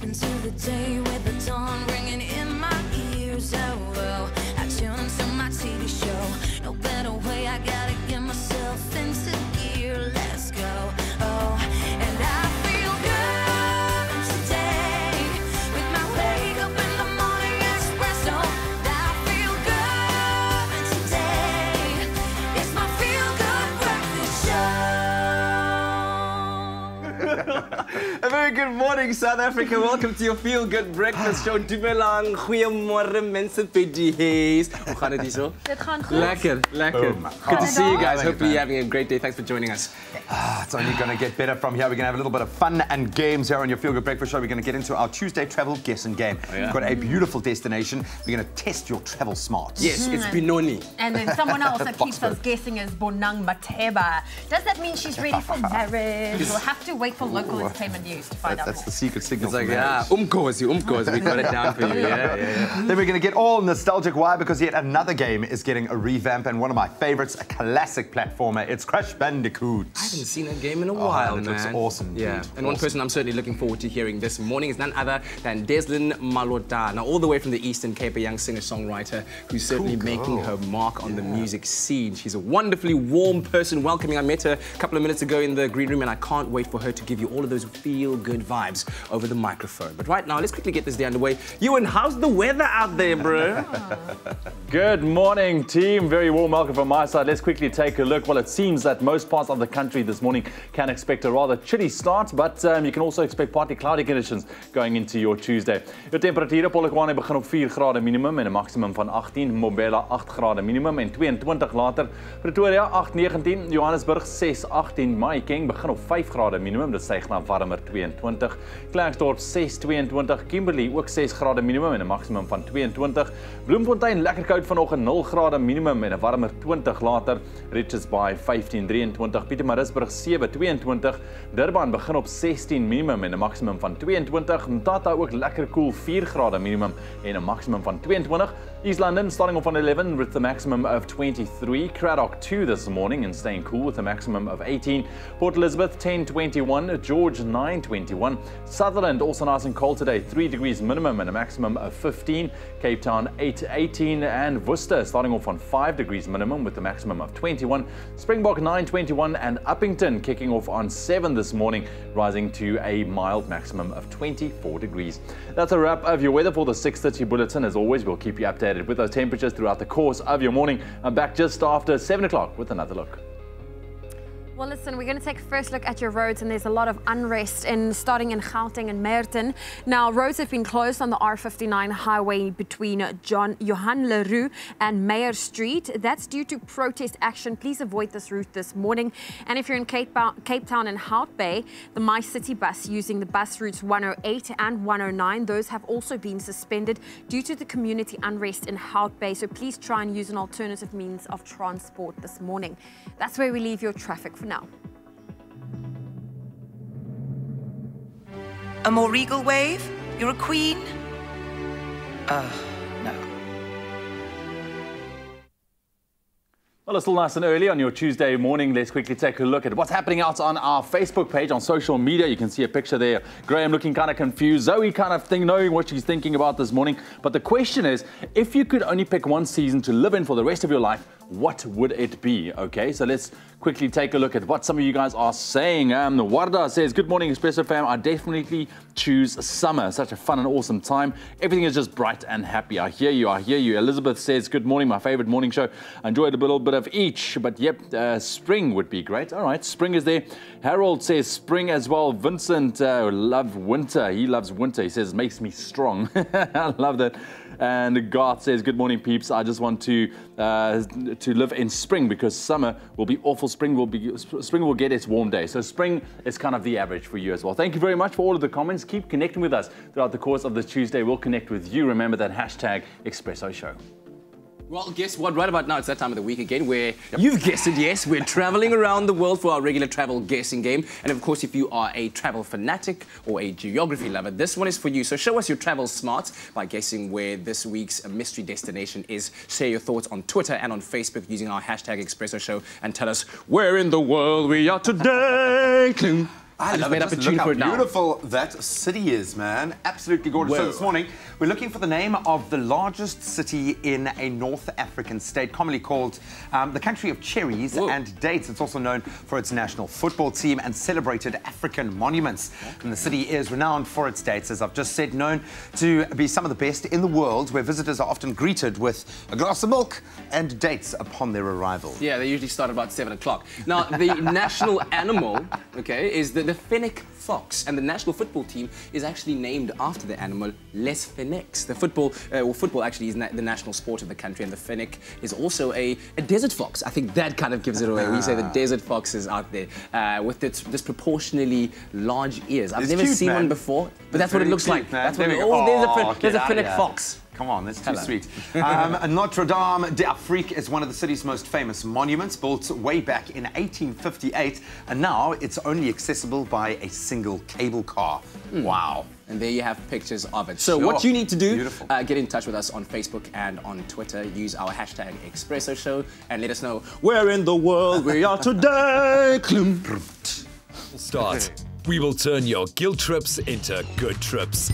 into the day with the dawn ringing in my ears. Oh, I tune into my TV show. No better way, I gotta get myself into gear. Let's go. Oh, and I feel good today with my wake up in the morning espresso. I feel good today. It's my feel good breakfast show. A very good morning, South Africa. Welcome to your Feel Good Breakfast Show. Dumelang, goeiemorgen mensen by die huis. Hoe gaan het hier zo? Dit gaan goed. Lekker. Good to see you guys. Hopefully you're having a great day. Thanks for joining us. It's only going to get better from here. We're going to have a little bit of fun and games here on your Feel Good Breakfast Show. We're going to get into our Tuesday travel guess and game. Oh, yeah. We've got a beautiful destination. We're going to test your travel smarts. Yes, it's Binoni. And then someone else that keeps us guessing is Bonang Mateba. Does that mean she's ready for marriage? We'll have to wait for local entertainment news to find out That's more. the secret signal. It's like, yeah, umkosi. We got it down for you. Yeah. Then we're going to get all nostalgic. Why? Because yet another game is getting a revamp, and one of my favorites, a classic platformer. It's Crash Bandicoot. I haven't seen a game in a while, man. It looks awesome, Yeah, dude. and one person I'm certainly looking forward to hearing this morning is none other than Deslin Malota. Now, all the way from the Eastern Cape, a young singer-songwriter who's certainly making her mark on the music scene. She's a wonderfully warm person, welcoming. I met her a couple of minutes ago in the green room, and I can't wait for her to give you all of those feel-good vibes over the microphone. But right now, let's quickly get this day underway. Ewan, how's the weather out there, bro? Good morning, team. Very warm welcome from my side. Let's quickly take a look. Well, it seems that most parts of the country this morning can expect a rather chilly start, but you can also expect partly cloudy conditions going into your Tuesday. Your temperatuur op Polokwane begin op 4 grade minimum en 'n maximum van 18, Mobela 8 grade minimum en 22 later. Pretoria 8-19, Johannesburg 6-18, Mahikeng begin op 5 grade minimum, dit styg na warmer 22. Klerksdorp 6-22, Kimberley ook 6 grade minimum en 'n maximum van 22. Bloemfontein lekker koud vanoggend 0 grade minimum en 'n warmer 20 later. Richards Bay 15-23, Pietermaritzburg 7-22, Durban begin op 16 minimum en 'n maximum van 22. Mthatha ook lekker koel 4 grade minimum en 'n maximum van 22. East London starting off on 11 with a maximum of 23. Craddock 2 this morning and staying cool with a maximum of 18. Port Elizabeth 10-21, George 9-21. Sutherland also nice and cold today, 3 degrees minimum and a maximum of 15. Cape Town 8-18 and Worcester starting off on 5 degrees minimum with a maximum of 21. Springbok 9-21 and Uppington kicking off on 7 this morning, rising to a mild maximum of 24 degrees. That's a wrap of your weather for the 6:30 bulletin. As always, we'll keep you updated with those temperatures throughout the course of your morning. I'm back just after 7 o'clock with another look. Well, listen, we're going to take a first look at your roads, and there's a lot of unrest starting in Gauteng and Molten. Now, roads have been closed on the R59 highway between Johan Leroux and Meyer Street. That's due to protest action. Please avoid this route this morning. And if you're in Cape Town and Hout Bay, the My City bus using the bus routes 108 and 109, those have also been suspended due to the community unrest in Hout Bay. So please try and use an alternative means of transport this morning. That's where we leave your traffic for now. A more regal wave? You're a queen? No. Well, it's still nice and early on your Tuesday morning. Let's quickly take a look at what's happening out on our Facebook page, on social media. You can see a picture there. Graham looking kind of confused. Zoe kind of knowing what she's thinking about this morning. But the question is, if you could only pick one season to live in for the rest of your life, what would it be? Okay, so let's quickly take a look at what some of you guys are saying. Warda says, good morning, Expresso fam. I definitely choose summer. Such a fun and awesome time. Everything is just bright and happy. I hear you. Elizabeth says, good morning, my favorite morning show. I enjoyed a little bit of each, but yep, spring would be great. All right, spring is there. Harold says spring as well. Vincent, love winter. He loves winter. He says, it makes me strong. I love that. And Garth says, good morning, peeps. I just want to live in spring because summer will be awful. Spring will get its warm day. So spring is kind of the average for you as well. Thank you very much for all of the comments. Keep connecting with us throughout the course of this Tuesday. We'll connect with you. Remember that hashtag Expresso Show. Well, guess what? Right about now, it's that time of the week again where you've guessed it, yes, we're traveling around the world for our regular travel guessing game. And of course, if you are a travel fanatic or a geography lover, this one is for you. So show us your travel smarts by guessing where this week's mystery destination is. Share your thoughts on Twitter and on Facebook using our hashtag Expresso Show and tell us where in the world we are today. I just made up a Just tune look for it how now. beautiful that city is, man. Absolutely gorgeous. So Whoa. this morning, we're looking for the name of the largest city in a North African state, commonly called the country of cherries and dates. It's also known for its national football team and celebrated African monuments. And the city is renowned for its dates, as I've just said, known to be some of the best in the world, where visitors are often greeted with a glass of milk and dates upon their arrival. Yeah, they usually start about 7 o'clock. Now, the national animal, okay, is the fennec fox, and the national football team is actually named after the animal Les Fennecs. The football actually is the national sport of the country, and the fennec is also a desert fox. I think that kind of gives it away. We say the desert fox is out there with its disproportionately large ears. I've never seen one before, but that's what it looks like. That's what there's a fennec fox. Come on, that's too sweet. Notre Dame d'Afrique is one of the city's most famous monuments, built way back in 1858, and now it's only accessible by a single cable car. Wow. And there you have pictures of it. So what you need to do, get in touch with us on Facebook and on Twitter. Use our hashtag Expresso Show and let us know where in the world we are today. Start. We will turn your guilt trips into good trips.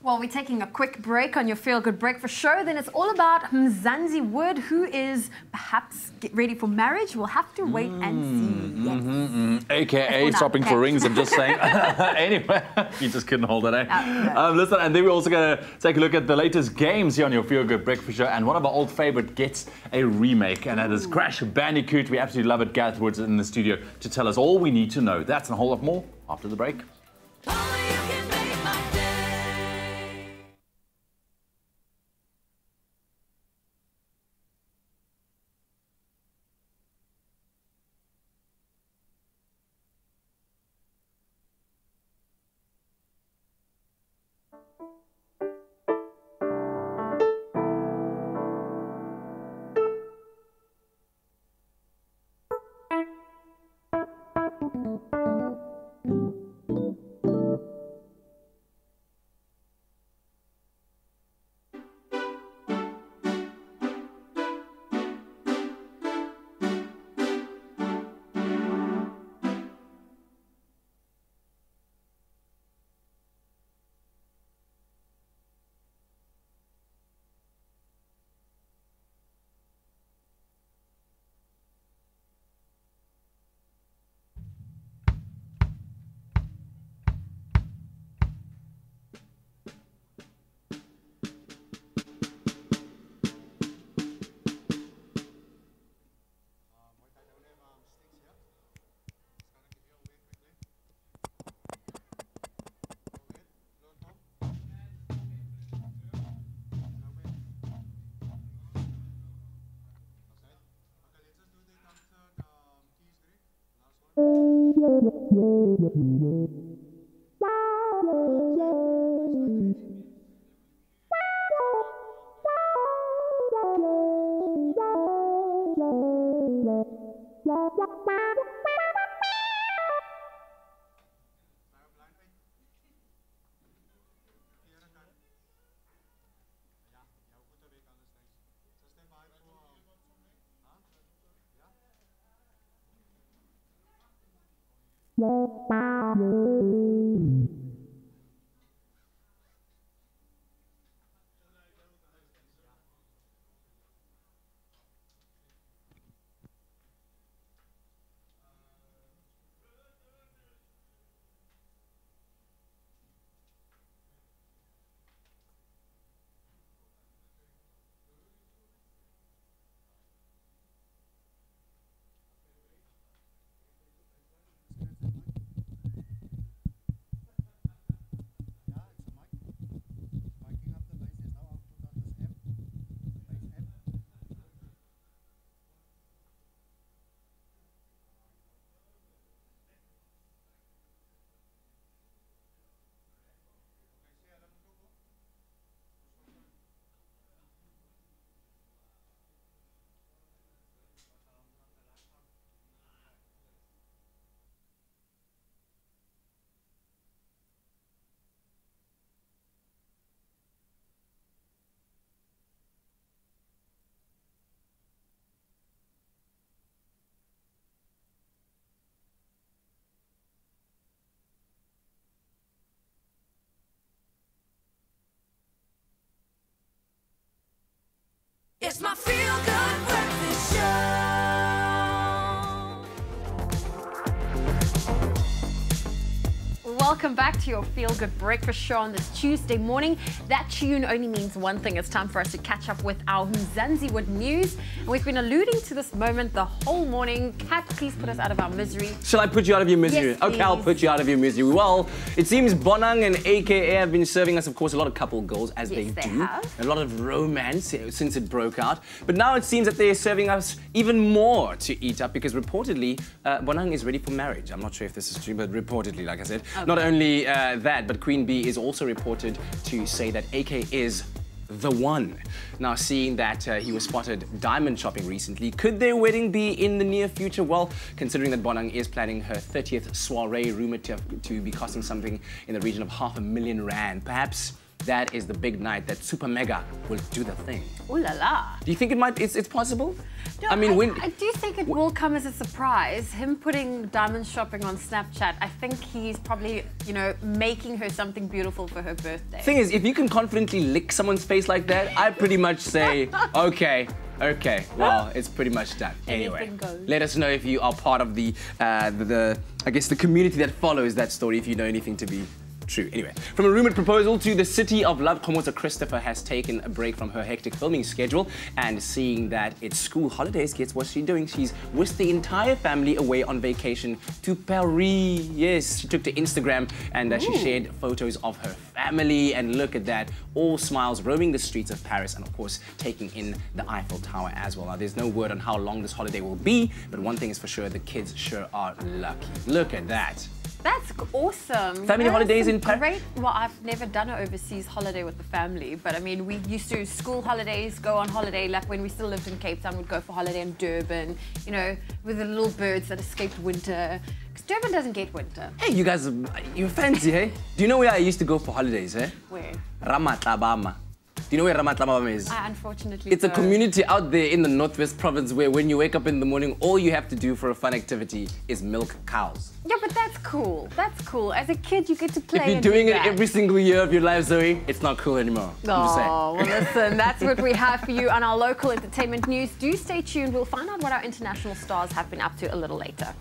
Well, we're taking a quick break on your Feel Good Breakfast show. Then it's all about Mzansi Wood, who is perhaps ready for marriage. We'll have to wait and see. AKA shopping for rings, I'm just saying. Anyway, you just couldn't hold it, eh? Listen, and then we're also going to take a look at the latest games here on your Feel Good Breakfast show. And one of our old favorite gets a remake, and that is Crash Bandicoot. We absolutely love it. Gareth Woods in the studio to tell us all we need to know. That's and a whole lot more after the break. It's my feel-good breakfast show. Welcome back to your Feel Good Breakfast Show on this Tuesday morning. That tune only means one thing. It's time for us to catch up with our Mzansiwood news. And we've been alluding to this moment the whole morning. Kat, please put us out of our misery. Shall I put you out of your misery? Yes, okay, I'll please. put you out of your misery. Well, it seems Bonang and AKA have been serving us, of course, a lot of couple goals, as Yes, they they do. have. A lot of romance since it broke out. But now it seems that they're serving us even more to eat up, because reportedly, Bonang is ready for marriage. I'm not sure if this is true, but reportedly, like I said. Okay. Not only that, but Queen Bee is also reported to say that AK is the one. Now, seeing that he was spotted diamond shopping recently, could their wedding be in the near future? Well, considering that Bonang is planning her 30th soiree, rumored to be costing something in the region of R500,000, perhaps that is the big night that Super Mega will do the thing. Ooh la la. Do you think it's possible? No, I mean, I do think it will come as a surprise. Him putting diamond shopping on Snapchat, I think he's probably, you know, making her something beautiful for her birthday. Thing is, if you can confidently lick someone's face like that, I pretty much say, okay, well, it's pretty much done. Anyway, Anything goes. let us know if you are part of the I guess, the community that follows that story, if you know anything to be true. Anyway, from a rumored proposal to the city of love, Khomotso Christopher has taken a break from her hectic filming schedule, and seeing that it's school holidays, guess what she's doing? She's whisked the entire family away on vacation to Paris. Yes, she took to Instagram and she shared photos of her family, and look at that, all smiles, roaming the streets of Paris, and of course taking in the Eiffel Tower as well. Now, there's no word on how long this holiday will be, but one thing is for sure, the kids sure are lucky. Look at that. That's awesome. Family holidays in Paris? Great. Well, I've never done an overseas holiday with the family, but I mean, we used to school holidays, go on holiday, like when we still lived in Cape Town, we'd go for holiday in Durban, you know, with the little birds that escaped winter. Because Durban doesn't get winter. Hey, you guys, you're fancy, hey? Do you know where I used to go for holidays, eh? Where? Ramatlabama. Do you know where Ramatlabama is? I unfortunately It's a don't. community out there in the Northwest Province where when you wake up in the morning, all you have to do for a fun activity is milk cows. Yeah, but that's cool. That's cool. As a kid, you get to play. If you're and do doing it that. every single year of your life, Zoe, it's not cool anymore. I'm just saying. Oh, well, listen, that's what we have for you on our local entertainment news. Do stay tuned. We'll find out what our international stars have been up to a little later.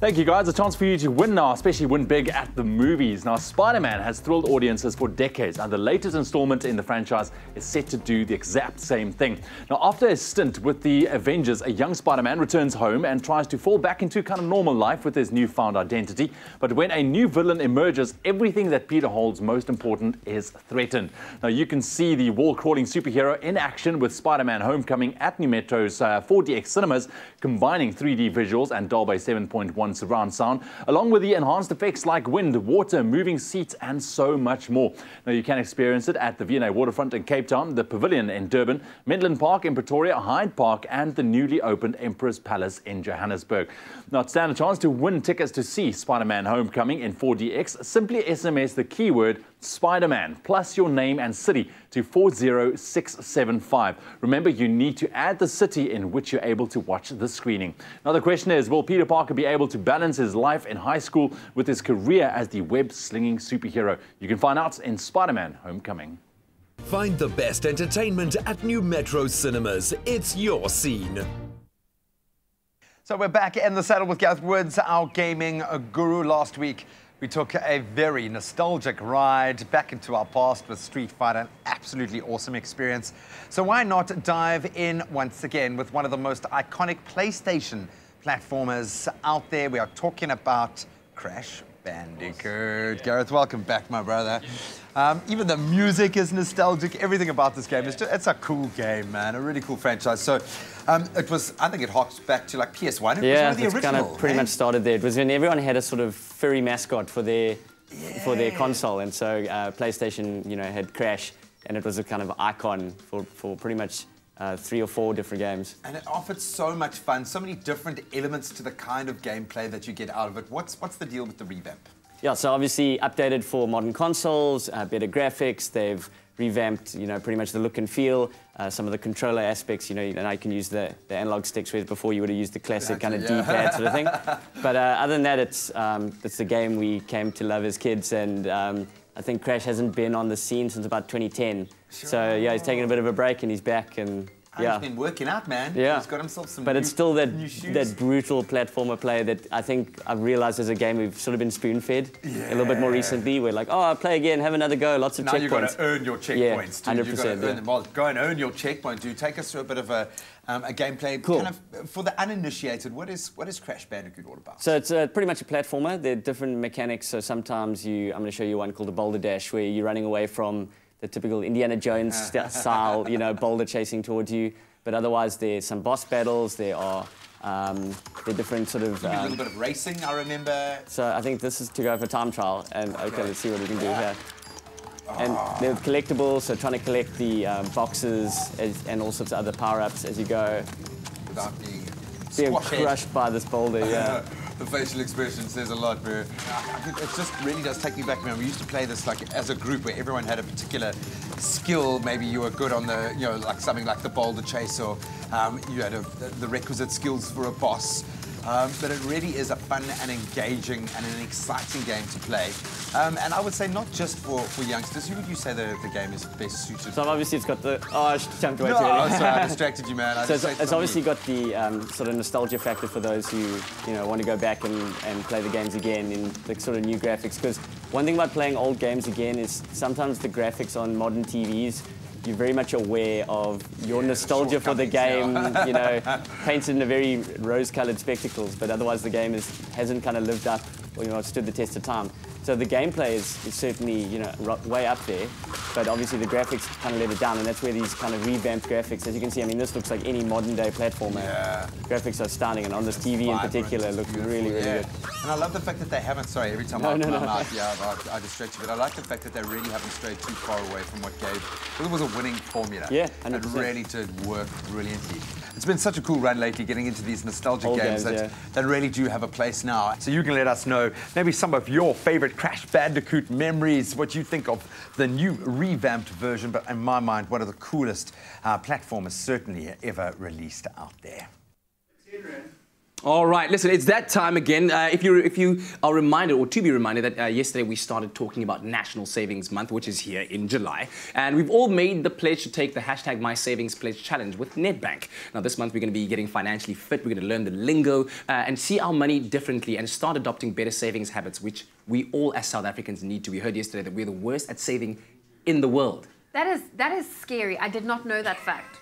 Thank you, guys. A chance for you to win now, especially win big at the movies. Now, Spider-Man has thrilled audiences for decades, and the latest installment in the franchise is set to do the exact same thing. Now, after a stint with the Avengers, a young Spider-Man returns home and tries to fall back into kind of normal life with his newfound identity. But when a new villain emerges, everything that Peter holds most important is threatened. Now, you can see the wall-crawling superhero in action with Spider-Man Homecoming at New Metro's 4DX cinemas, combining 3D visuals and Dolby 7.1 surround sound, along with the enhanced effects like wind, water, moving seats, and so much more. Now, you can experience it at the V&A Waterfront in Cape Town, the Pavilion in Durban, Menlyn Park in Pretoria, Hyde Park, and the newly opened Emperor's Palace in Johannesburg. Now, to stand a chance to win tickets to see Spider-Man Homecoming in 4DX, simply SMS the keyword Spider-Man plus your name and city to 40675. Remember, you need to add the city in which you're able to watch the screening. Now, the question is, will Peter Parker be able to balance his life in high school with his career as the web-slinging superhero? You can find out in Spider-Man Homecoming. Find the best entertainment at New Metro Cinemas. It's your scene. So we're back in the saddle with Gareth Woods, our gaming guru. Last week, we took a very nostalgic ride back into our past with Street Fighter, an absolutely awesome experience. So why not dive in once again with one of the most iconic PlayStation platformers out there? We are talking about Crash Bandicoot. Gareth, welcome back, my brother. Even the music is nostalgic. Everything about this game is it's a cool game, man. A really cool franchise. So it was, I think it harks back to like PS1. It Yeah, was one of the it's kind of original, pretty eh? much started there. It was when everyone had a sort of furry mascot for their console, and so PlayStation, you know, had Crash, and it was a kind of icon for pretty much 3 or 4 different games. And it offered so much fun, so many different elements to the kind of gameplay that you get out of it. What's the deal with the revamp? Yeah, so obviously updated for modern consoles, better graphics. They've revamped, you know, pretty much the look and feel. Some of the controller aspects, you know, now you can use the analog sticks, whereas before you would have used the classic kind of D-pad sort of thing. But other than that, it's the game we came to love as kids, and I think Crash hasn't been on the scene since about 2010. Sure. So yeah, he's taking a bit of a break and he's back, and Yeah. He's been working out, man. Yeah. He's got himself some But new, it's still that new shoes. that brutal platformer play that I think I've realized as a game we've sort of been spoon-fed a little bit more recently. We're like, oh, I'll play again, have another go, lots of Now you've got checkpoints. to earn your checkpoints, dude. 100%, You've got to earn yeah. them. Well, go and earn your checkpoint, dude. Take us through a bit of a gameplay. Cool. Kind of, for the uninitiated, what is Crash Bandicoot all about? So it's pretty much a platformer. There are different mechanics. So sometimes I'm going to show you one called the boulder dash, where you're running away from the typical Indiana Jones style, boulder chasing towards you. But otherwise, there's some boss battles. There are different sort of... a little bit of racing, I remember. So I think this is to go for time trial. And okay, let's see what we can do here. And they're collectibles, so trying to collect the boxes and all sorts of other power-ups as you go. Without being crushed by this boulder, yeah. The facial expression says a lot, bro. It just really does take me back, man. We used to play this like as a group where everyone had a particular skill. Maybe you were good on the, like something like the boulder chase, or you had the requisite skills for a boss. But it really is a fun and engaging and an exciting game to play. And I would say not just for youngsters. Who would you say the game is best suited So for? obviously it's got the... Oh, I jumped away too No, early. sorry, I distracted you, man. So it's obviously got the sort of nostalgia factor for those who want to go back and play the games again in the sort of new graphics. Because one thing about playing old games again is sometimes the graphics on modern TVs, you're very much aware of your nostalgia for the game, painted in a very rose-coloured spectacles, but otherwise the game hasn't kind of lived up or stood the test of time. So the gameplay is certainly way up there, but obviously the graphics kind of let it down, and that's where these kind of revamped graphics, as you can see, I mean, this looks like any modern-day platformer. Yeah. Graphics are stunning, and on this TV in particular, look really, really good. And I love the fact that they haven't, sorry, every time I open my mouth, I distract you, but I like the fact that they really haven't strayed too far away from what it was a winning formula. Yeah, 100%. It really did work brilliantly. It's been such a cool run lately, getting into these nostalgic games that really do have a place now. So you can let us know maybe some of your favorite Crash Bandicoot memories, what you think of the new revamped version, but in my mind, one of the coolest platformers certainly ever released out there. All right, listen, it's that time again. If you are reminded, or to be reminded, that yesterday we started talking about National Savings Month, which is here in July. And we've all made the pledge to take the hashtag #MySavingsPledge challenge with Nedbank. Now, this month we're going to be getting financially fit. We're going to learn the lingo and see our money differently and start adopting better savings habits, which we all as South Africans need to. We heard yesterday that we're the worst at saving in the world. That is scary. I did not know that fact.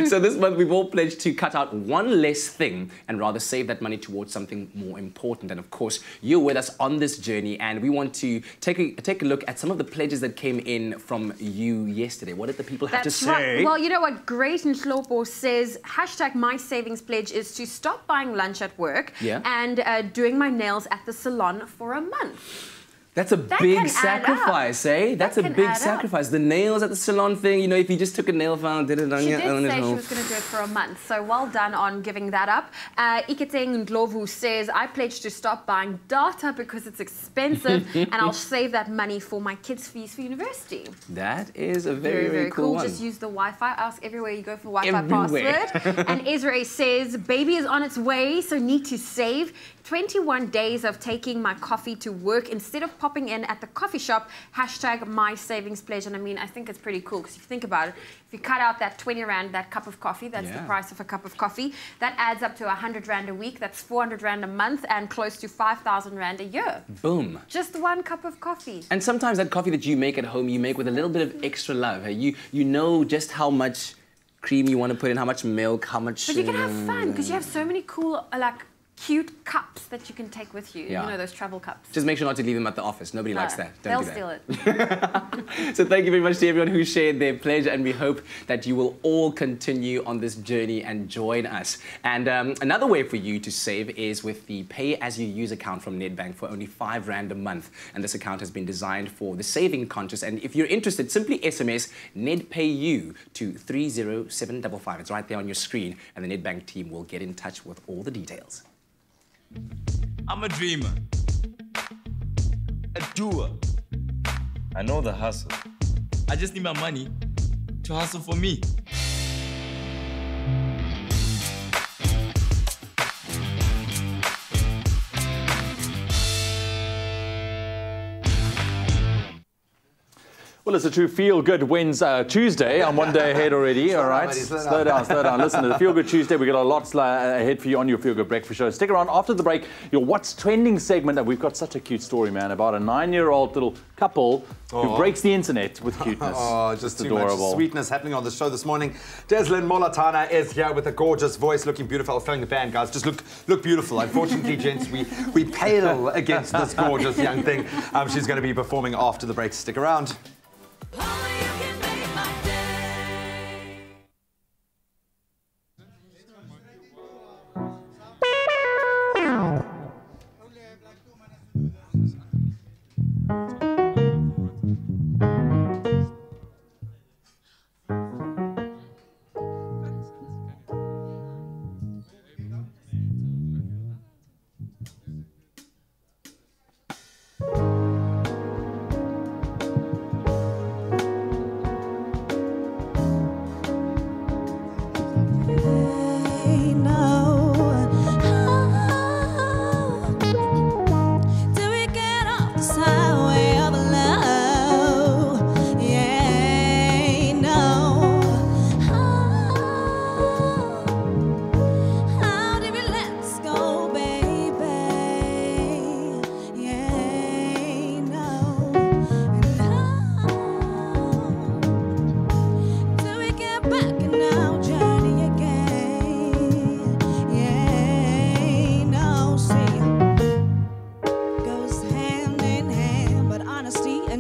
So this month we've all pledged to cut out one less thing and rather save that money towards something more important. And of course, you're with us on this journey, and we want to take a look at some of the pledges that came in from you yesterday. What did the people have to say? Right. Well, you know what? Great and Slopo says, #MySavingsPledge is to stop buying lunch at work and doing my nails at the salon for a month. That's a big sacrifice, eh? That's a big sacrifice. The nails at the salon thing, if you just took a nail file and did it on your own at home. She did say she was going to do it for a month, so well done on giving that up. Iketeng Ndlovu says, I pledge to stop buying data because it's expensive and I'll save that money for my kids' fees for university. That is a very, very cool one. Just use the Wi-Fi. Ask everywhere you go for Wi-Fi password. And Ezra says, baby is on its way, so need to save 21 days of taking my coffee to work instead of popping in at the coffee shop, #MySavingsPledge. And I mean, I think it's pretty cool because if you think about it, if you cut out that 20 Rand, that cup of coffee, that's the price of a cup of coffee, that adds up to 100 Rand a week, that's 400 Rand a month and close to 5,000 Rand a year. Boom. Just one cup of coffee. And sometimes that coffee that you make at home, you make with a little bit of extra love. You know just how much cream you want to put in, how much milk, how much... But you can have fun because you have so many cool, cute cups that you can take with you. You know, those travel cups. Just make sure not to leave them at the office. Nobody likes that. They'll steal it. So thank you very much to everyone who shared their pledge, and we hope that you will all continue on this journey and join us. And another way for you to save is with the pay-as-you-use account from Nedbank for only 5 Rand a month. And this account has been designed for the saving conscious. And if you're interested, simply SMS NEDPAYU to 30755. It's right there on your screen, and the Nedbank team will get in touch with all the details. I'm a dreamer, a doer. I know the hustle. I just need my money to hustle for me. Well, it's a true feel-good wins Tuesday. I'm one day ahead already, all right? Slow down. Listen, the Feel-Good Tuesday, we've got a lot ahead for you on your Feel-Good Breakfast Show. Stick around after the break, your What's Trending segment, and we've got such a cute story, man, about a 9-year-old little couple who breaks the internet with cuteness. Oh, just adorable. Much sweetness happening on the show this morning. Deslin Molatana is here with a gorgeous voice, looking beautiful. I was telling the band, guys, just look beautiful. Unfortunately, gents, we pale against this gorgeous young thing. She's going to be performing after the break. Stick around.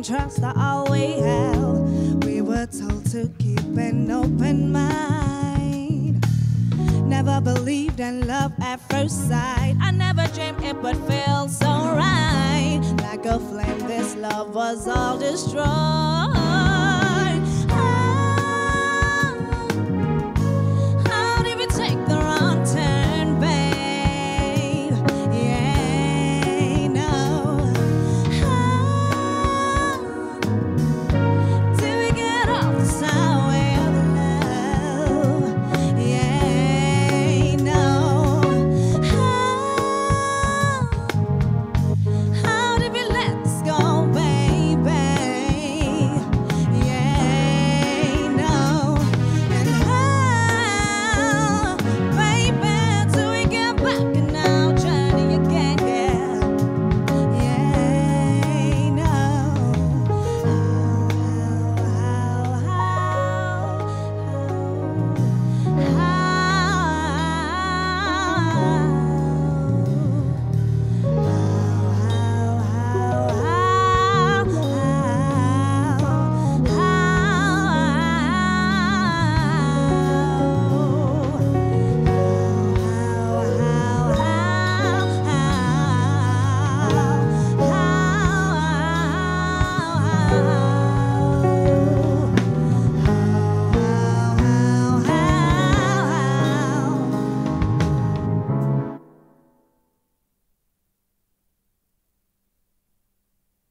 Trust I always have. We were told to keep an open mind. Never believed in love at first sight. I never dreamed it would feel so right. Like a flame, this love was all destroyed. How did we take the wrong turn, babe? Yeah, no.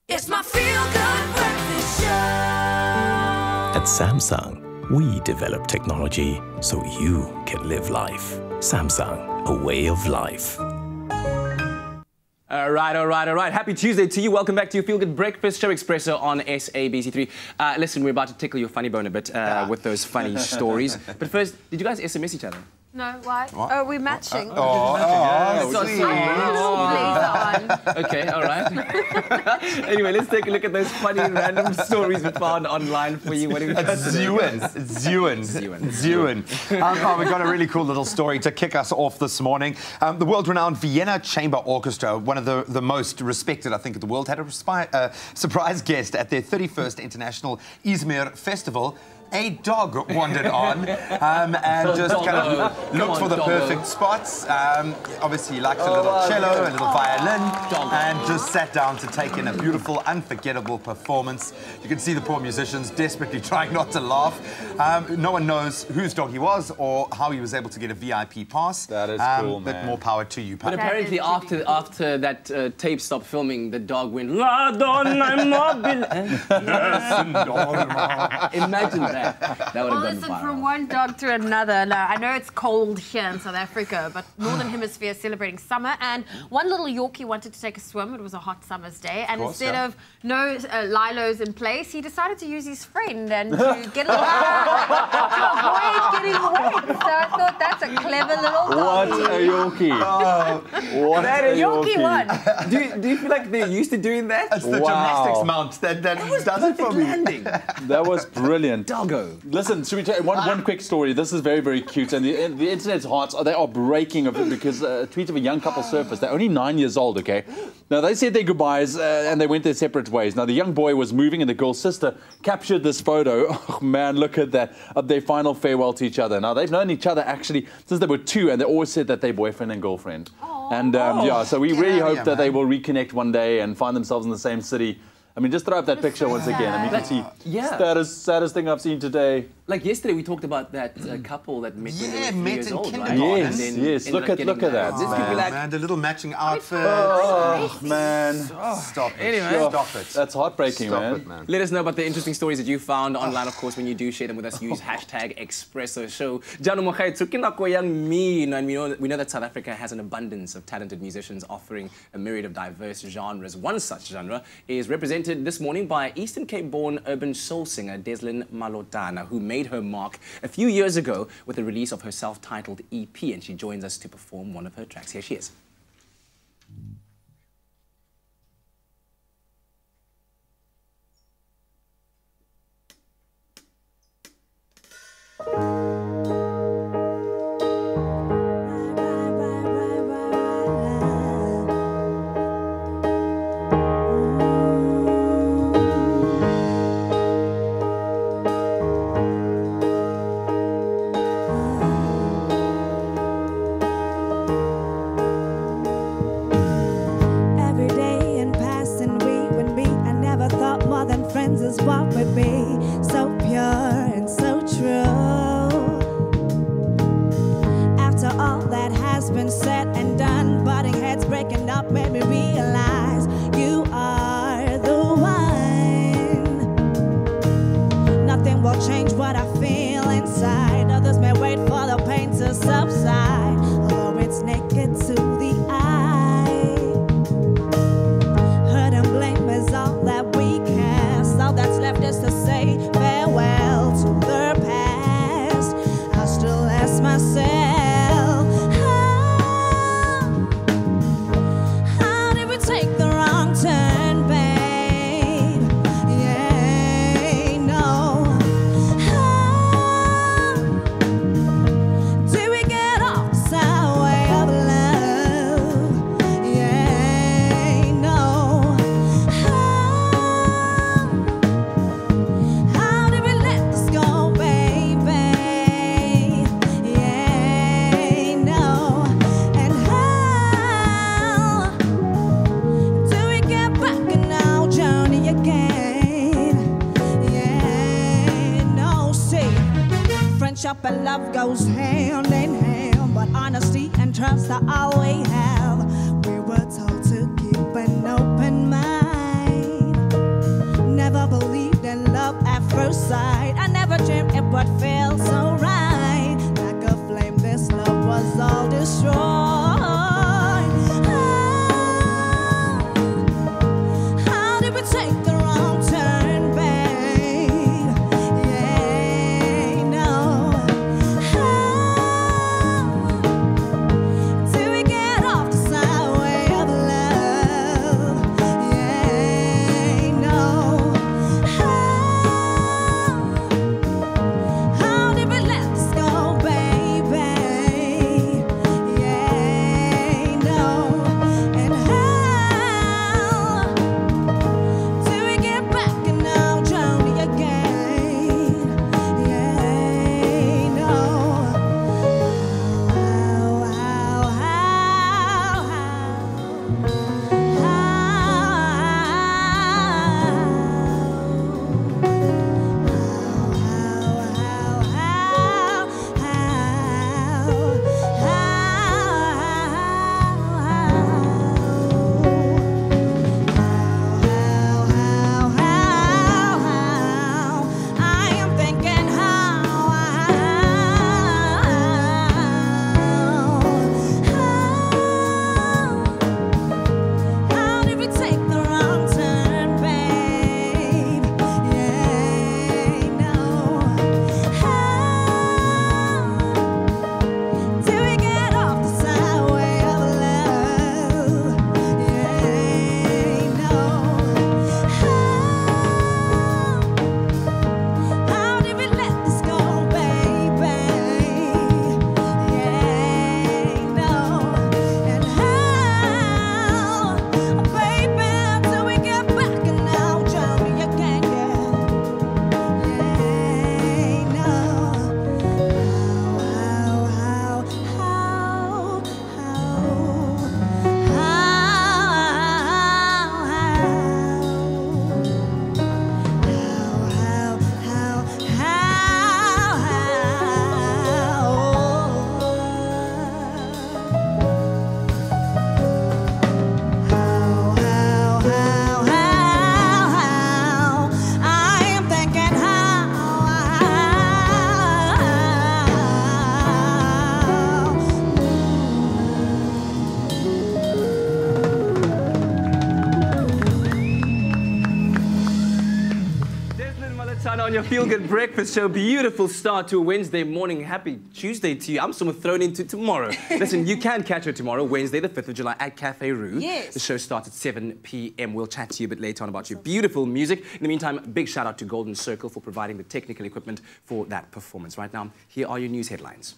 It's my feel-good breakfast show. At Samsung, we develop technology so you can live life. Samsung, a way of life. All right. Happy Tuesday to you. Welcome back to your Feel Good Breakfast Show, Expresso on SABC3. Listen, we're about to tickle your funny bone a bit with those funny stories. But first, did you guys SMS each other? No, why? What? Oh, we're matching. Sweet. Okay, all right. Anyway, let's take a look at those funny random stories we found online for you. What have we got? Zewin. We've got a really cool little story to kick us off this morning. The world-renowned Vienna Chamber Orchestra, one of the most respected, I think, in the world, had a surprise guest at their 31st International Izmir Festival. A dog wandered on and just kind of looked for the perfect spots. Obviously, he liked a little cello, a little violin, and just sat down to take in a beautiful, unforgettable performance. You can see the poor musicians desperately trying not to laugh. No one knows whose dog he was or how he was able to get a VIP pass. That is cool, man. But more power to you, Pat. But apparently, after that tape stopped filming, the dog went, La donna mobile. Imagine that. That would Well, have listen, gone from viral. one dog to another. Now, I know it's cold here in South Africa, but Northern Hemisphere is celebrating summer, and one little Yorkie wanted to take a swim. It was a hot summer's day, and instead of no lilos in place, he decided to use his friend and to get a little to avoid getting wet. So I thought that's a clever little What doggy. a Yorkie. What a Yorkie won. Do you feel like they're used to doing that? It's the gymnastics mount that does it for me. Landing. That was brilliant. Doggo. Listen, should we take one quick story? This is very, very cute. And the internet's hearts, they are breaking of it because a tweet of a young couple surfaced. They're only 9 years old, okay? Now, they said their goodbyes and they went their separate ways. Now, the young boy was moving and the girl's sister captured this photo. Oh, man, look at that. Of their final farewell to each other. Now, they've known each other actually since they were 2, and they always said that they're boyfriend and girlfriend. And yeah, so we really hope that they will reconnect one day and find themselves in the same city. I mean, just throw up that picture once again. I mean, you can see saddest thing I've seen today. Like yesterday, we talked about that couple that met when they were 3 years in old, right? kindergarten. Yes, And then yes. ended Look up at that. This could be like, Man, the little matching outfit. Oh, man. Stop it. Anyway. Stop it. That's heartbreaking, Stop man. it, man. let us know about the interesting stories that you found online. Of course, when you do share them with us, use hashtag Expresso Show. And we know that South Africa has an abundance of talented musicians offering a myriad of diverse genres. One such genre is represented this morning by Eastern Cape-born urban soul singer Deslin Malotana, who made her mark a few years ago with the release of her self-titled EP, and she joins us to perform one of her tracks. Here she is. Every day in passing, we would meet. I never thought more than friends is what would be. So pure and so true. After all that has been said and done, butting heads breaking up made me realize you are the one. Nothing will change what I feel inside. Others may wait for the pain to subside, although it's naked to the eye. Hurt and blame is all that we cast. All that's left is to say farewell to the past. I still ask myself, how did we take the wrong turn, babe? Yeah, no. How did we get off the highway of love? Yeah, no. How did we let this go, baby? Yeah, no. And how do we get back on our journey again? Yeah, no. See, friendship and love goes hand in hand, but honesty and trust are all we have. We were told to keep an open mind. Never believed in love at first sight. I never dreamed it would feel so right. Like a flame, this love was all destroyed. How did we take the wrong turn, babe? Yeah, no. How did we get off the highway of love? Yeah, no. How Feel Good Breakfast Show. Beautiful start to a Wednesday morning. Happy Tuesday to you. I'm someone thrown into tomorrow. Listen, you can catch her tomorrow, Wednesday, the 5th of July at Cafe Rue. Yes. The show starts at 7 p.m. We'll chat to you a bit later on about your beautiful music. In the meantime, big shout out to Golden Circle for providing the technical equipment for that performance. Right now, here are your news headlines.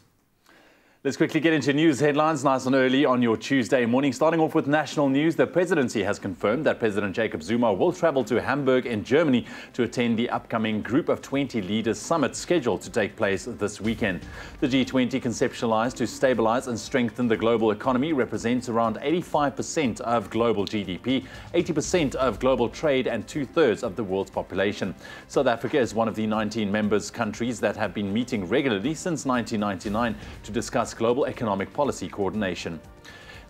Let's quickly get into news headlines nice and early on your Tuesday morning. Starting off with national news, the presidency has confirmed that President Jacob Zuma will travel to Hamburg in Germany to attend the upcoming Group of 20 Leaders Summit scheduled to take place this weekend. The G20, conceptualized to stabilize and strengthen the global economy, represents around 85% of global GDP, 80% of global trade and 2/3 of the world's population. South Africa is one of the 19 members countries that have been meeting regularly since 1999 to discuss global economic policy coordination.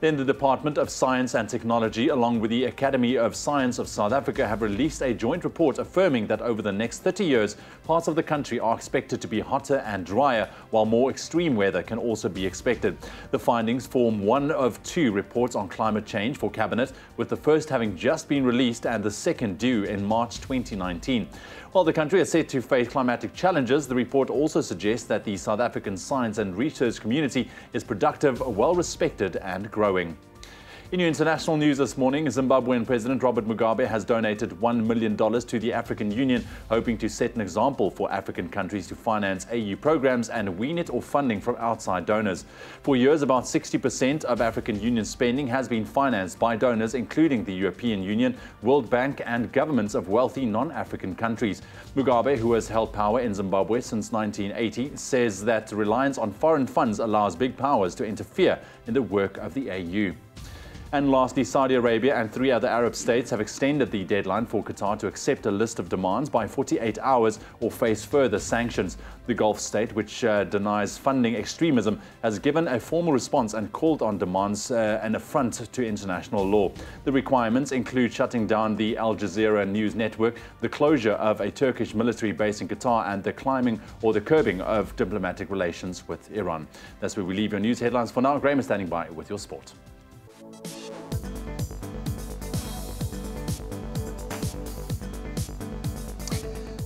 Then the Department of Science and Technology, along with the Academy of Science of South Africa, have released a joint report affirming that over the next 30 years, parts of the country are expected to be hotter and drier, while more extreme weather can also be expected. The findings form one of two reports on climate change for Cabinet, with the first having just been released and the second due in March 2019. While the country is set to face climatic challenges, the report also suggests that the South African science and research community is productive, well-respected and growing. In your international news this morning, Zimbabwean President Robert Mugabe has donated $1 million to the African Union, hoping to set an example for African countries to finance AU programs and wean it off funding from outside donors. For years, about 60% of African Union spending has been financed by donors, including the European Union, World Bank and governments of wealthy non-African countries. Mugabe, who has held power in Zimbabwe since 1980, says that reliance on foreign funds allows big powers to interfere in the work of the AU. And lastly, Saudi Arabia and 3 other Arab states have extended the deadline for Qatar to accept a list of demands by 48 hours or face further sanctions. The Gulf state, which denies funding extremism, has given a formal response and called on demands an affront to international law. The requirements include shutting down the Al Jazeera news network, the closure of a Turkish military base in Qatar, and the curbing of diplomatic relations with Iran. That's where we leave your news headlines for now. Graham is standing by with your sport.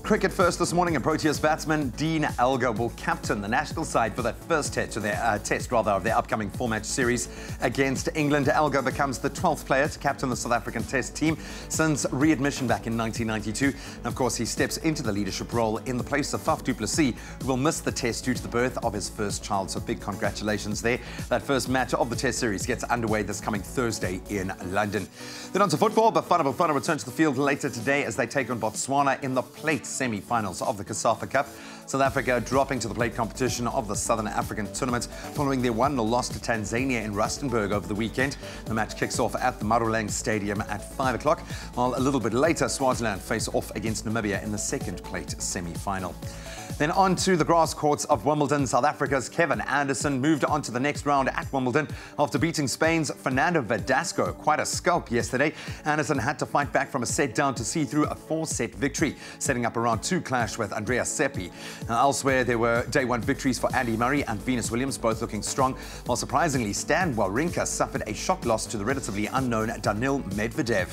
Cricket first this morning, and Proteas batsman Dean Elgar will captain the national side for their first test of their upcoming 4-match series against England. Elgar becomes the 12th player to captain the South African Test team since readmission back in 1992. And of course, he steps into the leadership role in the place of Faf du Plessis, who will miss the Test due to the birth of his first child. So big congratulations there. That first match of the Test series gets underway this coming Thursday in London. Then on to football. Bafana return to the field later today as they take on Botswana in the plate semi-finals of the COSAFA Cup. South Africa dropping to the plate competition of the Southern African tournament following their 1-0 loss to Tanzania in Rustenburg over the weekend. The match kicks off at the Maruleng Stadium at 5 o'clock, while a little bit later Swaziland face off against Namibia in the second plate semi-final. Then on to the grass courts of Wimbledon. South Africa's Kevin Anderson moved on to the next round at Wimbledon after beating Spain's Fernando Verdasco. Quite a scalp yesterday. Anderson had to fight back from a set down to see through a 4-set victory, setting up a round 2 clash with Andrea Seppi. Now, elsewhere, there were day 1 victories for Andy Murray and Venus Williams, both looking strong, while surprisingly Stan Wawrinka suffered a shock loss to the relatively unknown Daniil Medvedev.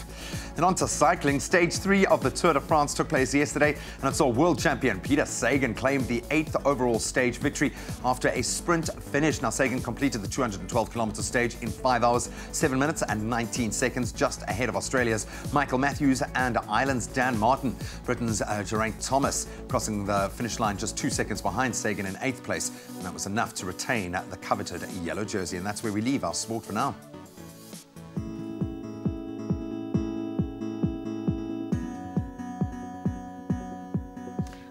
And on to cycling. Stage 3 of the Tour de France took place yesterday, and it saw world champion Peter Sagan claimed the 8th overall stage victory after a sprint finish. Now, Sagan completed the 212-kilometre stage in 5 hours, 7 minutes and 19 seconds, just ahead of Australia's Michael Matthews and Ireland's Dan Martin. Britain's Geraint Thomas crossing the finish line just 2 seconds behind Sagan in 8th place, and that was enough to retain the coveted yellow jersey. And that's where we leave our sport for now.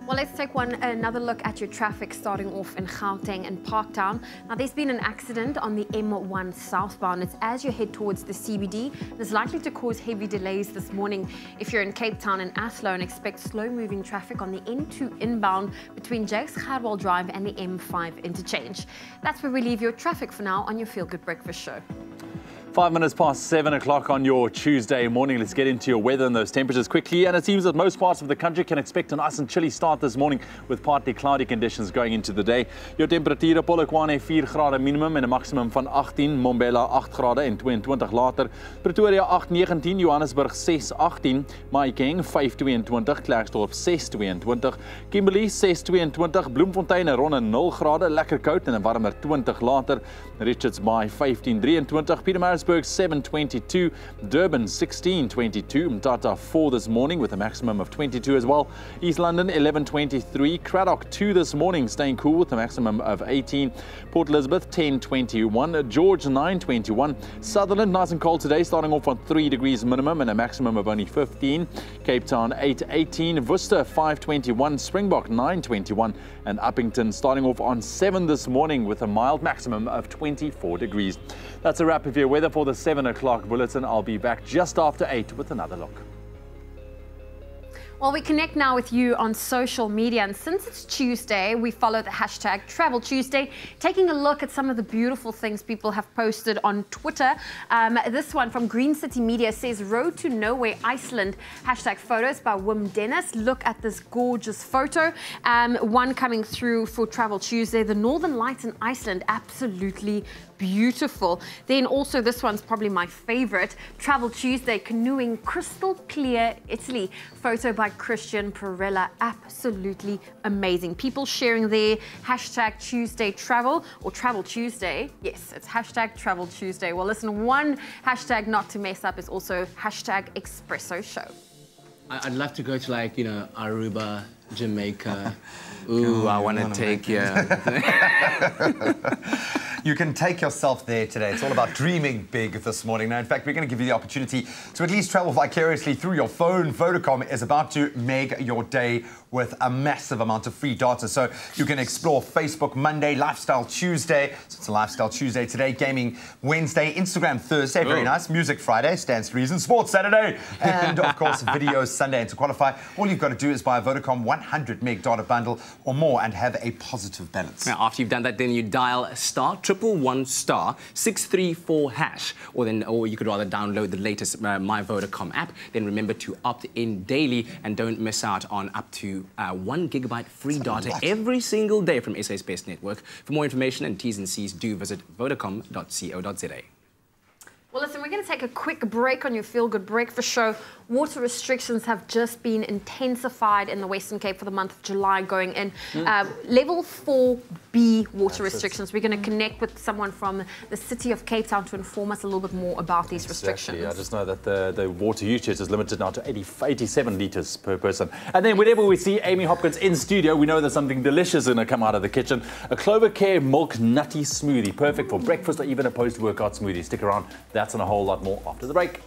Well, let's take another look at your traffic, starting off in Gauteng and Parktown. Now, there's been an accident on the M1 southbound. It's as you head towards the CBD. It's likely to cause heavy delays this morning. If you're in Cape Town and Athlone, expect slow-moving traffic on the N2 inbound between Jakes Gerwel Drive and the M5 interchange. That's where we leave your traffic for now on your Feel Good Breakfast Show. 5 minutes past 7 o'clock on your Tuesday morning. Let's get into your weather and those temperatures quickly. And it seems that most parts of the country can expect a nice and chilly start this morning with partly cloudy conditions going into the day. Your temperature, Polokwane 4 grade minimum en 'n maximum van 18, Mbombela 8 grade en 22 later. Pretoria 8-19, Johannesburg 6-18, Mahikeng 5-22, Klerksdorp 6-22, Kimberley 6-22, Bloemfontein rond 0 grade, lekker koud en 'n warmer 20 later. Richards Bay 15-23, Pietermaritzburg 7-22, Durban 16-22, Mthatha 4 this morning with a maximum of 22 as well. East London 11-23, Cradock 2 this morning, staying cool with a maximum of 18. Port Elizabeth 10-21, George 9-21, Sutherland nice and cold today, starting off on 3 degrees minimum and a maximum of only 15. Cape Town 8-18, Worcester 5-21, Springbok 9-21, and Uppington starting off on 7 this morning with a mild maximum of 24 degrees. That's a wrap of your weather for the 7 o'clock bulletin. I'll be back just after 8 with another look. Well, we connect now with you on social media, and since it's Tuesday, we follow the hashtag Travel Tuesday, taking a look at some of the beautiful things people have posted on Twitter. This one from Green City Media says, Road to Nowhere, Iceland, hashtag photos by Wim Dennis. Look at this gorgeous photo. One coming through for Travel Tuesday, the Northern Lights in Iceland, absolutely beautiful. Then also this one's probably my favorite, Travel Tuesday, canoeing crystal clear Italy, photo by Christian Perella, absolutely amazing. People sharing their hashtag Tuesday travel or Travel Tuesday. Yes, it's hashtag Travel Tuesday. Well, listen, one hashtag not to mess up is also hashtag Expresso Show. I'd love to go to, like, you know, Aruba, Jamaica. Ooh, I want to take you. You can take yourself there today. It's all about dreaming big this morning. Now, in fact, we're going to give you the opportunity to at least travel vicariously through your phone. Vodacom is about to make your day with a massive amount of free data. So you can explore Facebook Monday, Lifestyle Tuesday. So it's a Lifestyle Tuesday today, Gaming Wednesday, Instagram Thursday, very nice, Music Friday, stands to reason, Sports Saturday, and of course, Video Sunday. And to qualify, all you've got to do is buy a Vodacom 100 meg data bundle or more and have a positive balance. Now, after you've done that, then you dial *111*634#, or you could rather download the latest My Vodacom app. Then remember to opt in daily and don't miss out on up to 1 gigabyte free data every single day from SA's Best Network. For more information and T's and C's, do visit vodacom.co.za. Well, listen, we're going to take a quick break on your Feel Good Breakfast Show. Water restrictions have just been intensified in the Western Cape for the month of July going in. Level 4B water restrictions. We're going to connect with someone from the City of Cape Town to inform us a little bit more about these restrictions. I just know that the water usage is limited now to 87 litres per person. And then whenever we see Amy Hopkins in studio, we know there's something delicious going to come out of the kitchen. A Clovercare milk nutty smoothie, perfect for breakfast or even a post-workout smoothie. Stick around. That's and a whole lot more after the break.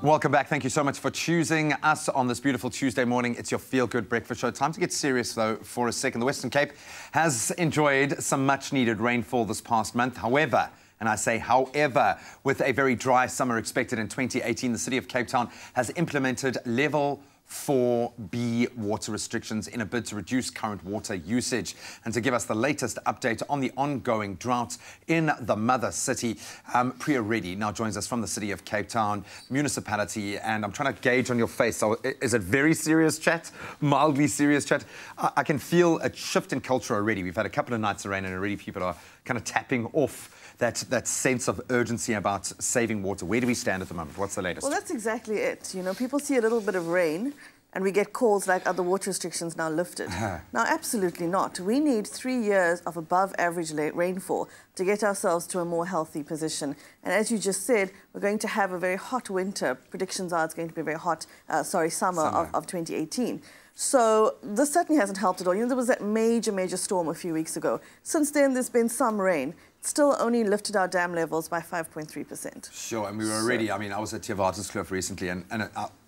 Welcome back. Thank you so much for choosing us on this beautiful Tuesday morning. It's your feel-good breakfast show. Time to get serious, though, for a second. The Western Cape has enjoyed some much-needed rainfall this past month. However, and I say however, with a very dry summer expected in 2018, the city of Cape Town has implemented level 4B water restrictions in a bid to reduce current water usage. And to give us the latest update on the ongoing drought in the mother city, Priya Reddy now joins us from the city of Cape Town municipality. And I'm trying to gauge on your face, so is it very serious chat, mildly serious chat? I can feel a shift in culture already. We've had a couple of nights of rain and already people are kind of tapping off that sense of urgency about saving water. Where do we stand at the moment? What's the latest? Well, that's exactly it. You know, people see a little bit of rain and we get calls like, are the water restrictions now lifted? Now, absolutely not. We need 3 years of above average rainfall to get ourselves to a more healthy position. And as you just said, we're going to have a very hot winter. Predictions are it's going to be a very hot, summer. Of 2018. So this certainly hasn't helped at all. You know, there was that major storm a few weeks ago. Since then, there's been some rain. Still only lifted our dam levels by 5.3%. Sure, and we were already, I mean, I was at Tiavatas Cliff recently and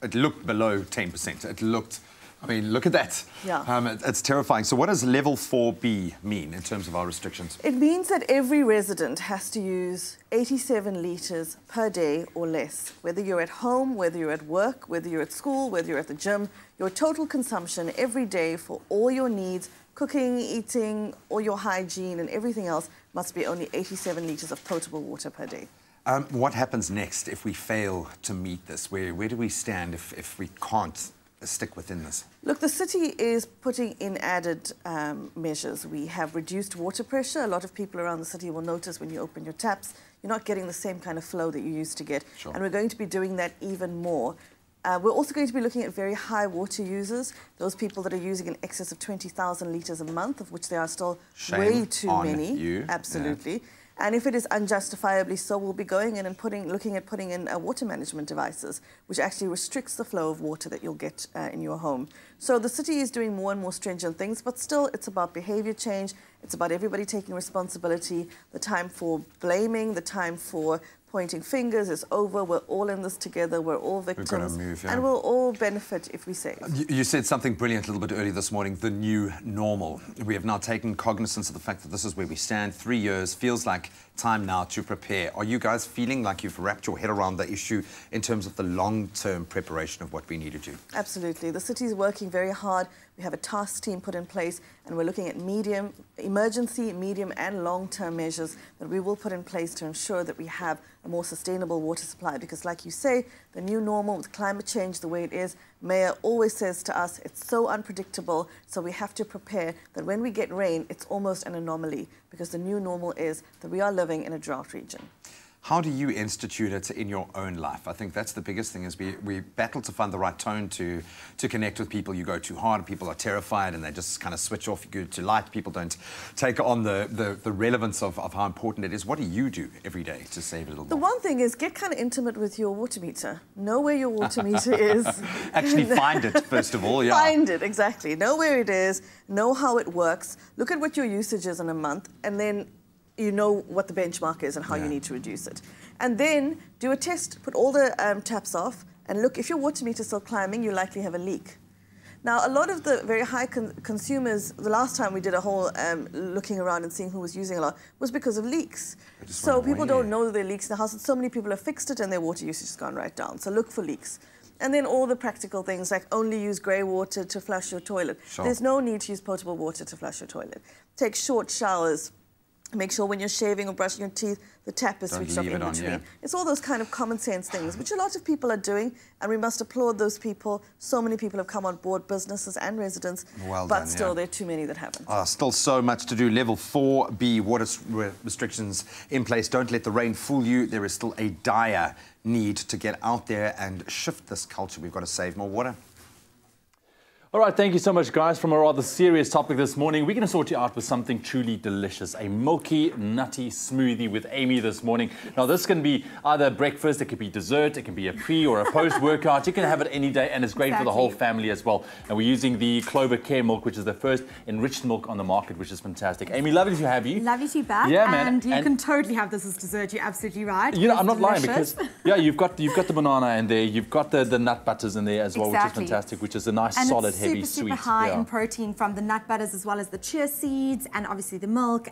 it looked below 10%. It looked, I mean, look at that. Yeah. It's terrifying. So what does level 4B mean in terms of our restrictions? It means that every resident has to use 87 litres per day or less. Whether you're at home, whether you're at work, whether you're at school, whether you're at the gym, your total consumption every day for all your needs, cooking, eating, all your hygiene and everything else must be only 87 litres of potable water per day. What happens next if we fail to meet this? Where do we stand if we can't stick within this? Look, the city is putting in added measures. We have reduced water pressure. A lot of people around the city will notice when you open your taps, you're not getting the same kind of flow that you used to get. Sure. And we're going to be doing that even more. We're also going to be looking at very high water users, those people that are using in excess of 20,000 litres a month, of which there are still way too many. You. Absolutely. Yeah. And if it is unjustifiably so, we'll be going in and looking at putting in water management devices, which actually restricts the flow of water that you'll get in your home. So the city is doing more and more stringent things, but still it's about behaviour change. It's about everybody taking responsibility. The time for blaming, the time for pointing fingers is over. We're all in this together. We're all victims. We've got to move, yeah. And we'll all benefit if we save. You said something brilliant a little bit earlier this morning, the new normal. We have now taken cognizance of the fact that this is where we stand. 3 years feels like time now to prepare. Are you guys feeling like you've wrapped your head around the issue in terms of the long-term preparation of what we need to do? Absolutely. The city is working very hard. We have a task team put in place, and we're looking at emergency, medium and long-term measures that we will put in place to ensure that we have a more sustainable water supply. Because like you say, the new normal with climate change the way it is, Mayor always says to us, it's so unpredictable, so we have to prepare that when we get rain, it's almost an anomaly, because the new normal is that we are living in a drought region. How do you institute it in your own life? I think that's the biggest thing, is we battle to find the right tone to connect with people. You go too hard, people are terrified and they just kind of switch off. You go too light, people don't take on the relevance of how important it is. What do you do every day to save a little more? The one thing is get kind of intimate with your water meter. Know where your water meter is. Actually find it, first of all, yeah. Find it, exactly. Know where it is, know how it works, look at what your usage is in a month, and then you know what the benchmark is and how you need to reduce it. And then do a test, put all the taps off, and look, if your water meter is still climbing, you likely have a leak. Now, a lot of the very high consumers, the last time we did a whole looking around and seeing who was using a lot, was because of leaks. So people don't know that there are leaks in the house, and so many people have fixed it and their water usage has gone right down. So look for leaks. And then all the practical things, like only use grey water to flush your toilet. Sure. There's no need to use potable water to flush your toilet. Take short showers. Make sure when you're shaving or brushing your teeth, the tap is switched off in between. Yeah. It's all those kind of common sense things, which a lot of people are doing, and we must applaud those people. So many people have come on board, businesses and residents, but still there are too many that haven't. Still so much to do. Level 4B water restrictions in place. Don't let the rain fool you. There is still a dire need to get out there and shift this culture. We've got to save more water. All right, thank you so much, guys. From a rather serious topic this morning, we're going to sort you out with something truly delicious, a milky, nutty smoothie with Amy this morning. Now, this can be either breakfast, it could be dessert, it can be a pre or a post-workout. You can have it any day, and it's great for the whole family as well. And we're using the Gluten-free milk, which is the first enriched milk on the market, which is fantastic. Amy, lovely to have you. Lovely to be back. Yeah, man. And you can totally have this as dessert. You're absolutely right. You know, I'm not lying because, yeah, you've got the banana in there, you've got the nut butters in there as well, which is fantastic, which is a nice, solid, heavy, sweet. High in protein from the nut butters as well as the chia seeds and obviously the milk,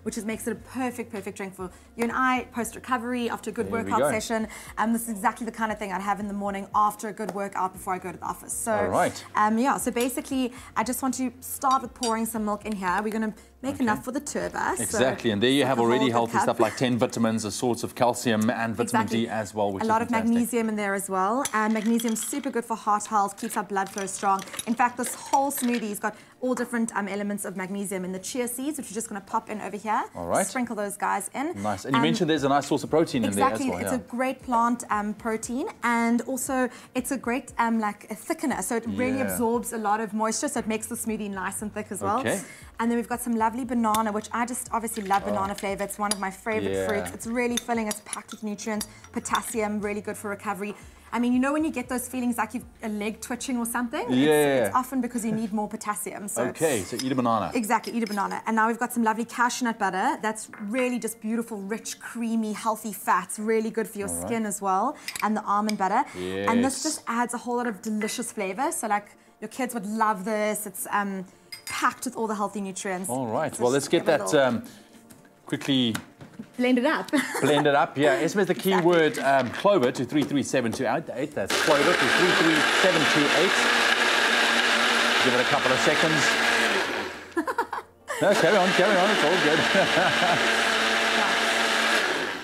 which makes it a perfect drink for you and I post-recovery after a good workout session. This is exactly the kind of thing I'd have in the morning after a good workout before I go to the office. So, all right. Yeah, so basically I just want to start with pouring some milk in here. We're going to make enough for the two of us. Exactly, and there you have already healthy stuff like 10 vitamins, a source of calcium and vitamin D as well, which is a lot of magnesium in there as well. And magnesium is super good for heart health, keeps our blood flow strong. In fact, this whole smoothie's got all different elements of magnesium in the chia seeds, which we're just going to pop in over here. All right. Sprinkle those guys in. Nice. And you mentioned there's a nice source of protein in there as well. Exactly. It's a great plant protein, and also it's a great like a thickener. So it really absorbs a lot of moisture, so it makes the smoothie nice and thick as well. Okay. And then we've got some lovely banana, which I just obviously love banana flavor. It's one of my favorite fruits. It's really filling. It's packed with nutrients, potassium, really good for recovery. I mean, you know when you get those feelings like you've a leg twitching or something? It's often because you need more potassium. So okay, so eat a banana. Exactly, eat a banana. And now we've got some lovely cashew nut butter. That's really just beautiful, rich, creamy, healthy fats. Really good for your skin as well. And the almond butter. Yes. And this just adds a whole lot of delicious flavor. So like your kids would love this. It's packed with all the healthy nutrients. All right, well, let's get that quickly blend it up. Blend it up, yeah. SMS the keyword clover to 33728. That's clover to 33728. Give it a couple of seconds. No, carry on, it's all good.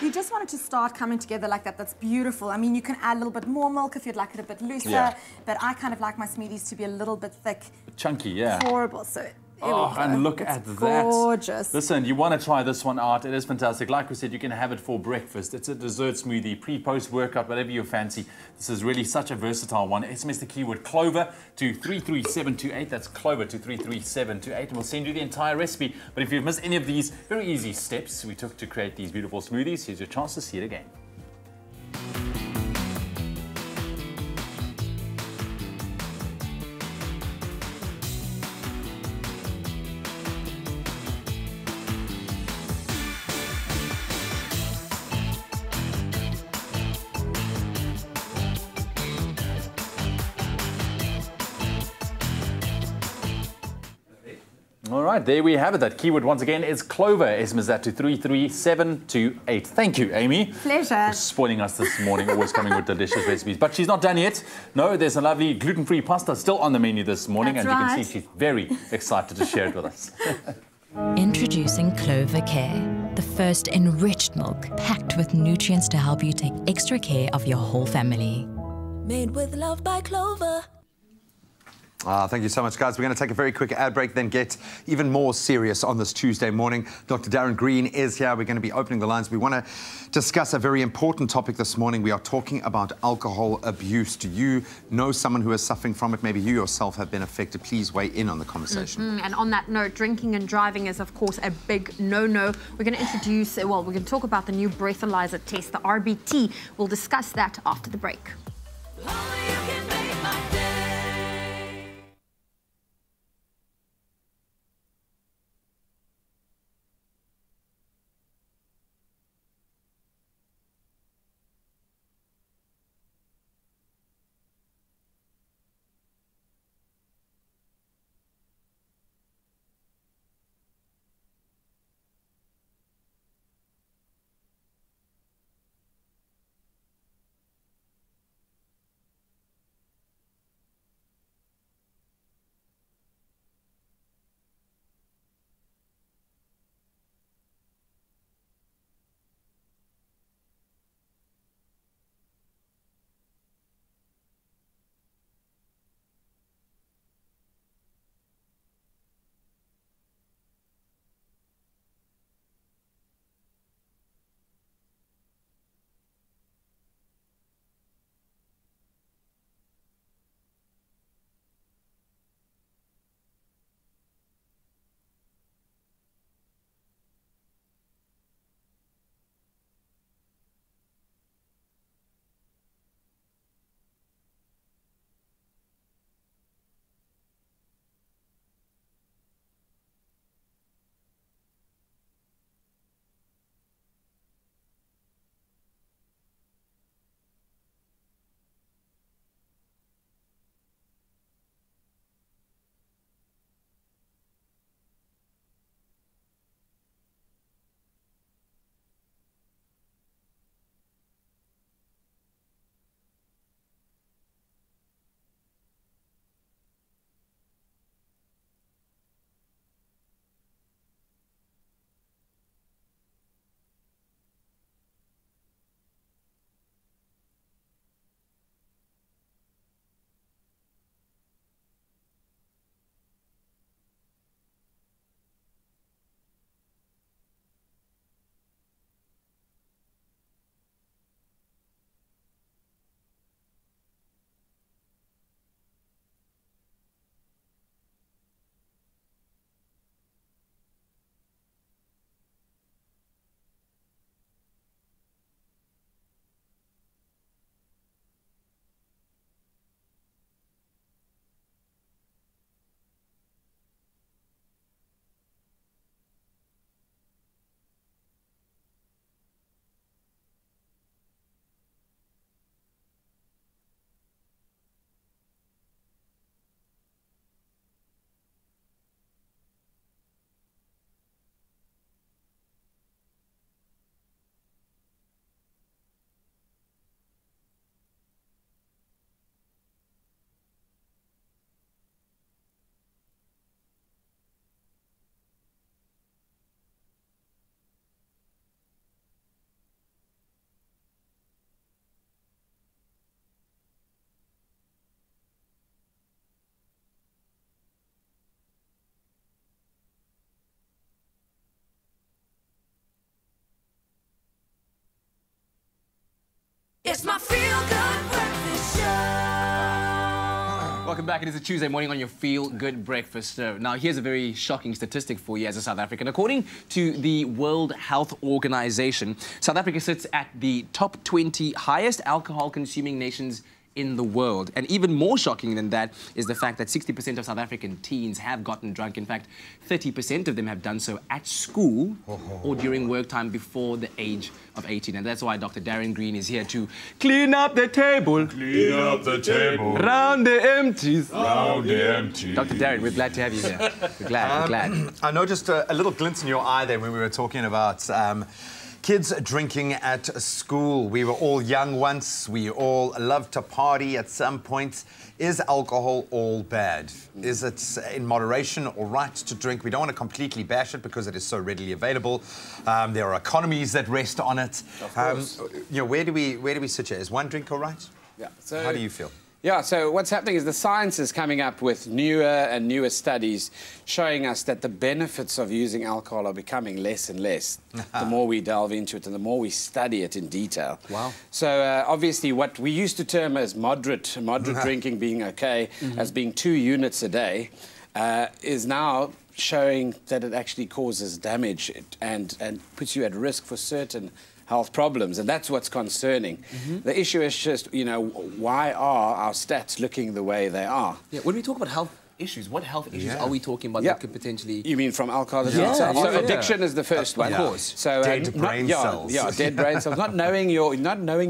You just want it to start coming together like that. That's beautiful. I mean, you can add a little bit more milk if you'd like it a bit looser, but I kind of like my smoothies to be a little bit thick. Chunky, yeah. Horrible. So and look at that. Gorgeous. Listen, you want to try this one out. It is fantastic. Like we said, you can have it for breakfast. It's a dessert smoothie, pre-post workout, whatever you fancy. This is really such a versatile one. SMS the keyword clover to 33728. That's clover to 33728. And we'll send you the entire recipe. But if you've missed any of these very easy steps we took to create these beautiful smoothies, here's your chance to see it again. All right, there we have it. That keyword once again is clover. SMS that to 33728. Thank you, Amy. Pleasure. For spoiling us this morning, always coming with delicious recipes. But she's not done yet. No, there's a lovely gluten-free pasta still on the menu this morning. That's and you right. can see she's very excited to share it with us. Introducing Gluten-free, the first enriched milk packed with nutrients to help you take extra care of your whole family. Made with love by Clover. Thank you so much, guys. We're going to take a very quick ad break, then get even more serious on this Tuesday morning. Dr. Darren Green is here. We're going to be opening the lines. We want to discuss a very important topic this morning. We are talking about alcohol abuse. Do you know someone who is suffering from it? Maybe you yourself have been affected. Please weigh in on the conversation. And on that note, drinking and driving is, of course, a big no-no. We're going to introduce, well, we're going to talk about the new breathalyzer test, the RBT. We'll discuss that after the break. welcome back. It is a Tuesday morning on your Feel Good Breakfast. Now, here's a very shocking statistic for you as a South African. According to the World Health Organization, South Africa sits at the top 20 highest alcohol-consuming nations in the world. And even more shocking than that is the fact that 60% of South African teens have gotten drunk. In fact, 30% of them have done so at school or during work time before the age of 18. And that's why Dr. Darren Green is here to clean up the table. Clean up the table. Round the empties. Round the empties. Dr. Darren, we're glad to have you here. We're glad. I noticed a little glint in your eye there when we were talking about kids drinking at school. We were all young once. We all loved to party at some point. Is alcohol all bad? Is it in moderation all right to drink? We don't want to completely bash it because it is so readily available. There are economies that rest on it. Of course. Where do we sit here? Is one drink all right? Yeah. So, how do you feel? Yeah, so what's happening is the science is coming up with newer and newer studies showing us that the benefits of using alcohol are becoming less and less the more we delve into it and the more we study it in detail. Wow. So obviously what we used to term as moderate drinking being okay, as being 2 units a day, is now showing that it actually causes damage and puts you at risk for certain health problems, and that's what's concerning. The issue is just, you know, why are our stats looking the way they are? Yeah, when we talk about health issues, what health issues are we talking about that could potentially... You mean from alcoholism itself? So addiction is the first one. Of course. So, dead brain cells. Yeah, dead brain cells. Not knowing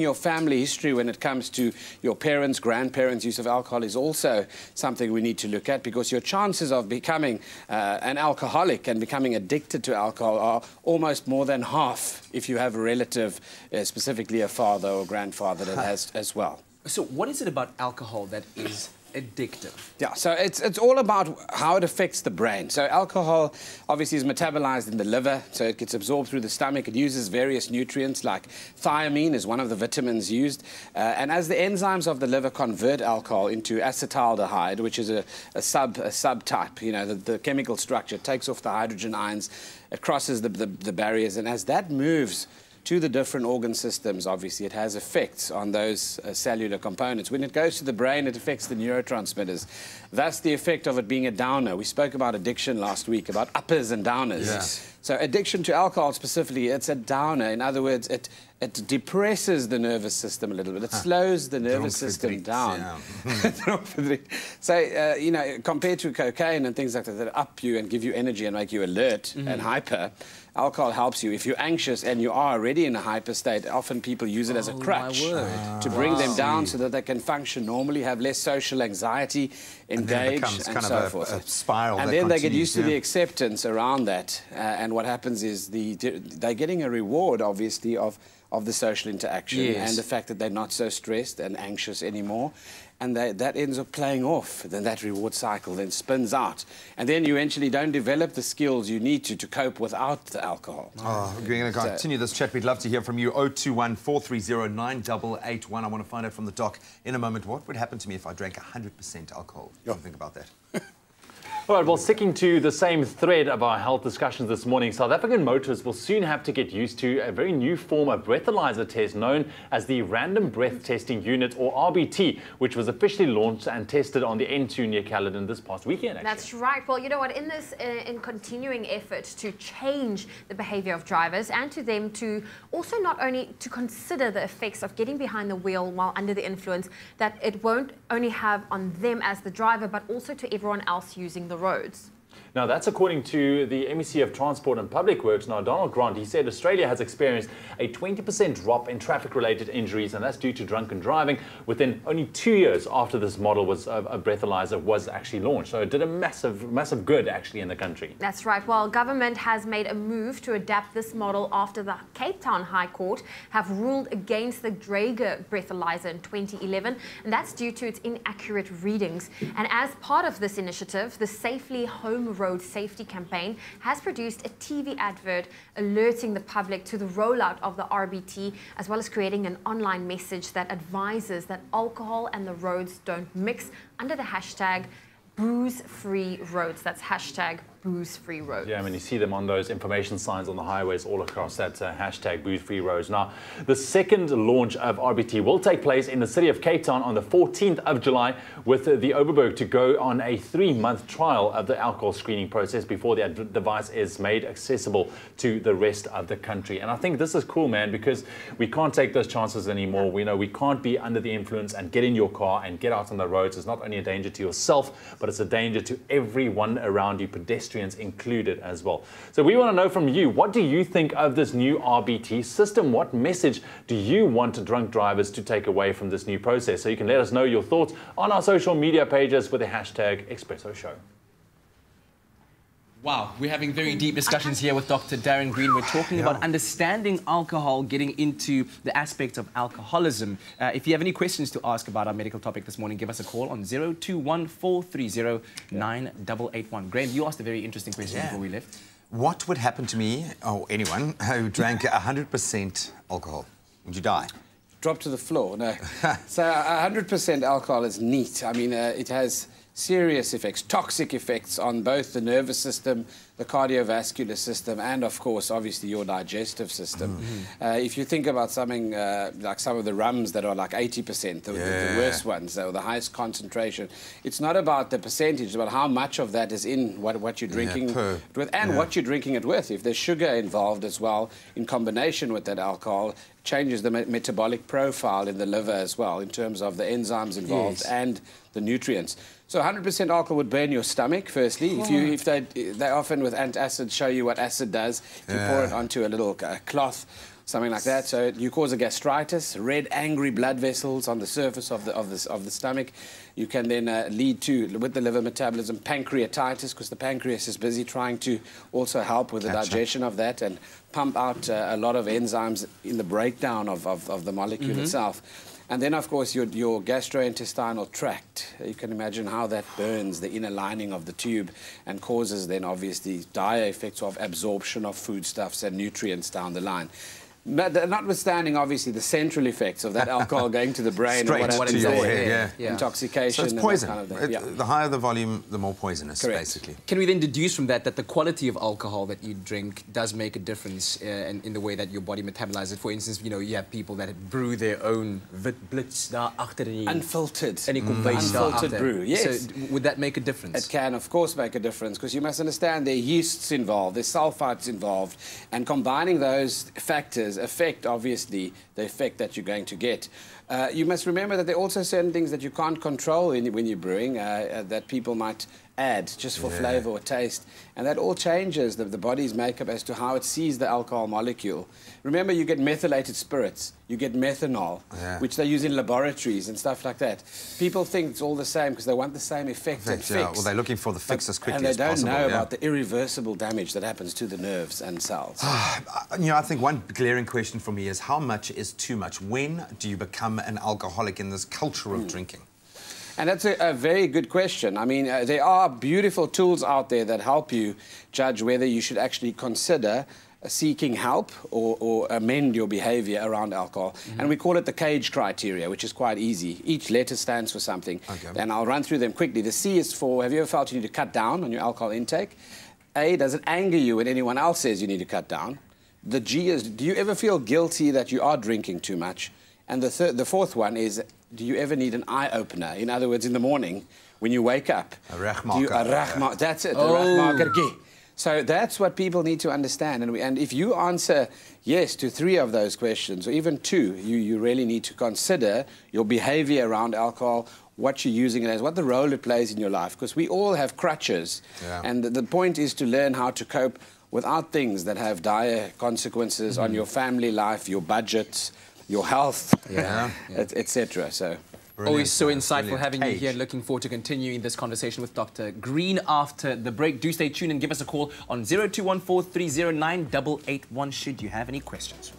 your family history when it comes to your parents, grandparents' use of alcohol is also something we need to look at, because your chances of becoming an alcoholic and becoming addicted to alcohol are almost more than half if you have a relative, specifically a father or grandfather that has as well. So what is it about alcohol that is addictive? Yeah, so it's all about how it affects the brain. So alcohol obviously is metabolized in the liver, so it gets absorbed through the stomach. It uses various nutrients, like thiamine is one of the vitamins used. And as the enzymes of the liver convert alcohol into acetaldehyde, which is a subtype, you know, the chemical structure takes off the hydrogen ions, it crosses the barriers, and as that moves to the different organ systems, obviously, it has effects on those cellular components. When it goes to the brain, it affects the neurotransmitters. That's the effect of it being a downer. We spoke about addiction last week, about uppers and downers. Yeah. So addiction to alcohol specifically, it's a downer. In other words, it depresses the nervous system a little bit. It slows the nervous system down. So, you know, compared to cocaine and things like that up you and give you energy and make you alert and hyper, alcohol helps you. If you're anxious and you are already in a hyper state, often people use it as a crutch to bring them down so that they can function normally, have less social anxiety, engage, and so forth. A spiral. And then they get used to the acceptance around that. And what happens is they're getting a reward, obviously, of the social interaction and the fact that they're not so stressed and anxious anymore. And that ends up playing off. Then that reward cycle then spins out. And then you eventually don't develop the skills you need to cope without the alcohol. Oh, we're going to continue this chat. We'd love to hear from you. 021 430 9881. I want to find out from the doc in a moment what would happen to me if I drank 100% alcohol. What do you think about that? All right, well, sticking to the same thread of our health discussions this morning, South African motorists will soon have to get used to a very new form of breathalyzer test known as the Random Breath Testing Unit, or RBT, which was officially launched and tested on the N2 near Caledon this past weekend, actually. That's right. Well, you know what, in this in continuing effort to change the behavior of drivers and to them to also not only to consider the effects of getting behind the wheel while under the influence, that it won't only have on them as the driver, but also to everyone else using the roads. Now, that's according to the MEC of Transport and Public Works. Now, Donald Grant, he said Australia has experienced a 20% drop in traffic-related injuries, and that's due to drunken driving within only 2 years after this model was a breathalyzer was actually launched. So it did a massive good, actually, in the country. That's right. Well, government has made a move to adapt this model after the Cape Town High Court have ruled against the Draeger breathalyzer in 2011, and that's due to its inaccurate readings. And as part of this initiative, the Safely Home Road Safety Campaign has produced a TV advert alerting the public to the rollout of the RBT, as well as creating an online message that advises that alcohol and the roads don't mix under the hashtag booze-free roads. That's hashtag booze-free roads. Yeah, I mean, you see them on those information signs on the highways all across that hashtag booze-free roads. Now, the second launch of RBT will take place in the city of Cape Town on the 14th of July, with the Overberg to go on a 3-month trial of the alcohol screening process before the device is made accessible to the rest of the country. And I think this is cool, man, because we can't take those chances anymore. We know we can't be under the influence and get in your car and get out on the roads. It's not only a danger to yourself, but it's a danger to everyone around you, pedestrians included as well. So we want to know from you, what do you think of this new RBT system? What message do you want drunk drivers to take away from this new process? So you can let us know your thoughts on our social media pages with the hashtag Expresso Show. Wow, we're having very deep discussions here with Dr. Darren Green. We're talking about understanding alcohol, getting into the aspects of alcoholism. If you have any questions to ask about our medical topic this morning, give us a call on 021-430-9881. Graham, you asked a very interesting question before we left. What would happen to me, or anyone, who drank 100% alcohol? Would you die? Drop to the floor, no. So 100% alcohol is neat. I mean, it has serious effects, toxic effects on both the nervous system, the cardiovascular system, and of course, obviously, your digestive system. If you think about something like some of the rums that are like 80%, the worst ones, or the highest concentration, it's not about the percentage, it's about how much of that is in what you're drinking with, and what you're drinking it with. If there's sugar involved as well, in combination with that alcohol, changes the metabolic profile in the liver as well, in terms of the enzymes involved and the nutrients. So 100% alcohol would burn your stomach, firstly. If they often with antacids show you what acid does. If you pour it onto a little cloth, something like that, so you cause a gastritis, red, angry blood vessels on the surface of the stomach. You can then lead to, with the liver metabolism, pancreatitis, because the pancreas is busy trying to also help with the digestion of that and pump out a lot of enzymes in the breakdown of the molecule itself. And then, of course, your gastrointestinal tract. You can imagine how that burns the inner lining of the tube and causes then, obviously, dire effects of absorption of foodstuffs and nutrients down the line. Notwithstanding, obviously, the central effects of that alcohol going to the brain Straight and what to your head, intoxication. So it's poison. And that kind of thing. The higher the volume, the more poisonous, basically. Can we then deduce from that the quality of alcohol that you drink does make a difference in the way that your body metabolizes it? For instance, you know, you have people that brew their own blitz daar agter in unfiltered. Unfiltered brew, yes. So would that make a difference? It can, of course, make a difference, because you must understand there are yeasts involved, there's sulfites involved, and combining those factors affect, obviously, the effect that you're going to get. You must remember that there are also certain things that you can't control when you're brewing, that people might add just for flavor or taste, and that all changes the body's makeup as to how it sees the alcohol molecule. Remember, you get methylated spirits, you get methanol, which they use in laboratories and stuff like that. People think it's all the same because they want the same effect and fix. Well, they're looking for the fix as quickly as possible. And they don't know about the irreversible damage that happens to the nerves and cells. You know, I think one glaring question for me is, how much is too much? When do you become an alcoholic in this culture of drinking? And that's a very good question. I mean, there are beautiful tools out there that help you judge whether you should actually consider seeking help or amend your behavior around alcohol. And we call it the CAGE criteria, which is quite easy. Each letter stands for something. And I'll run through them quickly. The C is for, have you ever felt you need to cut down on your alcohol intake? A, does it anger you when anyone else says you need to cut down? The G is, do you ever feel guilty that you are drinking too much? And the fourth one is, do you ever need an eye-opener? In other words, in the morning, when you wake up. A rechmaker. That's it, a rechmaker. So that's what people need to understand. And if you answer yes to 3 of those questions, or even 2, you really need to consider your behavior around alcohol, what you're using it as, what the role it plays in your life. Because we all have crutches. And the point is to learn how to cope without things that have dire consequences on your family life, your budget, your health, etc. So. Always so insightful having you here, and looking forward to continuing this conversation with Dr. Green after the break. Do stay tuned and give us a call on 021-430-9881 should you have any questions.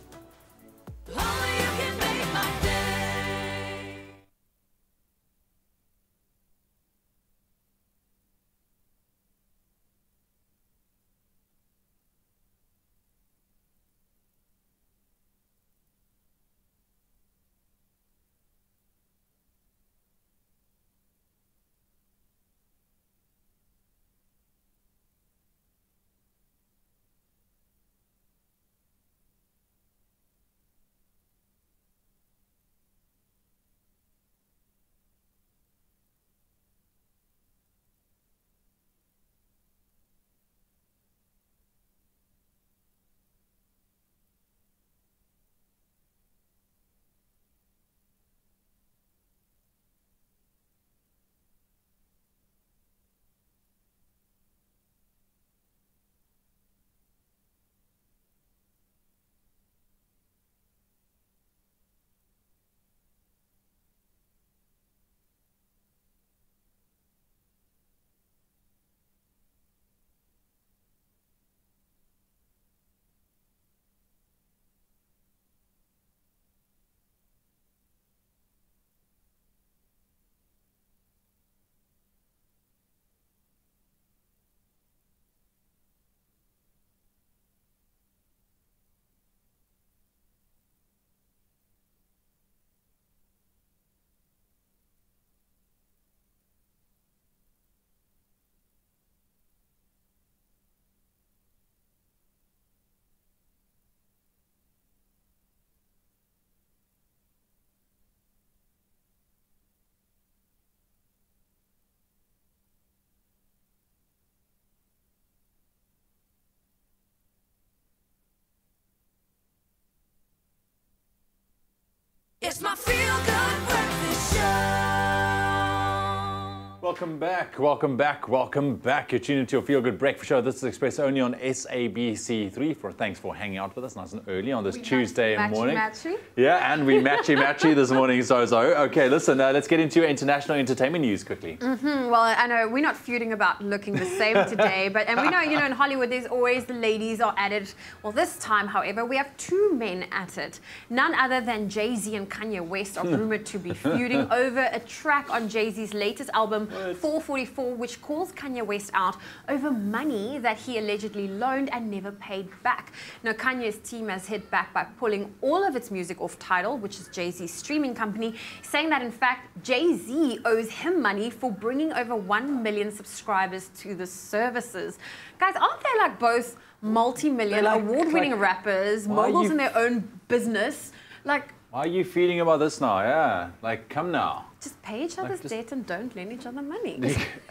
welcome back, welcome back, welcome back. You're tuned into your Feel Good Breakfast Show. This is Expresso only on SABC3. Thanks for hanging out with us nice and early on this Tuesday morning. Matchy. Yeah, and we matchy this morning, Zozo. Okay, listen, let's get into your international entertainment news quickly. Well, I know we're not feuding about looking the same today, and we know, in Hollywood, there's always the ladies are at it. Well, this time, however, we have two men at it. None other than Jay-Z and Kanye West are rumored to be feuding over a track on Jay-Z's latest album, 444, which calls Kanye West out over money that he allegedly loaned and never paid back. Now, Kanye's team has hit back by pulling all of its music off Tidal, which is Jay-Z's streaming company, saying that, in fact, Jay-Z owes him money for bringing over 1 million subscribers to the services. Guys, aren't they like both multi-million award-winning rappers, moguls in their own business? Like, why are you feeling about this now? Yeah, like, come now. Just pay each other's debt and don't lend each other money.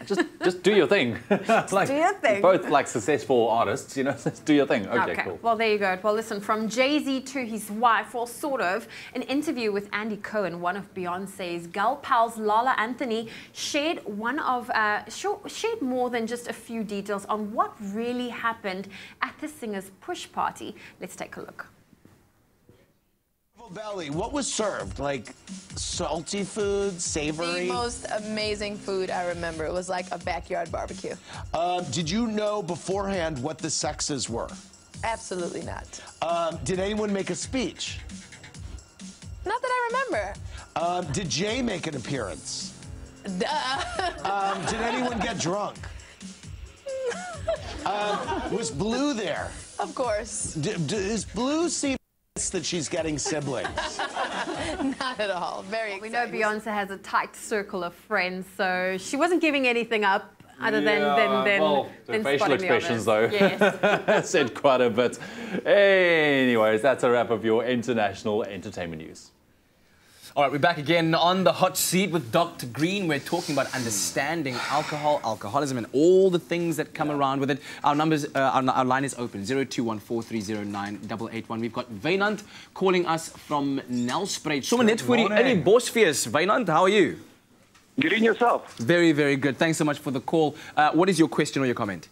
just do your thing. Like, do your thing. Both like successful artists, just do your thing. Okay, cool. Well, there you go. Well, listen, from Jay-Z to his wife, well, sort of, an interview with Andy Cohen, one of Beyonce's gal pals, Lala Anthony, shared shared more than just a few details on what really happened at the singer's push party. Let's take a look. Belly, what was served? Like salty food, savory? The most amazing food I remember. It was like a backyard barbecue. Did you know beforehand what the sexes were? Absolutely not. Did anyone make a speech? Not that I remember. Did Jay make an appearance? Duh. Did anyone get drunk? Was Blue there? Of course. Is Blue seem that she's getting siblings? Not at all. Very exciting. We know Beyonce has a tight circle of friends, so she wasn't giving anything up other than the facial expressions, though, yes. said quite a bit. Anyways, that's a wrap of your international entertainment news. All right, we're back again on the hot seat with Dr. Green. We're talking about understanding alcohol, alcoholism, and all the things that come around with it. Our numbers, our line is open, 0214309881. We've got Wynand calling us from Nelspruit. Sommer net voor die in die Bosfees. Wynand, how are you? Good in yourself. Very, very good. Thanks so much for the call. What is your question or your comment?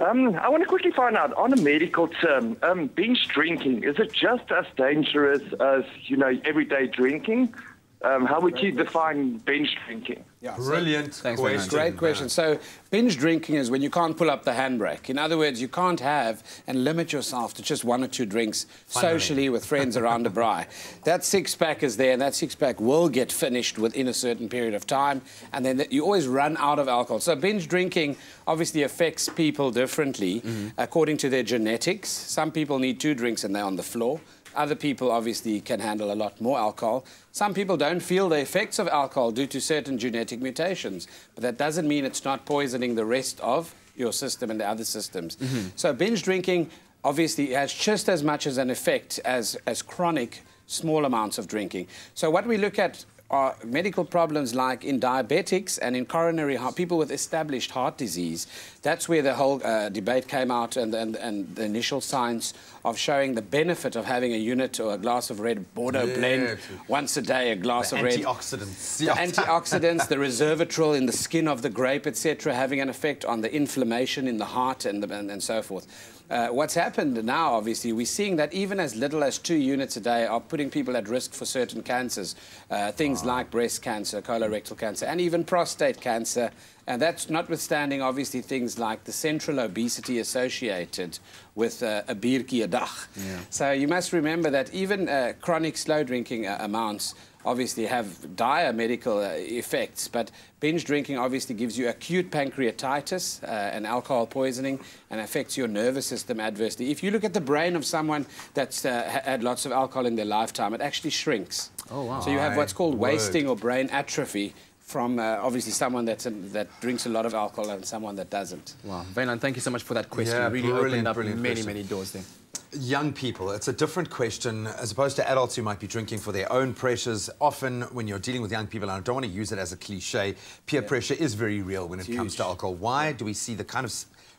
I want to quickly find out, on a medical term, binge drinking, is it just as dangerous as, everyday drinking? How would you define binge drinking? Yeah, brilliant question. Great question. So binge drinking is when you can't pull up the handbrake. In other words, you can't have and limit yourself to just 1 or 2 drinks socially with friends around a braai. That six-pack is there, and that six-pack will get finished within a certain period of time, and then you always run out of alcohol. So binge drinking obviously affects people differently according to their genetics. Some people need 2 drinks and they're on the floor. Other people obviously can handle a lot more alcohol. Some people don't feel the effects of alcohol due to certain genetic mutations, but that doesn't mean it's not poisoning the rest of your system and the other systems. So binge drinking obviously has just as much as an effect as chronic small amounts of drinking. So what we look at are medical problems like in diabetics and in coronary heart, people with established heart disease. That's where the whole debate came out, and the initial science of showing the benefit of having a unit or a glass of red Bordeaux blend once a day, a glass of red. Antioxidants. The antioxidants, the resveratrol in the skin of the grape, etc., having an effect on the inflammation in the heart and so forth. What's happened now, obviously, we're seeing that even as little as 2 units a day are putting people at risk for certain cancers, things like breast cancer, colorectal cancer, and even prostate cancer. And that's notwithstanding, obviously, things like the central obesity associated with a biertjie a dag. So you must remember that even chronic slow drinking amounts obviously have dire medical effects, but binge drinking obviously gives you acute pancreatitis and alcohol poisoning and affects your nervous system adversely. If you look at the brain of someone that's had lots of alcohol in their lifetime, it actually shrinks. Oh, wow. So you have what's called wasting or brain atrophy from obviously someone that drinks a lot of alcohol and someone that doesn't. Wow. Wynand, thank you so much for that question. Yeah, really opened up brilliant many, question. many doors there. Young people, it's a different question as opposed to adults who might be drinking for their own pressures. Often when you're dealing with young people, and I don't want to use it as a cliche, peer pressure is very real when it comes to alcohol. Why do we see the kind of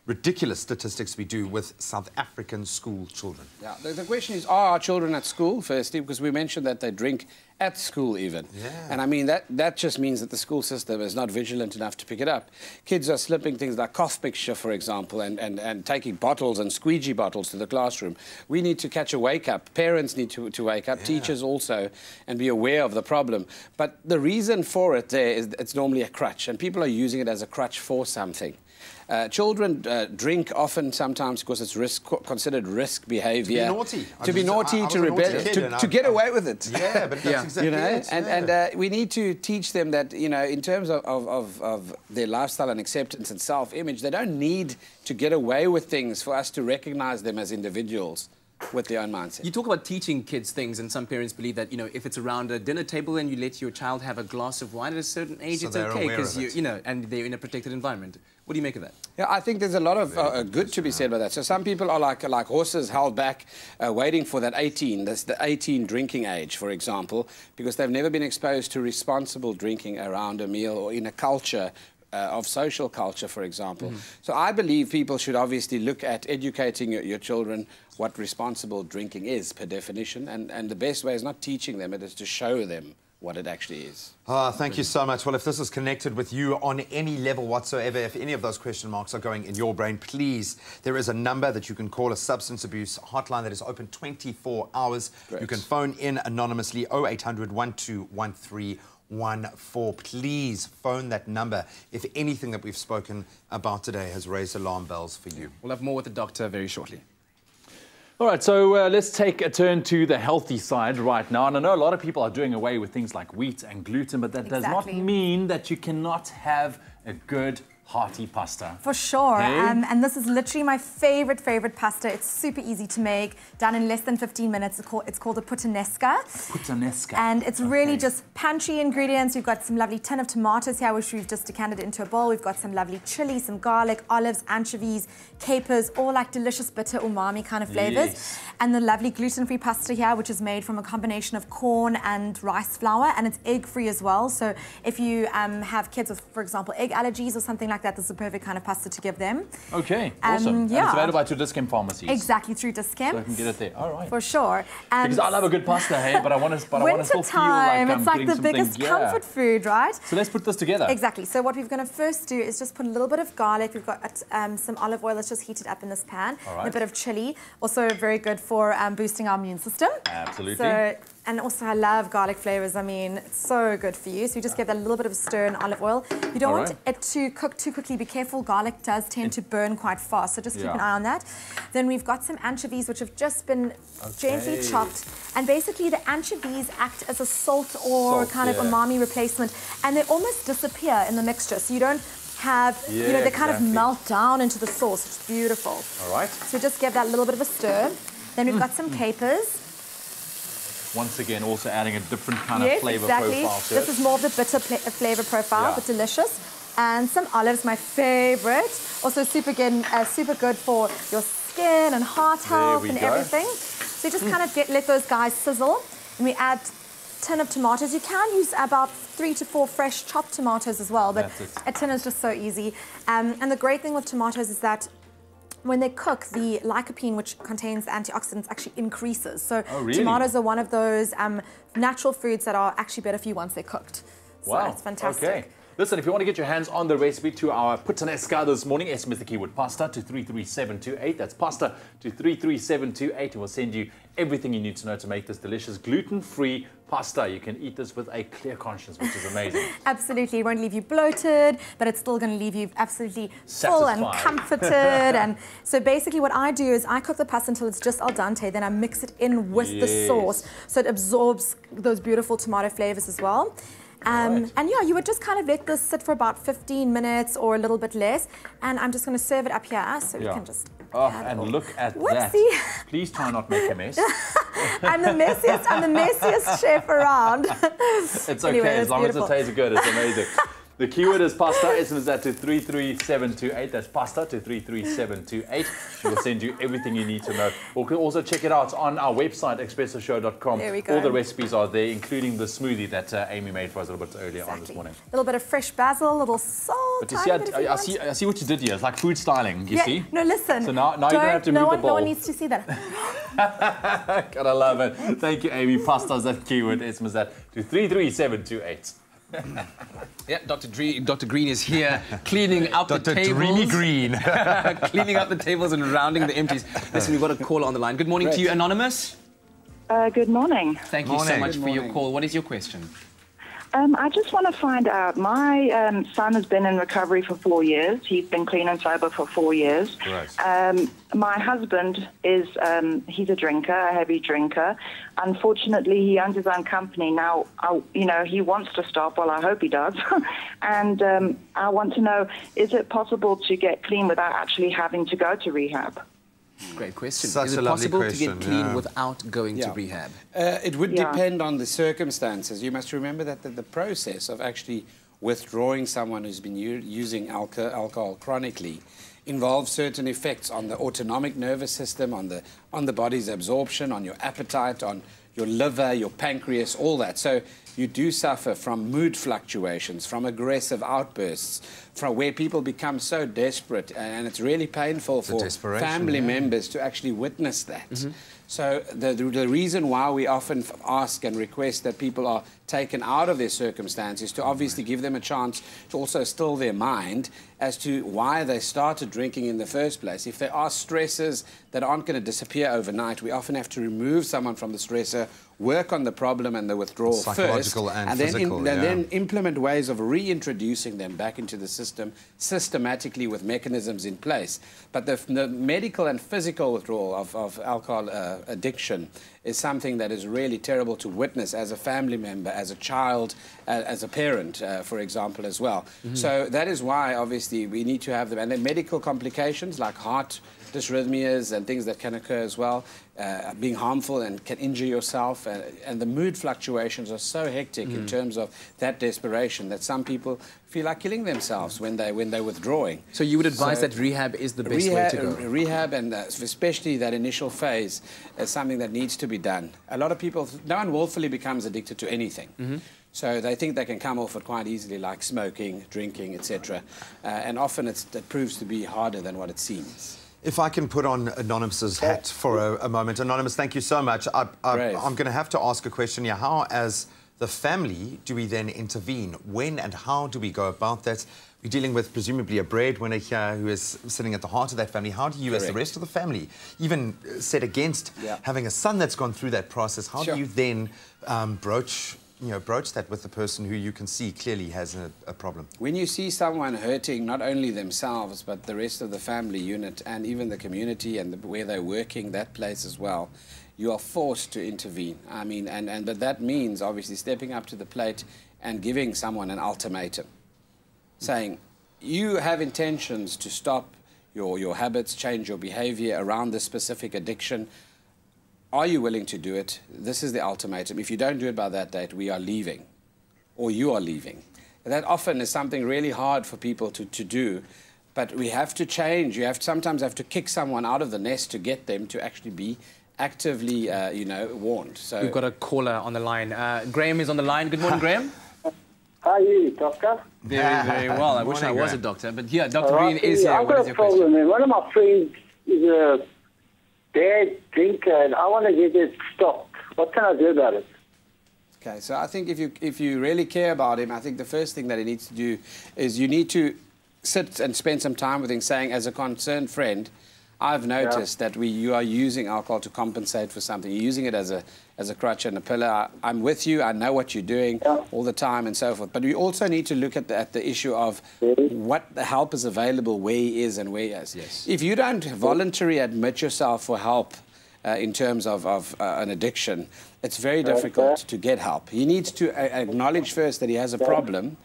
ridiculous statistics we do with South African school children. Yeah, the question is, are our children at school, firstly? Because we mentioned that they drink at school even. Yeah. And I mean, that just means that the school system is not vigilant enough to pick it up. Kids are slipping things like cough mixture, for example, and taking bottles and squeegee bottles to the classroom. We need to catch a wake-up. Parents need to wake up, teachers also, and be aware of the problem. But the reason for it there is it's normally a crutch, and people are using it as a crutch for something. Children drink often sometimes because it's considered risk behaviour. To be naughty. To rebel, to get away with it. Yeah, but that's exactly it. And we need to teach them that, you know, in terms of their lifestyle and acceptance and self-image, they don't need to get away with things for us to recognise them as individuals with their own mindset. You talk about teaching kids things, and some parents believe that, you know, if it's around a dinner table and you let your child have a glass of wine at a certain age, So it's they're okay aware because of it. you know, and they're in a protected environment. What do you make of that? Yeah, I think there's a lot of good to be said about that. So some people are like horses held back, waiting for that 18, that's the 18 drinking age, for example, because they've never been exposed to responsible drinking around a meal or in a culture of social culture, for example. So I believe people should obviously look at educating your children what responsible drinking is, per definition, and the best way is not teaching them, it is to show them what it actually is. Thank you so much. Well, if this is connected with you on any level whatsoever, if any of those question marks are going in your brain, please, there is a number that you can call, a substance abuse hotline that is open 24 hours. Great. You can phone in anonymously, 0800 121314. Please phone that number if anything that we've spoken about today has raised alarm bells for you. We'll have more with the doctor very shortly. All right, so let's take a turn to the healthy side right now. And I know a lot of people are doing away with things like wheat and gluten, but that does not mean that you cannot have a good hearty pasta. For sure. Hey? And this is literally my favorite pasta. It's super easy to make, done in less than 15 minutes. It's called a puttanesca. Puttanesca. And it's really just pantry ingredients. We've got some lovely tin of tomatoes here, which we've just decanted into a bowl. We've got some lovely chili, some garlic, olives, anchovies, capers, all like delicious bitter umami kind of flavors. Yes. And the lovely gluten-free pasta here, which is made from a combination of corn and rice flour, and it's egg-free as well. So if you have kids with, for example, egg allergies or something like that, this is the perfect kind of pasta to give them. Okay, awesome. Yeah. And it's available to discount pharmacies. Exactly, through discount. So I can get it there. All right. For sure. Because I love a good pasta, hey, but I want to still feel like I'm it's like getting the something, biggest comfort food, right? So let's put this together. Exactly. So what we're going to first do is just put a little bit of garlic. We've got some olive oil that's just heated up in this pan. All right. And a bit of chili. Also very good for boosting our immune system. Absolutely. So, and also I love garlic flavors. I mean, it's so good for you. So you just give that a little bit of a stir in olive oil. You don't want it to cook too quickly. Be careful, garlic does tend to burn quite fast. So just keep an eye on that. Then we've got some anchovies which have just been gently chopped. And basically the anchovies act as a salt or kind of umami replacement. And they almost disappear in the mixture. So you don't have, you know, they kind of melt down into the sauce. It's beautiful. All right. So just give that a little bit of a stir. Then we've got some capers. Once again, also adding a different kind of flavor profile to This is more of the bitter flavor profile, but delicious. And some olives, my favorite. Also super good for your skin and heart health and everything. So you just kind of let those guys sizzle. And we add a tin of tomatoes. You can use about 3 to 4 fresh chopped tomatoes as well, but a tin is just so easy. And the great thing with tomatoes is that when they cook, the lycopene, which contains the antioxidants, actually increases. So tomatoes are one of those natural foods that are actually better for you once they're cooked. So it's fantastic. Okay. Listen, if you want to get your hands on the recipe to our puttanesca this morning, SMS the keyword pasta to 33728. That's pasta to 33728, and we'll send you everything you need to know to make this delicious gluten-free pasta. You can eat this with a clear conscience, which is amazing. Absolutely. It won't leave you bloated, but it's still going to leave you absolutely full and comforted. And so basically what I do is I cook the pasta until it's just al dente, then I mix it in with the sauce so it absorbs those beautiful tomato flavors as well. And yeah, you would just kind of let this sit for about 15 minutes or a little bit less. And I'm just going to serve it up here so we can just... and look at that. Please try not make a mess. I'm the messiest chef around. It's okay, as long as it tastes good, it's amazing. The keyword is pasta. SMS that to 33728. That's pasta to 33728. She will send you everything you need to know. You can also check it out on our website, expressoshow.com. There we go. All the recipes are there, including the smoothie that Amy made for us a little bit earlier on this morning. A little bit of fresh basil, a little salt. But you see, I see what you did here. It's like food styling, you see? No, listen. So now you're going to have to move the ball. No one needs to see that. Gotta love it. Thank you, Amy. Pasta is that keyword. SMS that to 33728. Yeah, Dr. Green is here cleaning up the tables. Dr. Dreamy Green. Cleaning up the tables and rounding the empties. Listen, we've got a caller on the line. Good morning to you, Anonymous. Good morning. Thank you so much for your call. What is your question? I just want to find out, my son has been in recovery for 4 years. He's been clean and sober for 4 years. Right. My husband is, he's a drinker, a heavy drinker. Unfortunately, he owns his own company. Now, he wants to stop, well, I hope he does. And I want to know, is it possible to get clean without actually having to go to rehab? Great question. Such is a it lovely possible question, to get clean without going to rehab? It would depend on the circumstances. You must remember that the process of actually withdrawing someone who's been using alcohol chronically involves certain effects on the autonomic nervous system, on the body's absorption, on your appetite, on your liver, your pancreas, all that. So you do suffer from mood fluctuations, from aggressive outbursts, from where people become so desperate, and it's really painful for family members to actually witness that. So the reason why we often ask and request that people are taken out of their circumstances to obviously give them a chance to also still their mind as to why they started drinking in the first place. If there are stresses that aren't going to disappear overnight, we often have to remove someone from the stressor, work on the problem and the withdrawal Psychological first, and then physical, then implement ways of reintroducing them back into the system systematically with mechanisms in place. But the medical and physical withdrawal of alcohol addiction is something that is really terrible to witness as a family member, as a child, as a parent, for example, as well. So that is why, obviously, we need to have them. And then medical complications like heart dysrhythmias and things that can occur as well, being harmful and can injure yourself. And the mood fluctuations are so hectic in terms of that desperation that some people feel like killing themselves when they're withdrawing. So you would advise that rehab is the best way to go? Rehab, and especially that initial phase, is something that needs to be done. A lot of people, no one willfully becomes addicted to anything. So they think they can come off it quite easily, like smoking, drinking, etc. And often it proves to be harder than what it seems. If I can put on Anonymous's hat for a moment. Anonymous, thank you so much. I'm going to have to ask a question here. How, as the family, do we then intervene? When and how do we go about that? We're dealing with presumably a breadwinner here who is sitting at the heart of that family. How do you, as the rest of the family, even set against having a son that's gone through that process, how do you then broach that with the person who you can see clearly has a problem? When you see someone hurting not only themselves, but the rest of the family unit and even the community and where they're working, that place as well, you are forced to intervene. I mean, but that means obviously stepping up to the plate and giving someone an ultimatum, saying, you have intentions to stop your habits, change your behavior around this specific addiction. Are you willing to do it? This is the ultimatum. If you don't do it by that date, we are leaving, or you are leaving. That often is something really hard for people to do, but we have to change. You sometimes have to kick someone out of the nest to get them to actually be actively, warned. So we've got a caller on the line. Graham is on the line. Good morning, Graham. How are you, doctor? Very, very well. I wish I was a doctor, but yeah, Dr. Green is here. I've got a problem. One of my friends is a bad drinker, and I want to get it stopped. What can I do about it? Okay, so I think if you really care about him, I think the first thing that he needs to do is you need to sit and spend some time with him, saying, as a concerned friend, I've noticed that you are using alcohol to compensate for something. You're using it as a crutch and a pillar. I'm with you. I know what you're doing all the time and so forth. But we also need to look at the issue of what the help is available, where he is and where he is. Yes. If you don't voluntarily admit yourself for help in terms of an addiction, it's very difficult to get help. He needs to acknowledge first that he has a problem,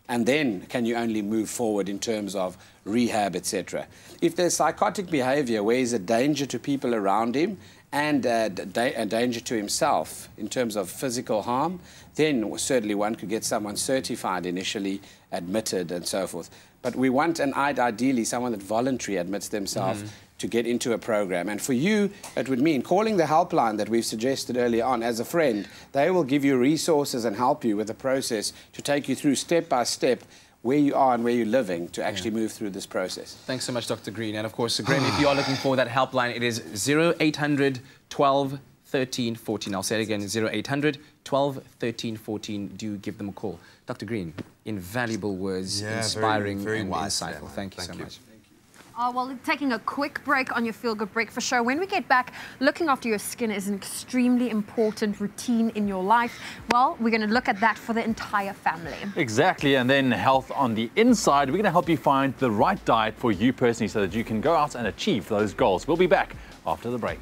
and then can you only move forward in terms of rehab, etc. If there's psychotic behavior where he's a danger to people around him and a danger to himself in terms of physical harm, then certainly one could get someone certified initially, admitted and so forth. But we want, and ideally, someone that voluntarily admits themselves to get into a program. And for you, it would mean calling the helpline that we've suggested earlier on as a friend. They will give you resources and help you with the process to take you through step by step where you are and where you're living to actually move through this process. Thanks so much, Dr. Green. And of course, Graham, if you are looking for that helpline, it is 0800 12 13 14. I'll say it again, 0800 12 13 14. Do give them a call. Dr. Green, invaluable words, inspiring very and wise, insightful. Thank you so much. Well, taking a quick break on your Feel Good Breakfast show. When we get back, looking after your skin is an extremely important routine in your life. Well, we're going to look at that for the entire family. Exactly, and then health on the inside. We're going to help you find the right diet for you personally so that you can go out and achieve those goals. We'll be back after the break.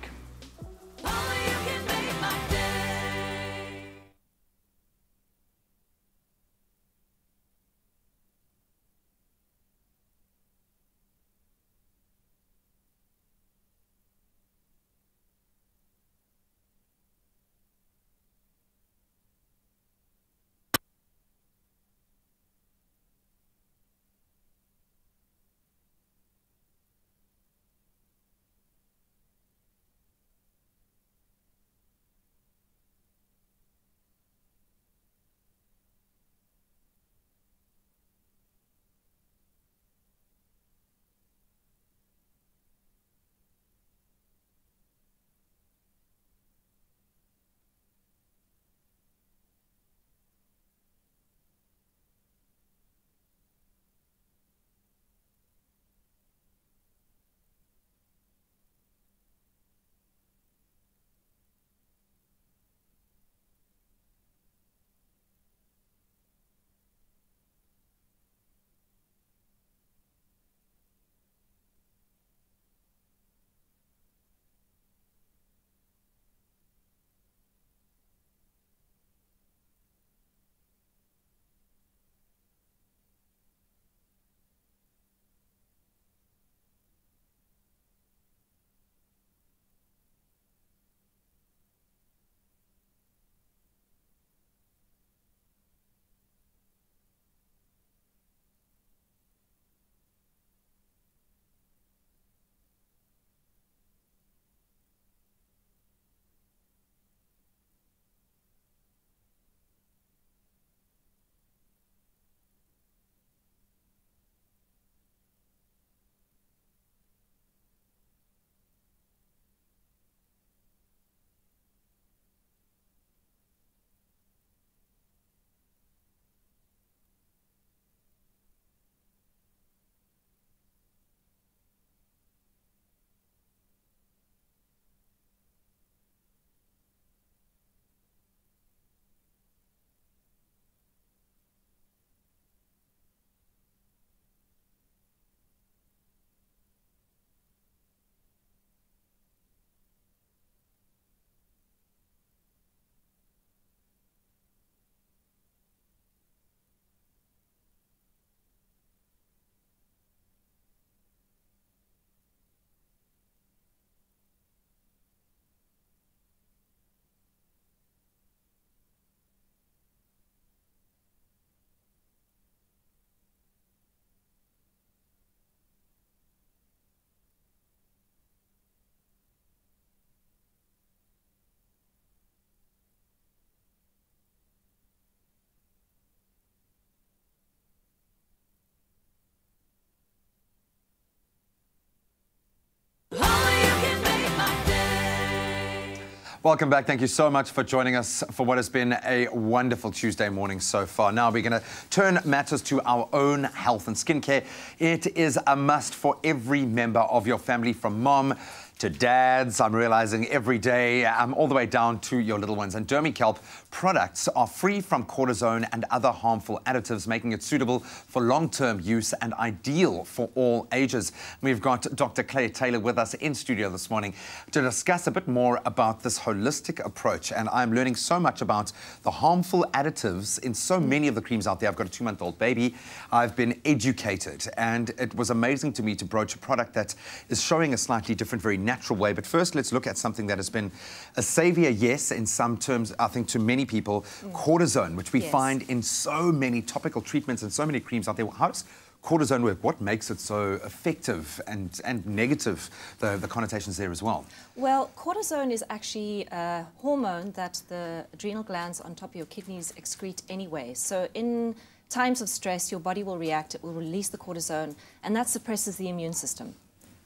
Welcome back. Thank you so much for joining us for what has been a wonderful Tuesday morning so far. Now we're going to turn matters to our own health and skincare. It is a must for every member of your family, from mom to dads, I'm realizing every day, all the way down to your little ones. And Dermacare products are free from cortisone and other harmful additives, making it suitable for long-term use and ideal for all ages. We've got Dr. Claire Taylor with us in studio this morning to discuss a bit more about this holistic approach. And I'm learning so much about the harmful additives in so many of the creams out there. I've got a 2-month-old baby. I've been educated, and it was amazing to me to broach a product that is showing a slightly different, very natural way. But first, let's look at something that has been a savior, yes, in some terms, I think, to many people, cortisone, which we find in so many topical treatments and so many creams out there. How does cortisone work? What makes it so effective and negative, the connotations there as well? Well, cortisone is actually a hormone that the adrenal glands on top of your kidneys excrete anyway. So in times of stress, your body will react, it will release the cortisone, and that suppresses the immune system.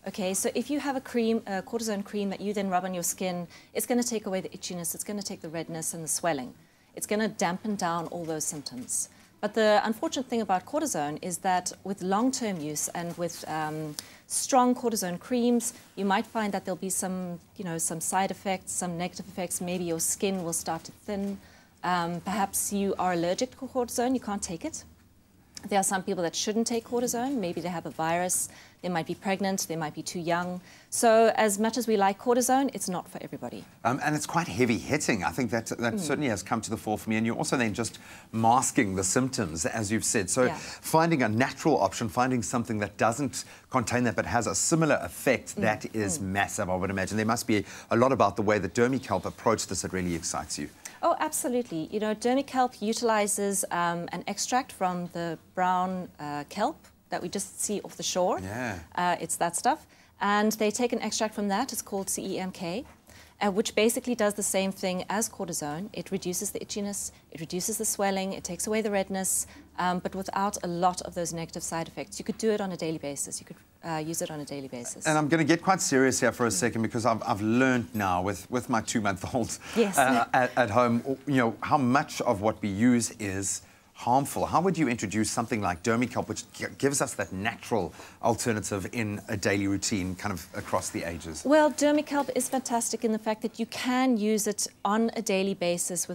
Okay, so if you have a cream, a cortisone cream that you then rub on your skin, it's going to take away the itchiness, it's going to take the redness and the swelling. It's going to dampen down all those symptoms. But the unfortunate thing about cortisone is that with long-term use and with strong cortisone creams, you might find that there'll be some, some side effects, some negative effects. Maybe your skin will start to thin. Perhaps you are allergic to cortisone, you can't take it. There are some people that shouldn't take cortisone. Maybe they have a virus, they might be pregnant, they might be too young. So as much as we like cortisone, it's not for everybody. And it's quite heavy hitting. I think that certainly has come to the fore for me. And you're also then just masking the symptoms, as you've said. So finding a natural option, finding something that doesn't contain that but has a similar effect, that is massive, I would imagine. There must be a lot about the way that Dermacare approached this that really excites you. Oh, absolutely. Dermacare utilizes an extract from the brown kelp that we just see off the shore. Yeah. It's that stuff. And they take an extract from that. It's called CEMK, which basically does the same thing as cortisone. It reduces the itchiness, it reduces the swelling, it takes away the redness, but without a lot of those negative side effects. You could do it on a daily basis. You could use it on a daily basis. And I'm going to get quite serious here for a second, because I've learned now with my 2-month-old at home, how much of what we use is harmful. How would you introduce something like Dermacare, which gives us that natural alternative in a daily routine, kind of across the ages? Well, Dermacare is fantastic in the fact that you can use it on a daily basis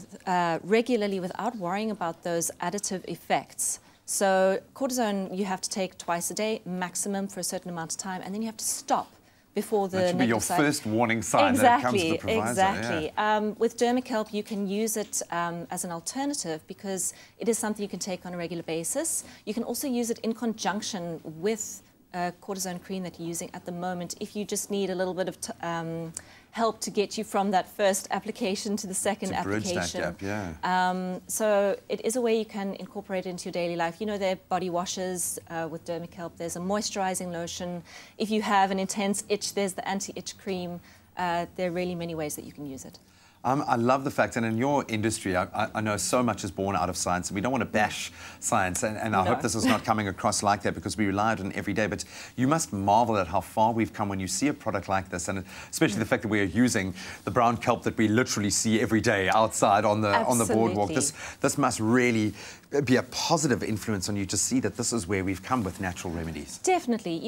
regularly without worrying about those additive effects. So cortisone you have to take twice a day, maximum for a certain amount of time, and then you have to stop before the negative side. That should be your first warning sign that it comes to the proviso. Exactly. Yeah. With Dermacare, you can use it as an alternative because it is something you can take on a regular basis. You can also use it in conjunction with cortisone cream that you're using at the moment if you just need a little bit of help to get you from that first application to the second application. Bridge that gap, yeah. So it is a way you can incorporate it into your daily life. There are body washes with Dermacare. There's a moisturizing lotion. If you have an intense itch, there's the anti-itch cream. There are really many ways that you can use it. I love the fact that in your industry, I know so much is born out of science, and we don't want to bash science, and I hope this is not coming across like that, because we rely on it every day, but you must marvel at how far we've come when you see a product like this, and especially the fact that we're using the brown kelp that we literally see every day outside on the boardwalk. This must really be a positive influence on you to see that this is where we've come with natural remedies. Definitely.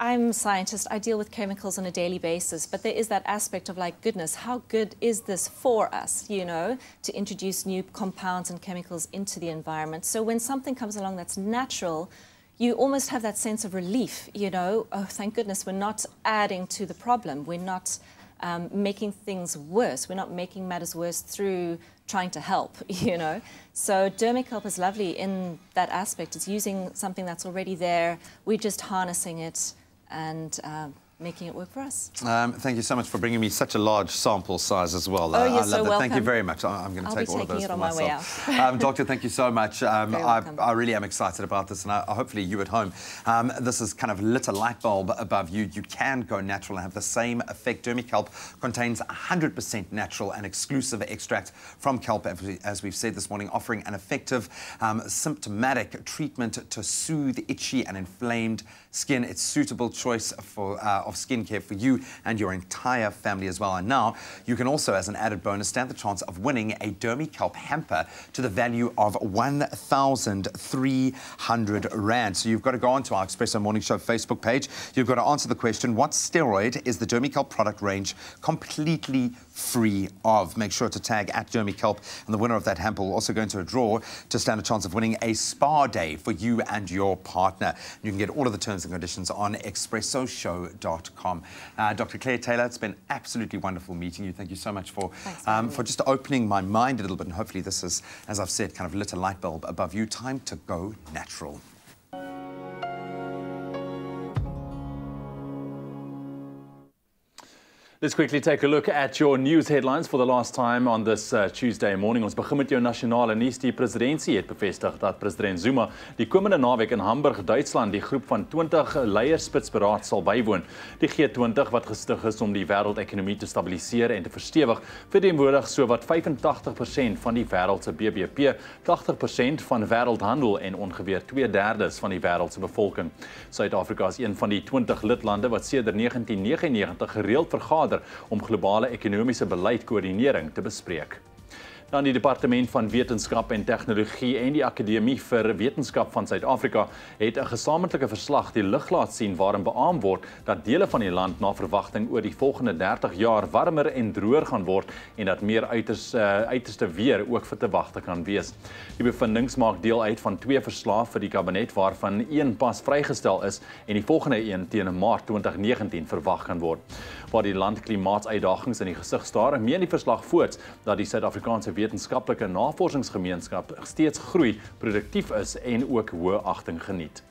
I'm a scientist, I deal with chemicals on a daily basis, but there is that aspect of like, goodness, how good is this for us, to introduce new compounds and chemicals into the environment. So when something comes along that's natural, you almost have that sense of relief, oh, thank goodness, we're not adding to the problem. We're not making things worse. We're not making matters worse through trying to help, So Dermacare is lovely in that aspect. It's using something that's already there. We're just harnessing it and making it work for us. Thank you so much for bringing me such a large sample size as well. Oh, you're I so love that. welcome. Thank you very much. I'm going to take all of those for myself. My way out. Doctor, thank you so much. I really am excited about this, and hopefully you at home. This has kind of lit a light bulb above you. You can go natural and have the same effect. Dermacare contains 100% natural and exclusive extract from kelp, as we've said this morning, offering an effective symptomatic treatment to soothe itchy and inflamed skin. It's suitable choice of skincare for you and your entire family as well. And now you can also, as an added bonus, stand the chance of winning a Dermacare hamper to the value of 1,300 Rand. So you've got to go onto our Expresso Morning Show Facebook page. You've got to answer the question, what steroid is the Dermacare product range completely free of? Make sure to tag at Dermacare, and the winner of that hamper will also go into a draw to stand a chance of winning a spa day for you and your partner. You can get all of the terms and conditions on expressoshow.com. Dr. Claire Taylor, it's been absolutely wonderful meeting you. Thank you so much for just opening my mind a little bit, and hopefully this is, as I've said, kind of lit a light bulb above you. Time to go natural. Let's quickly take a look at your news headlines for the last time on this Tuesday morning. Ons begin met jou nasionale nuus. Die presidentsie het bevestig dat president Zuma die komende naweek in Hamburg, Duitsland, die groep van 20 leierspitsberaad sal bywoon. Die G20 wat gestig is om die wêreldekonomie te stabiliseer en te verstewig, verteenwoordig sowat 85% van die wêreld se BBP, 80% van wêreldhandel en ongeveer 2/3 van die wêreld se bevolking. Suid-Afrika is een van die 20 lidlande wat sedert 1999 gereeld vergader om globale ekonomiese beleidkoördinering te bespreek. Dan die Departement van Wetenskap en Tegnologie en die Akademie vir Wetenskap van Suid-Afrika het 'n gesamentlike verslag die lig laat sien waarin beamoen word dat dele van die land na verwagting oor die volgende 30 jaar warmer en droër gaan word en dat meer uiterste weer ook vir te wagte kan wees. Die bevindinge maak deel uit van 2 verslae vir die kabinet waarvan een pas vrygestel is en die volgende een teen Maart 2019 verwag kan word. Waar die land klimaatsuitdagings in die gesig staar, meen die verslag voorts dat die Suid-Afrikaanse wetenskaplike navorsingsgemeenskap steeds groei, produktief is en ook hoë agting geniet.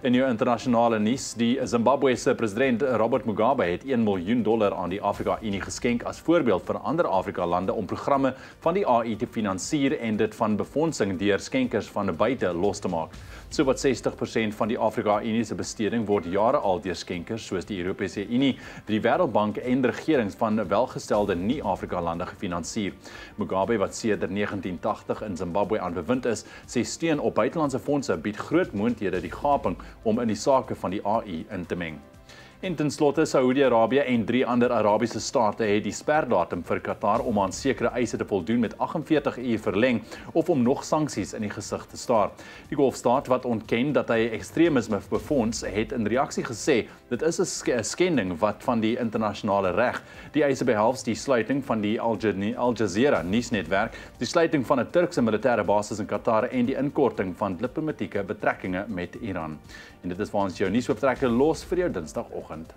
In jou internasionale nuus, die Zimbabwe se president Robert Mugabe het $1 miljoen aan die Afrika-Unie geskenk as voorbeeld vir ander Afrika-lande om programme van die AI te finansier en dit van befondsing deur skenkers van buite los te maak. Sowat 60% van die Afrika-Unie se besteding word jare al deur skenkers soos die Europese Unie, die Wêreldbank en regerings van welgestelde nie-Afrika-lande gefinansier. Mugabe, wat sedert 1980 in Zimbabwe aan bewind is, sê steun op buitelandse fondse bied groot moontlikhede die gaping om in die sake van die AI in te meng. En ten slotte, Saudi-Arabië en 3 ander Arabiese state het die sperdatum vir Qatar om aan sekere eise te voldoen met 48 uur verleng of om nog sanksies in die gesig te staar. Die Golfstaat wat ontken dat hy ekstremisme befonds, het in reaksie gesê dit is 'n skending wat van die internasionale reg. Die eise behels die sluiting van die Al Jazeera nuusnetwerk, die sluiting van 'n Turkse militêre basis in Qatar en die inkorting van diplomatieke betrekkinge met Iran. En dit is waar ons jou nuusooptrekker los vir jou Dinsdagoggend.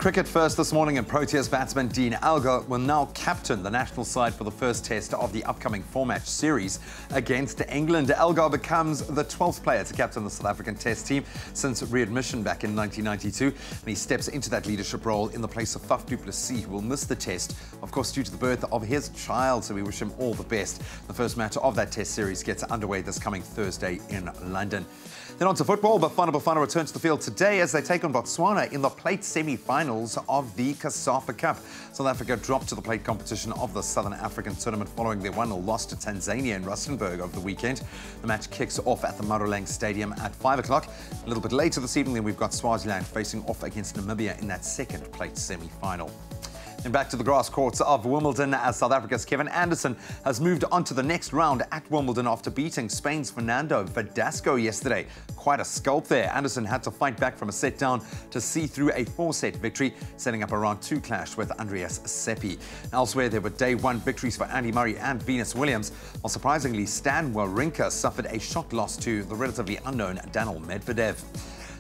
Cricket first this morning, and Proteas batsman Dean Elgar will now captain the national side for the first test of the upcoming 4-match series against England. Elgar becomes the 12th player to captain the South African Test team since readmission back in 1992, and he steps into that leadership role in the place of Faf du Plessis, who will miss the Test, of course, due to the birth of his child, so we wish him all the best. The first match of that Test series gets underway this coming Thursday in London. Then on to football. Bafana return to the field today as they take on Botswana in the plate semi-finals of the CASAFA Cup. South Africa dropped to the plate competition of the Southern African tournament following their 1-0 loss to Tanzania in Rustenburg over the weekend. The match kicks off at the Maroleng Stadium at 5 o'clock. A little bit later this evening, we've got Swaziland facing off against Namibia in that second plate semi-final. And back to the grass courts of Wimbledon as South Africa's Kevin Anderson has moved on to the next round at Wimbledon after beating Spain's Fernando Verdasco yesterday. Quite a scalp there. Anderson had to fight back from a set down to see through a 4-set victory, setting up a round 2 clash with Andreas Seppi. Elsewhere, there were day 1 victories for Andy Murray and Venus Williams, while surprisingly Stan Wawrinka suffered a shot loss to the relatively unknown Daniil Medvedev.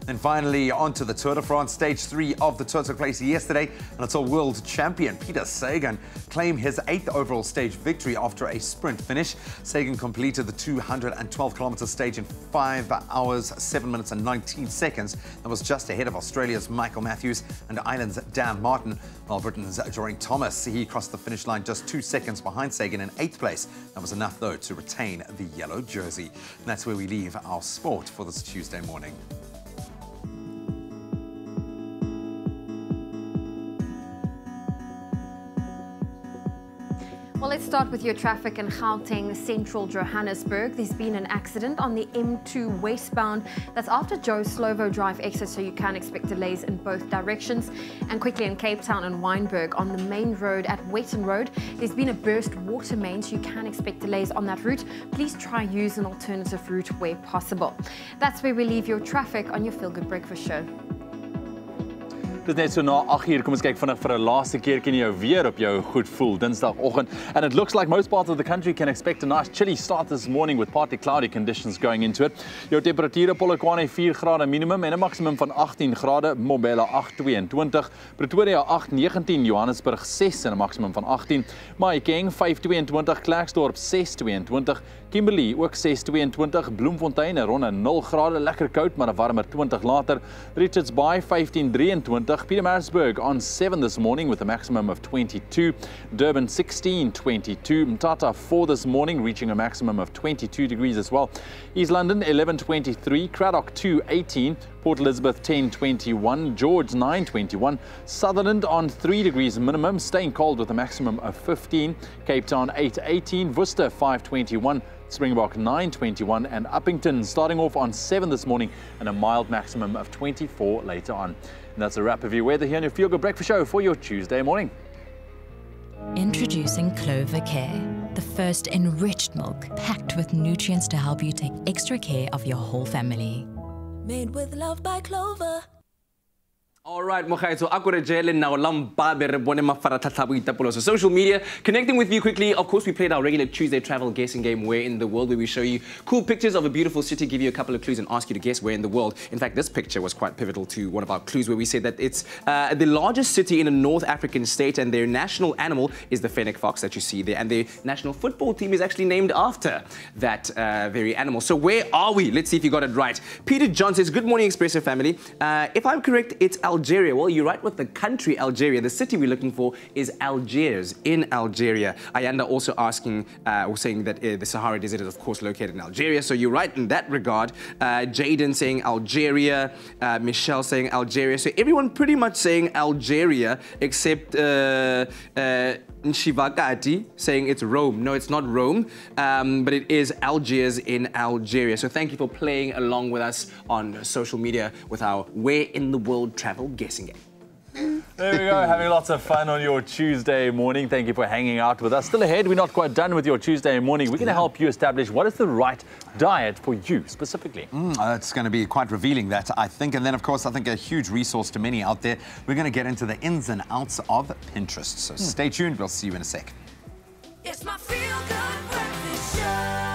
And finally, on to the Tour de France. Stage 3 of the Tour took place yesterday, and it's all world champion Peter Sagan claimed his 8th overall stage victory after a sprint finish. Sagan completed the 212-kilometre stage in 5 hours, 7 minutes and 19 seconds. That was just ahead of Australia's Michael Matthews and Ireland's Dan Martin, while Britain's Geraint Thomas. He crossed the finish line just 2 seconds behind Sagan in 8th place. That was enough, though, to retain the yellow jersey. And that's where we leave our sport for this Tuesday morning. Well, let's Let's start with your traffic in Gauteng, central Johannesburg. There's been an accident on the M2 westbound. That's after Joe Slovo Drive exit, so you can expect delays in both directions. And quickly in Cape Town and Wynberg, on the main road at Wetton Road, there's been a burst water main, so you can expect delays on that route. Please try use an alternative route where possible. That's where we leave your traffic on your Feel Good Breakfast Show. Dit net so na 8uur. Kom ons kyk vinnig vir 'n laaste keer kan jy jou weer op jou goed voel Dinsdagoggend. And it looks like most parts of the country can expect a nice chilly start this morning with partly cloudy conditions going into it. Jou temperature Polokwane 4 grade minimum en 'n maksimum van 18 grade, Mobela 8:22, Pretoria 8:19, Johannesburg 6 en 'n maksimum van 18, Mahikeng 5:22, Klerksdorp 6:22, Kimberley ook 6:22, Bloemfontein rond 0 grade, lekker koud maar 'n warmer 20 later, Richards Bay 15:23, Pietermaritzburg on 7 this morning with a maximum of 22, Durban 16:22, Mthatha 4 this morning reaching a maximum of 22 degrees as well, East London 11:23, Cradock 2:18, Port Elizabeth 10:21, George 9:21, Sutherland on 3 degrees minimum, staying cold with a maximum of 15, Cape Town 8:18, Worcester 5:21, Springbok 9:21 and Uppington starting off on 7 this morning and a mild maximum of 24 later on. And that's a wrap of your weather here on your Feel Good Breakfast Show for your Tuesday morning. Introducing Gluten-free, the first enriched milk packed with nutrients to help you take extra care of your whole family. Made with love by Clover. All right, Mochaito, Akorejele now Lamba Berebone Mafaratatabu Itapulo. So social media, connecting with you quickly. Of course, we played our regular Tuesday travel guessing game, Where in the World, where we show you cool pictures of a beautiful city, give you a couple of clues and ask you to guess where in the world. In fact, this picture was quite pivotal to one of our clues where we said that it's the largest city in a North African state and their national animal is the fennec fox that you see there. And their national football team is actually named after that very animal. So where are we? Let's see if you got it right. Peter John says, good morning, Expresso family. If I'm correct, it's Algeria. Well, you're right with the country Algeria. The city we're looking for is Algiers in Algeria. Ayanda also asking or saying that the Sahara Desert is of course located in Algeria. So you're right in that regard. Jaden saying Algeria. Michelle saying Algeria. So everyone pretty much saying Algeria except Nshivakati saying it's Rome. No, it's not Rome, but it is Algiers in Algeria. So thank you for playing along with us on social media with our Where in the World travel guessing game. There we go, having lots of fun on your Tuesday morning. Thank you for hanging out with us. Still ahead, we're not quite done with your Tuesday morning. We're going to help you establish what is the right diet for you specifically. It's going to be quite revealing, that, I think. And then, of course, I think a huge resource to many out there. We're going to get into the ins and outs of Pinterest. So stay tuned. We'll see you in a sec. It's my Feel Good Breakfast Show.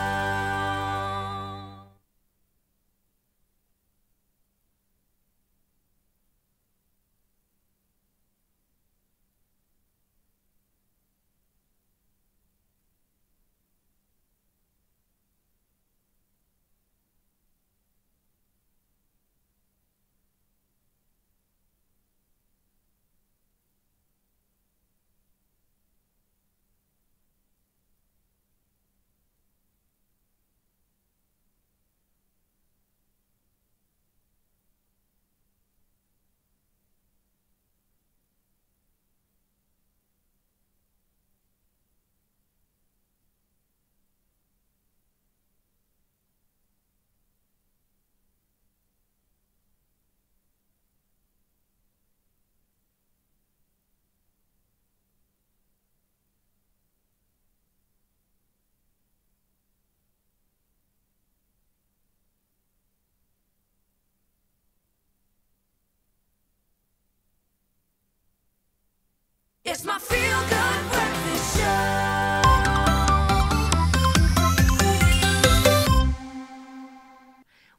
It's my Feel Good Breakfast Show.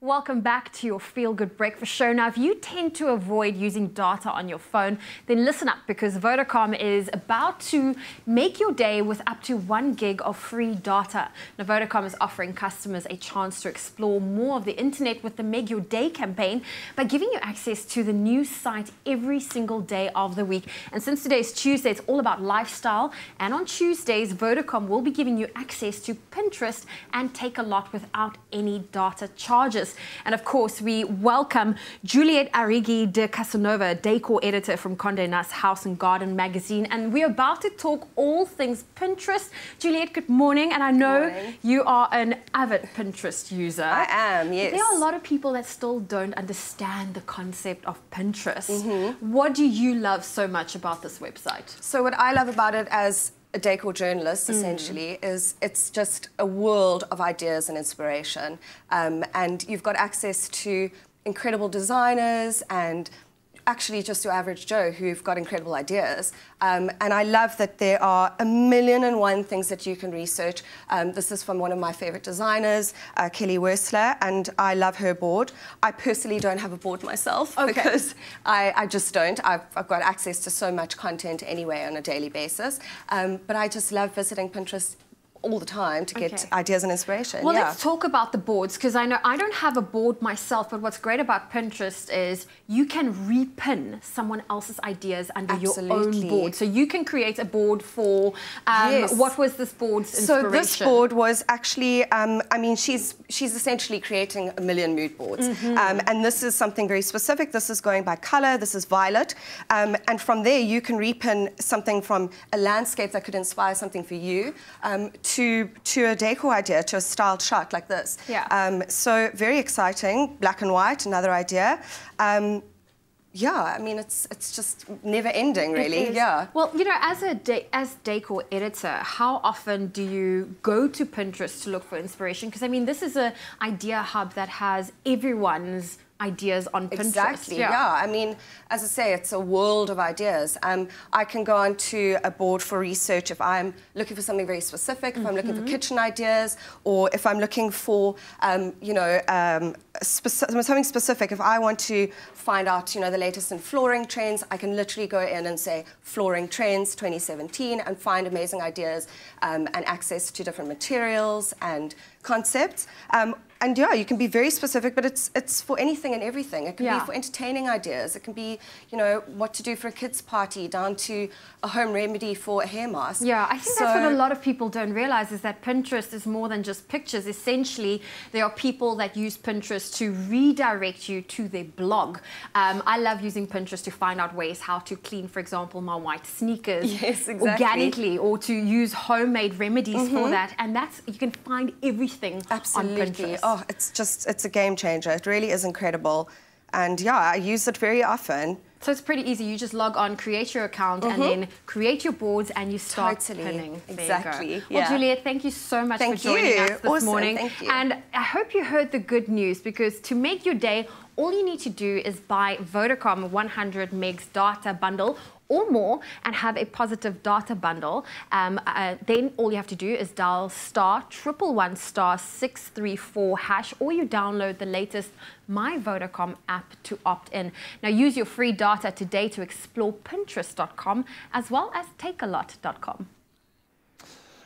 Welcome back to your Feel Good Breakfast Show. Now, if you tend to avoid using data on your phone, then listen up, because Vodacom is about to make your day with up to 1 gig of free data. Now, Vodacom is offering customers a chance to explore more of the internet with the Make Your Day campaign by giving you access to the news site every single day of the week. And since today's Tuesday, it's all about lifestyle. And on Tuesdays, Vodacom will be giving you access to Pinterest and Take a Lot without any data charges. And of course, we welcome Juliet Arrighi de Casanova, decor editor from Condé Nast House and Garden magazine. And we're about to talk all things Pinterest. Juliet, good morning. And I know you are an avid Pinterest user. I am, yes. There are a lot of people that still don't understand the concept of Pinterest. What do you love so much about this website? So what I love about it as a decor journalist, essentially, is it's just a world of ideas and inspiration. And you've got access to incredible designers and actually just your average Joe who've got incredible ideas. And I love that there are 1,000,001 things that you can research. This is from one of my favorite designers, Kelly Wersler, and I love her board. I personally don't have a board myself because I just don't. I've got access to so much content anyway on a daily basis. But I just love visiting Pinterest all the time to get ideas and inspiration. Well, let's talk about the boards, because I know I don't have a board myself, but what's great about Pinterest is you can repin someone else's ideas under your own board. So you can create a board for, what was this board's inspiration? So this board was actually, I mean, she's essentially creating 1,000,000 mood boards. And this is something very specific. This is going by color. This is violet. And from there, you can repin something from a landscape that could inspire something for you to a decor idea, to a styled shot like this. So very exciting. Black and white, another idea. Yeah, I mean, it's just never ending, really. Yeah. Well, you know, as decor editor, how often do you go to Pinterest to look for inspiration? Because I mean, this is an idea hub that has everyone's ideas on Pinterest. Exactly, yeah. I mean, as I say, it's a world of ideas. I can go onto a board for research if I'm looking for something very specific, if I'm looking for kitchen ideas, or if I'm looking for, you know, something specific. If I want to find out, you know, the latest in flooring trends, I can literally go in and say flooring trends 2017 and find amazing ideas and access to different materials and concepts. And yeah, you can be very specific, but it's for anything and everything. It can be for entertaining ideas. It can be, you know, what to do for a kid's party, down to a home remedy for a hair mask. Yeah, I think that's what a lot of people don't realize, is that Pinterest is more than just pictures. Essentially, there are people that use Pinterest to redirect you to their blog. I love using Pinterest to find out ways how to clean, for example, my white sneakers organically, or to use homemade remedies for that. And that's, you can find everything on Pinterest. Oh, it's a game changer. It really is incredible. And yeah, I use it very often. So it's pretty easy. You just log on, create your account, and then create your boards, and you start pinning. Exactly. Well, Juliet, thank you so much for joining us this morning. Thank you. And I hope you heard the good news, because to make your day, all you need to do is buy Vodacom 100 megs data bundle or more and have a positive data bundle. Then all you have to do is dial *111*634#, or you download the latest My Vodacom app to opt in. Now use your free data today to explore Pinterest.com as well as takealot.com.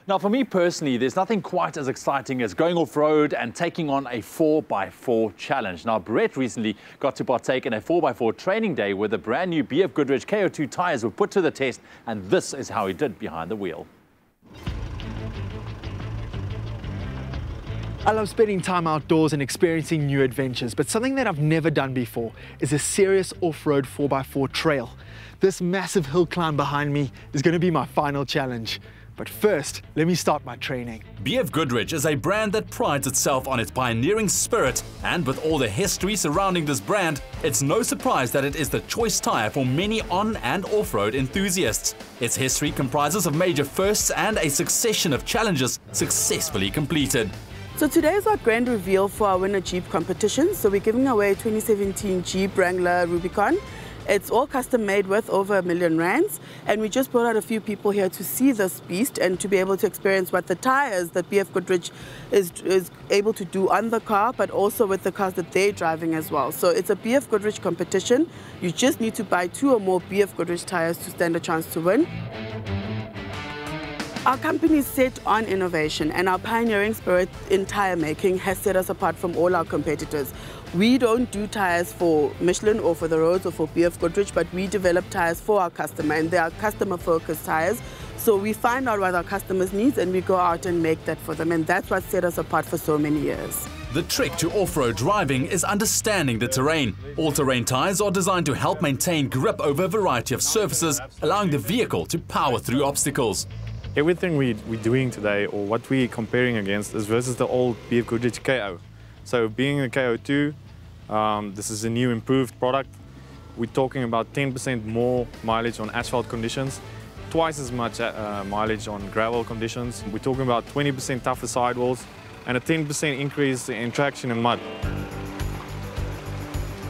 Now, for me personally, there's nothing quite as exciting as going off-road and taking on a 4x4 challenge. Now, Brett recently got to partake in a 4x4 training day where the brand new BF Goodrich KO2 tyres were put to the test, and this is how he did behind the wheel. I love spending time outdoors and experiencing new adventures, but something that I've never done before is a serious off-road 4x4 trail. This massive hill climb behind me is going to be my final challenge. But first, let me start my training. BF Goodrich is a brand that prides itself on its pioneering spirit, and with all the history surrounding this brand, it's no surprise that it is the choice tyre for many on- and off-road enthusiasts. Its history comprises of major firsts and a succession of challenges successfully completed. So today is our grand reveal for our winter Jeep competition. So we're giving away 2017 Jeep Wrangler Rubicon. It's all custom made worth over R1,000,000, and we just brought out a few people here to see this beast and to be able to experience what the tires that BF Goodrich is able to do on the car, but also with the cars that they're driving as well. So it's a BF Goodrich competition. You just need to buy 2 or more BF Goodrich tires to stand a chance to win. Our company is set on innovation, and our pioneering spirit in tire making has set us apart from all our competitors. We don't do tires for Michelin or for the roads or for BF Goodrich, but we develop tires for our customer, and they are customer-focused tires. So we find out what our customers need and we go out and make that for them, and that's what set us apart for so many years. The trick to off-road driving is understanding the terrain. All-terrain tyres are designed to help maintain grip over a variety of surfaces, allowing the vehicle to power through obstacles. Everything we're doing today, or what we're comparing against, is versus the old BF Goodrich KO. So being a KO2, this is a new improved product. We're talking about 10% more mileage on asphalt conditions, twice as much mileage on gravel conditions. We're talking about 20% tougher sidewalls, and a 10% increase in traction in mud.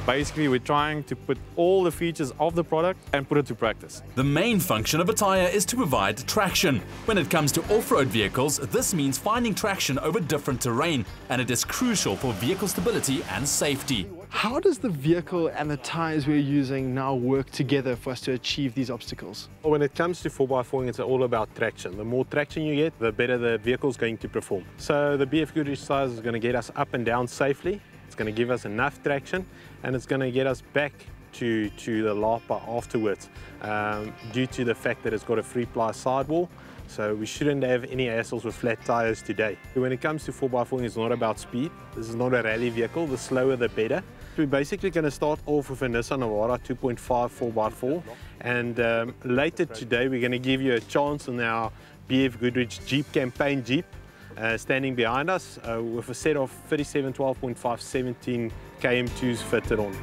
Basically, we're trying to put all the features of the product and put it to practice. The main function of a tyre is to provide traction. When it comes to off-road vehicles, this means finding traction over different terrain, and it is crucial for vehicle stability and safety. How does the vehicle and the tyres we're using now work together for us to achieve these obstacles? When it comes to 4x4, it's all about traction. The more traction you get, the better the vehicle is going to perform. So the BF Goodrich tyres is going to get us up and down safely. It's going to give us enough traction, and it's going to get us back to the lapa afterwards, due to the fact that it's got a three-ply sidewall. So we shouldn't have any hassles with flat tyres today. When it comes to 4x4, it's not about speed. This is not a rally vehicle. The slower, the better. We're basically going to start off with a Nissan Navara 2.5 4x4. And later today, we're going to give you a chance on our BF Goodrich Jeep campaign Jeep, standing behind us with a set of 37 12.5 17 KM2s fitted on.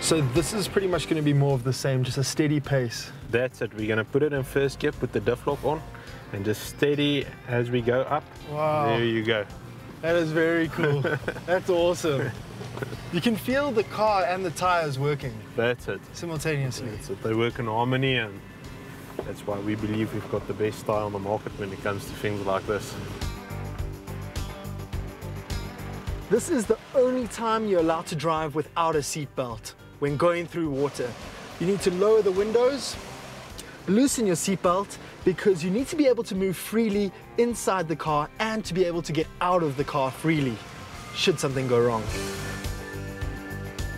So this is pretty much going to be more of the same, just a steady pace. That's it. We're going to put it in first gear, put the diff lock on, and just steady as we go up. Wow. There you go. That is very cool. That's awesome. You can feel the car and the tyres working. That's it. Simultaneously. That's it. They work in harmony, and that's why we believe we've got the best tyre on the market when it comes to things like this. This is the only time you're allowed to drive without a seatbelt. When going through water, you need to lower the windows, loosen your seatbelt, because you need to be able to move freely inside the car and to be able to get out of the car freely, should something go wrong.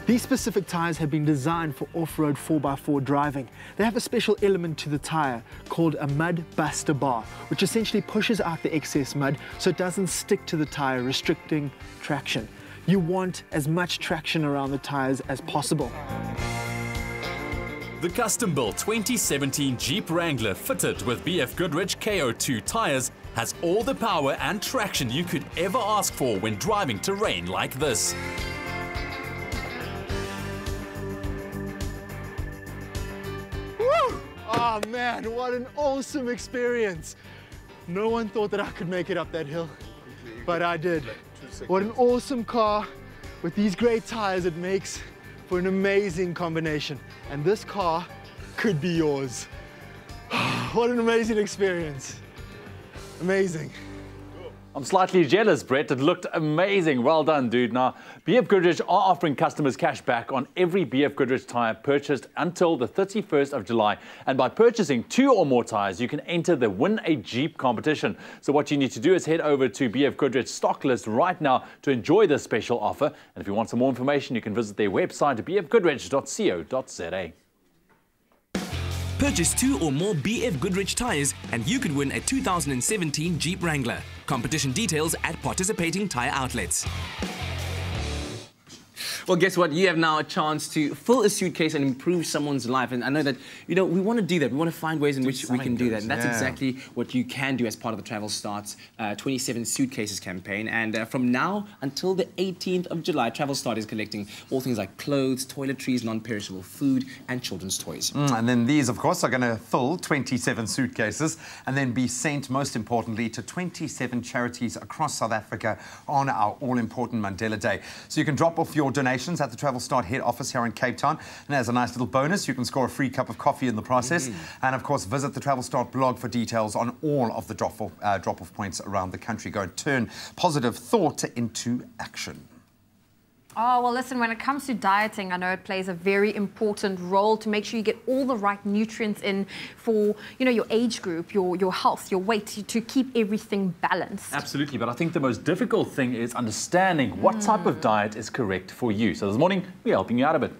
These specific tyres have been designed for off-road 4x4 driving. They have a special element to the tyre called a mud buster bar, which essentially pushes out the excess mud so it doesn't stick to the tyre, restricting traction. You want as much traction around the tyres as possible. The custom-built 2017 Jeep Wrangler fitted with BF Goodrich KO2 tyres has all the power and traction you could ever ask for when driving terrain like this. Woo! Oh man, what an awesome experience. No one thought that I could make it up that hill, but I did. What an awesome car with these great tyres. It makes for an amazing combination, and this car could be yours. What an amazing experience. Amazing. I'm slightly jealous, Brett. It looked amazing. Well done, dude. Now, BF Goodrich are offering customers cash back on every BF Goodrich tyre purchased until the 31st of July. And by purchasing 2 or more tyres, you can enter the Win a Jeep competition. So what you need to do is head over to BF Goodrich stock list right now to enjoy this special offer. And if you want some more information, you can visit their website, bfgoodrich.co.za. Purchase 2 or more BF Goodrich tyres and you could win a 2017 Jeep Wrangler. Competition details at participating tyre outlets. Well, guess what? You have now a chance to fill a suitcase and improve someone's life. And I know that, we want to do that. We want to find ways in which we can do that. And that's exactly what you can do as part of the Travel Start's 27 Suitcases campaign. And from now until the 18th of July, Travel Start is collecting all things like clothes, toiletries, non-perishable food, and children's toys. And then these, of course, are going to fill 27 suitcases and then be sent, most importantly, to 27 charities across South Africa on our all-important Mandela Day. So you can drop off your donations at the Travel Start head office here in Cape Town. And as a nice little bonus, you can score a free cup of coffee in the process. And of course, visit the Travel Start blog for details on all of the drop-off points around the country. Go and turn positive thought into action. Oh, well, listen, when it comes to dieting, I know it plays a very important role to make sure you get all the right nutrients in for, your age group, your health, your weight, to keep everything balanced. Absolutely, but I think the most difficult thing is understanding what type of diet is correct for you. So this morning, we're helping you out a bit.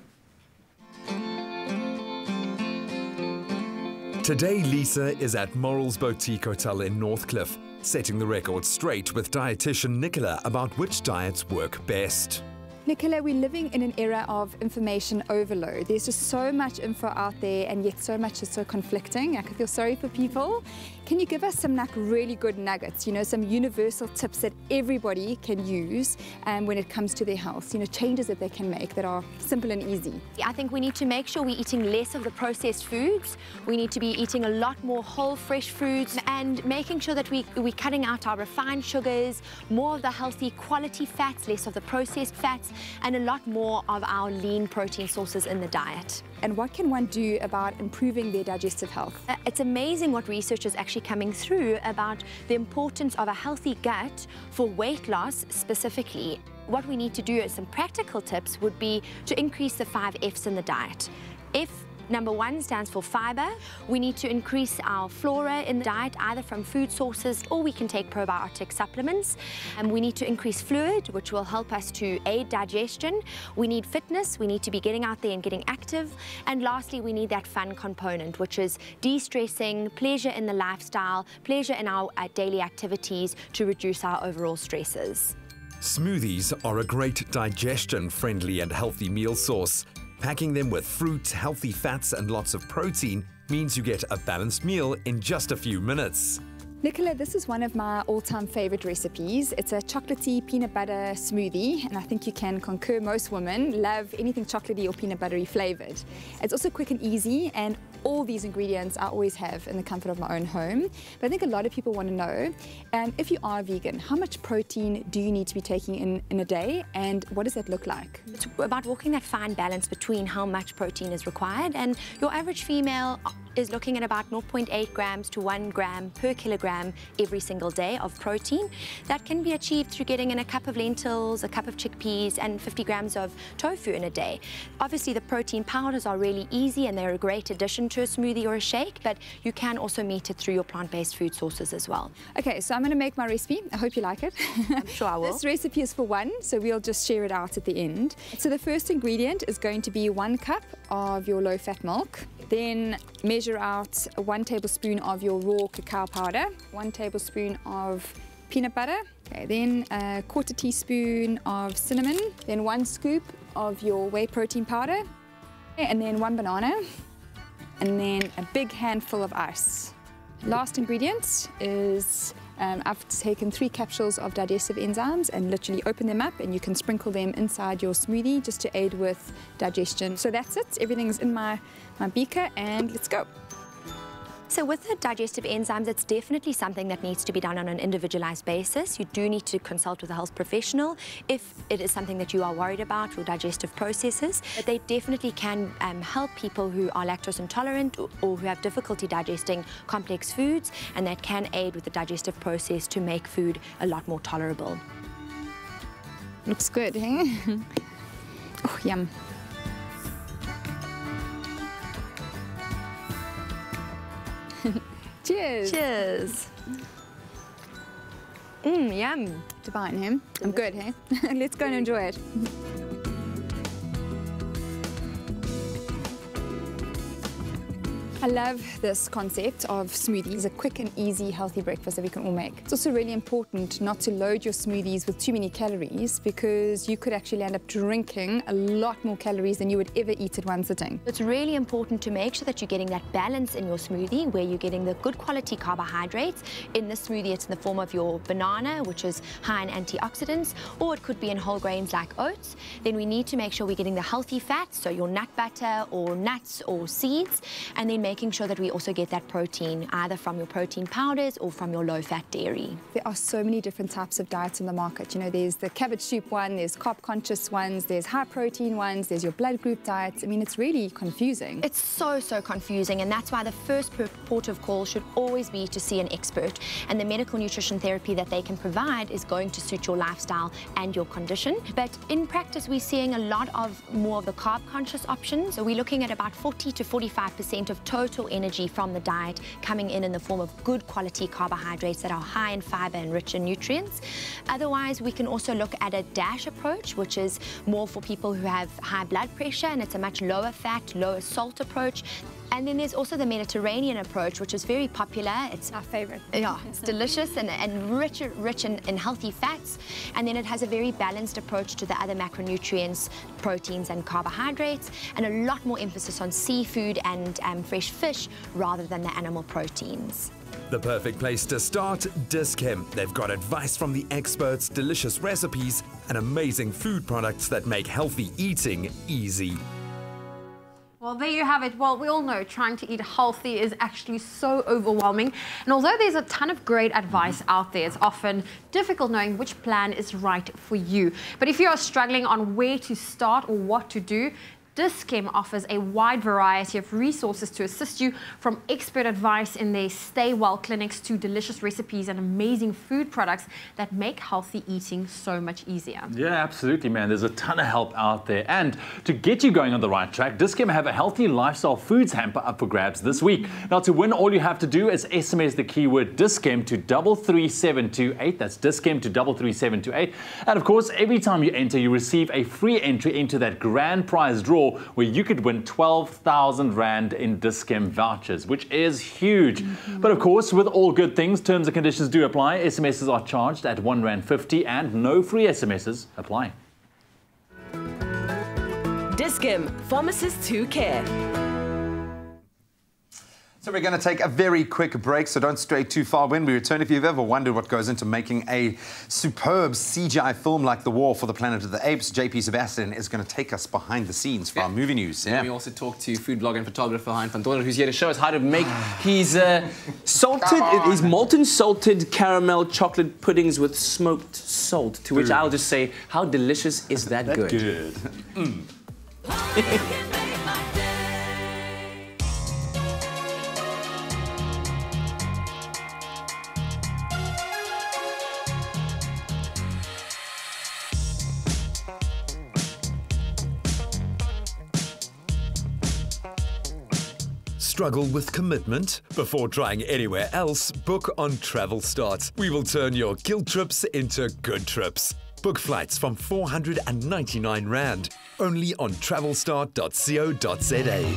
Today, Lisa is at Morals Boutique Hotel in Northcliffe, setting the record straight with dietitian Nicola about which diets work best. Nicola, we're living in an era of information overload. There's just so much info out there, and yet so much is so conflicting. I can feel sorry for people. Can you give us some really good nuggets, some universal tips that everybody can use when it comes to their health, changes that they can make that are simple and easy? I think we need to make sure we're eating less of the processed foods. We need to be eating a lot more whole, fresh foods, and making sure that we're cutting out our refined sugars, more of the healthy quality fats, less of the processed fats, and a lot more of our lean protein sources in the diet. And what can one do about improving their digestive health? It's amazing what research is actually coming through about the importance of a healthy gut for weight loss specifically. What we need to do as some practical tips would be to increase the 5 F's in the diet. Number 1 stands for fiber. We need to increase our flora in the diet, either from food sources or we can take probiotic supplements. And we need to increase fluid, which will help us to aid digestion. We need fitness. We need to be getting out there and getting active. And lastly, we need that fun component, which is de-stressing, pleasure in the lifestyle, pleasure in our daily activities to reduce our overall stresses. Smoothies are a great digestion-friendly and healthy meal source. Packing them with fruit, healthy fats and lots of protein means you get a balanced meal in just a few minutes. Nicola, this is one of my all-time favorite recipes. It's a chocolatey peanut butter smoothie, and I think you can concur most women love anything chocolatey or peanut buttery flavored. It's also quick and easy, and all these ingredients I always have in the comfort of my own home. But I think a lot of people want to know, if you are vegan, how much protein do you need to be taking in a day, and what does that look like? It's about walking that fine balance between how much protein is required, and your average female is looking at about 0.8 grams to 1 gram per kilogram every single day of protein. That can be achieved through getting in a cup of lentils, a cup of chickpeas, and 50 grams of tofu in a day. Obviously, the protein powders are really easy and they're a great addition to a smoothie or a shake, but you can also meet it through your plant-based food sources as well. Okay, so I'm going to make my recipe. I hope you like it. I'm sure I will. This recipe is for 1, so we'll just share it out at the end. So the first ingredient is going to be 1 cup of your low-fat milk. Then measure out 1 tablespoon of your raw cacao powder, 1 tablespoon of peanut butter, okay, then a 1/4 teaspoon of cinnamon, then 1 scoop of your whey protein powder, and then 1 banana, and then a big handful of ice. Last ingredient is I've taken 3 capsules of digestive enzymes and literally open them up, and you can sprinkle them inside your smoothie just to aid with digestion. So that's it. Everything's in my beaker, and let's go. So with the digestive enzymes, it's definitely something that needs to be done on an individualized basis. You do need to consult with a health professional if it is something that you are worried about, your digestive processes. But they definitely can help people who are lactose intolerant or who have difficulty digesting complex foods, and that can aid with the digestive process to make food a lot more tolerable. Looks good, eh? Oh, yum. Cheers. Cheers. Yum. Divine, hey? I'm good, hey? Let's go and enjoy it. I love this concept of smoothies, a quick and easy healthy breakfast that we can all make. It's also really important not to load your smoothies with too many calories, because you could actually end up drinking a lot more calories than you would ever eat at one sitting. It's really important to make sure that you're getting that balance in your smoothie, where you're getting the good quality carbohydrates. In this smoothie, it's in the form of your banana, which is high in antioxidants, or it could be in whole grains like oats. Then we need to make sure we're getting the healthy fats, so your nut butter or nuts or seeds, and then making sure that we also get that protein either from your protein powders or from your low-fat dairy. There are so many different types of diets in the market. You know, there's the cabbage soup one, there's carb-conscious ones, there's high-protein ones, there's your blood group diets. I mean, it's really confusing. It's so confusing, and that's why the first port of call should always be to see an expert. And the medical nutrition therapy that they can provide is going to suit your lifestyle and your condition. But in practice, we're seeing a lot of more of the carb-conscious options. So we're looking at about 40 to 45% of total energy from the diet coming in the form of good quality carbohydrates that are high in fiber and rich in nutrients. Otherwise, we can also look at a DASH approach, which is more for people who have high blood pressure, and it's a much lower fat, lower salt approach. And then there's also the Mediterranean approach, which is very popular. It's our favorite. Yeah, it's delicious and rich in healthy fats. And then it has a very balanced approach to the other macronutrients, proteins and carbohydrates, and a lot more emphasis on seafood and fresh fish rather than the animal proteins. The perfect place to start, Dis-Chem. They've got advice from the experts, delicious recipes, and amazing food products that make healthy eating easy. Well, there you have it. Well, we all know trying to eat healthy is actually so overwhelming. And although there's a ton of great advice out there, it's often difficult knowing which plan is right for you. But if you are struggling on where to start or what to do, Dis-Chem offers a wide variety of resources to assist you, from expert advice in their Stay Well clinics to delicious recipes and amazing food products that make healthy eating so much easier. Yeah, absolutely, man. There's a ton of help out there. And to get you going on the right track, Dis-Chem have a healthy lifestyle foods hamper up for grabs this week. Now, to win, all you have to do is SMS the keyword Dis-Chem to 33728. That's Dis-Chem to 33728. And of course, every time you enter, you receive a free entry into that grand prize draw where you could win 12,000 Rand in Dis-Chem vouchers, which is huge. But of course, with all good things, terms and conditions do apply. SMSs are charged at R1.50 and no free SMSs apply. Dis-Chem, pharmacists who care. So we're going to take a very quick break, so don't stray too far. When we return, if you've ever wondered what goes into making a superb CGI film like The War for the Planet of the Apes, JP Sebastian is going to take us behind the scenes for our movie news. Yeah. We also talked to food blogger and photographer Hein van Donner, who's here to show us how to make his molten salted caramel chocolate puddings with smoked salt, to which I'll just say, how delicious is that good? Struggle with commitment? Before trying anywhere else, book on Travel Start. We will turn your guilt trips into good trips. Book flights from 499 Rand, only on travelstart.co.za.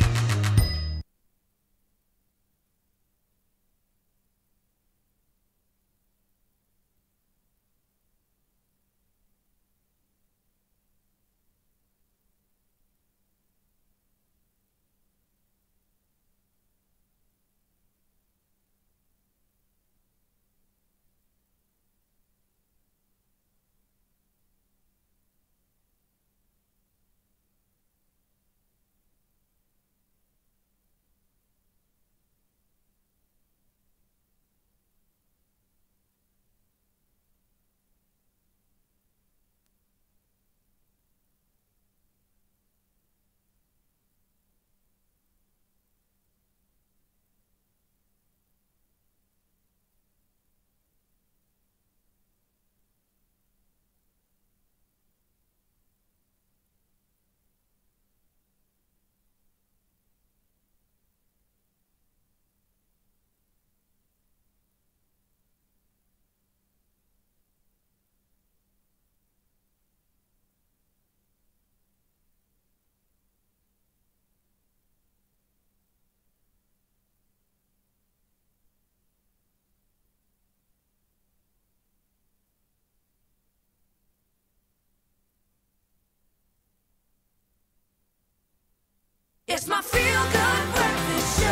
It's my feel-good breakfast show.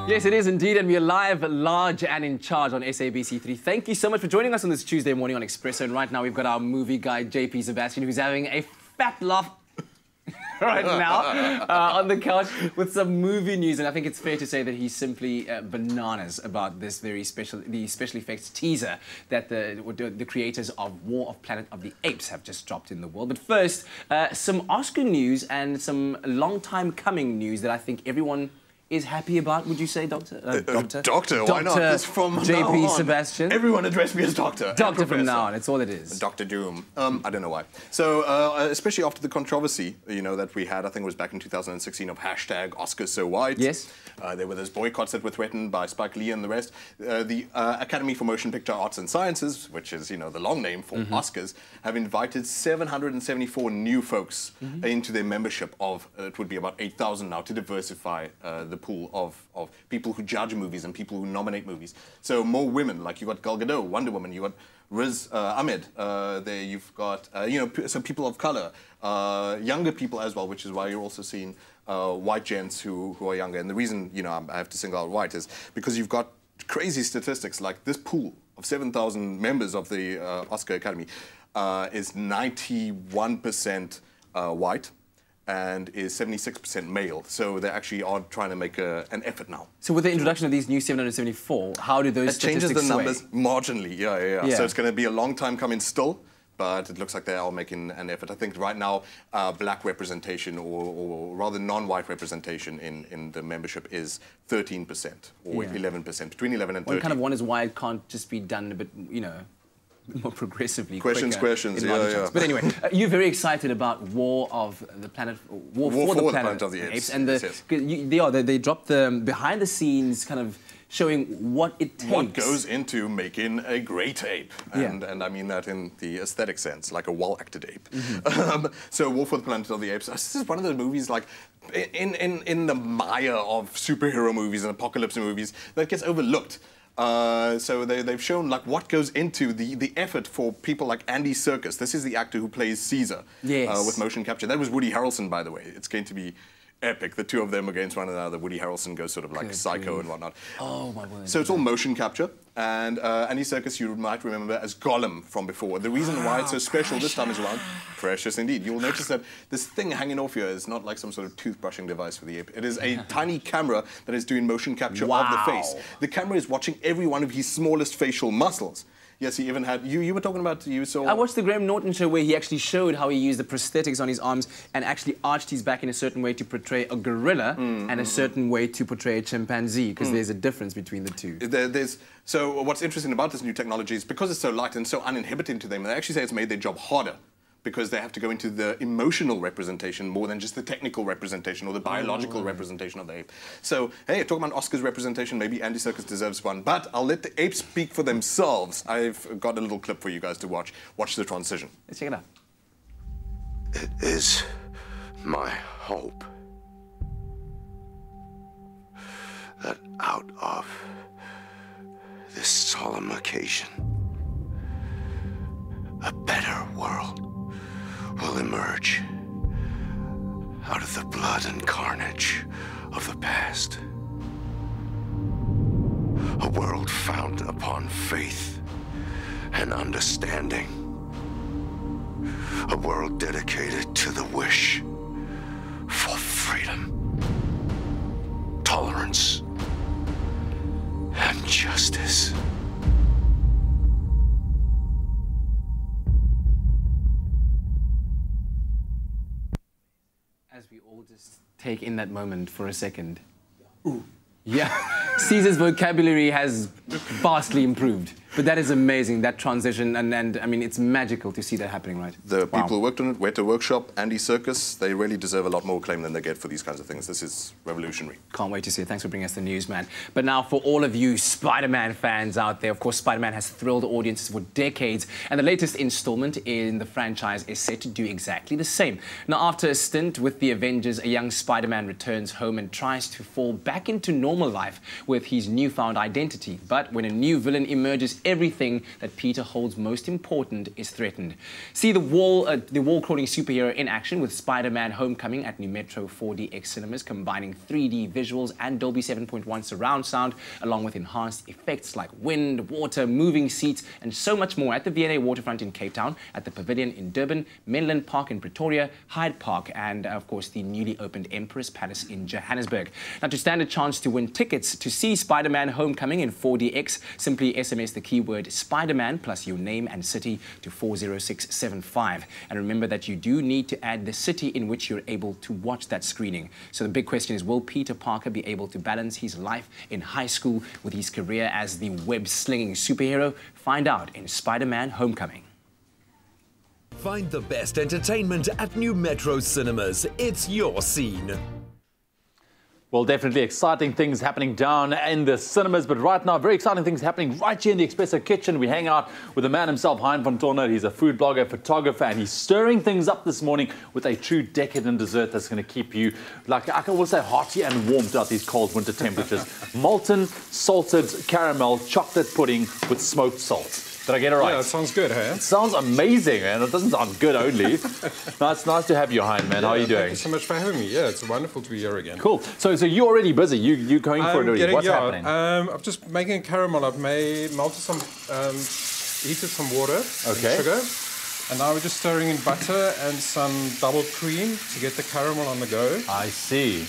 Yes, it is indeed, and we are live, large and in charge on SABC3. Thank you so much for joining us on this Tuesday morning on Expresso. And right now we've got our movie guy, JP Sebastian, who's having a fat laugh right now on the couch with some movie news. And I think it's fair to say that he's simply bananas about this very special effects teaser that the creators of War of Planet of the Apes have just dropped in the world. But first, some Oscar news and some long time coming news that I think everyone is happy about, would you say, Doctor? Doctor, why not? That's from now JP on. Sebastian. Everyone address me as Doctor. Doctor from now on, it's all it is. Dr. Doom. I don't know why. So, especially after the controversy, you know, that we had, I think it was back in 2016, of hashtag Oscars So White. Yes. There were those boycotts that were threatened by Spike Lee and the rest. The Academy for Motion Picture Arts and Sciences, which is, you know, the long name for Oscars, have invited 774 new folks into their membership of, it would be about 8,000 now, to diversify the pool of people who judge movies and people who nominate movies. So more women, like you got Gal Gadot, Wonder Woman, you got Riz Ahmed, there you've got, you know, some people of color, younger people as well, which is why you're also seeing white gents who are younger. And the reason, you know, I have to single out white is because you've got crazy statistics like this pool of 7,000 members of the Oscar Academy is 91% white and is 76% male. So they actually are trying to make an effort now. So with the introduction of these new 774, how do those statistics changes the sway? numbers marginally, yeah. So it's going to be a long time coming still, but it looks like they are making an effort. I think right now, black representation, or rather non-white representation in the membership is 13% or 11%, between 11 and 13. One kind of wonders why it can't just be done a bit, you know, more progressively. Questions, yeah. But anyway, you're very excited about War for the Planet of the Apes. And they dropped the behind-the-scenes kind of showing what it takes. What goes into making a great ape. And I mean that in the aesthetic sense, like a well-acted ape. So War for the Planet of the Apes, this is one of those movies like in the mire of superhero movies and apocalypse movies that gets overlooked. So they've shown like what goes into the effort for people like Andy Serkis. This is the actor who plays Caesar with motion capture. That was Woody Harrelson, by the way. It's going to be epic. The two of them against one another. Woody Harrelson goes sort of like psycho and whatnot. Oh my word. So it's all motion capture. And Andy Serkis you might remember as Gollum from before. The reason why it's so special this time is around, precious indeed. You'll notice that this thing hanging off here is not like some sort of toothbrushing device for the ape. It is a tiny camera that is doing motion capture of the face. The camera is watching every one of his smallest facial muscles. Yes, he even had, you were talking about, you saw... I watched the Graham Norton show where he actually showed how he used the prosthetics on his arms and actually arched his back in a certain way to portray a gorilla and a certain way to portray a chimpanzee, because there's a difference between the two. So what's interesting about this new technology is because it's so light and so uninhibiting to them, they actually say it's made their job harder, because they have to go into the emotional representation more than just the technical representation or the biological representation of the ape. So, hey, talking about Oscars representation, maybe Andy Serkis deserves one, but I'll let the apes speak for themselves. I've got a little clip for you guys to watch. Watch the transition. Let's check it out. It is my hope that out of this solemn occasion, a better world will emerge out of the blood and carnage of the past. A world founded upon faith and understanding. A world dedicated to the wish for freedom, tolerance, and justice. As we all just take in that moment for a second. Ooh. Yeah, Caesar's vocabulary has vastly improved. But that is amazing, that transition, and I mean, it's magical to see that happening, right? The people who worked on it, Weta Workshop, Andy Serkis, they really deserve a lot more acclaim than they get for these kinds of things. This is revolutionary. Can't wait to see it. Thanks for bringing us the news, man. But now, for all of you Spider-Man fans out there, of course, Spider-Man has thrilled audiences for decades, and the latest installment in the franchise is set to do exactly the same. Now, after a stint with the Avengers, a young Spider-Man returns home and tries to fall back into normal life with his newfound identity. But when a new villain emerges, everything that Peter holds most important is threatened. See the wall-crawling superhero in action with Spider-Man Homecoming at New Metro 4DX cinemas, combining 3D visuals and Dolby 7.1 surround sound, along with enhanced effects like wind, water, moving seats, and so much more at the V&A Waterfront in Cape Town, at the Pavilion in Durban, Menlyn Park in Pretoria, Hyde Park, and of course the newly opened Empress Palace in Johannesburg. Now, to stand a chance to win tickets to see Spider-Man Homecoming in 4DX, simply SMS the keyword Spider-Man plus your name and city to 40675. And remember that you do need to add the city in which you're able to watch that screening. So the big question is, will Peter Parker be able to balance his life in high school with his career as the web-slinging superhero? Find out in Spider-Man Homecoming. Find the best entertainment at new Metro cinemas. It's your scene. Well, definitely exciting things happening down in the cinemas, but right now, very exciting things happening right here in the Expresso kitchen. We hang out with the man himself, Hein van Torner. He's a food blogger, photographer, and he's stirring things up this morning with a true decadent dessert that's going to keep you, like I can always say, hearty and warm throughout these cold winter temperatures. Molten salted caramel chocolate pudding with smoked salt. Did I get it right? Yeah, it sounds good, hey? It sounds amazing, man. It doesn't sound good only. No, it's nice to have you, Hein, man. How are you doing? Thank you so much for having me. Yeah, it's wonderful to be here again. Cool. So you're already busy. You're going for it already. What's happening? I'm just making a caramel. I've melted some, heated some water and sugar. And now we're just stirring in butter and some double cream to get the caramel on the go. I see.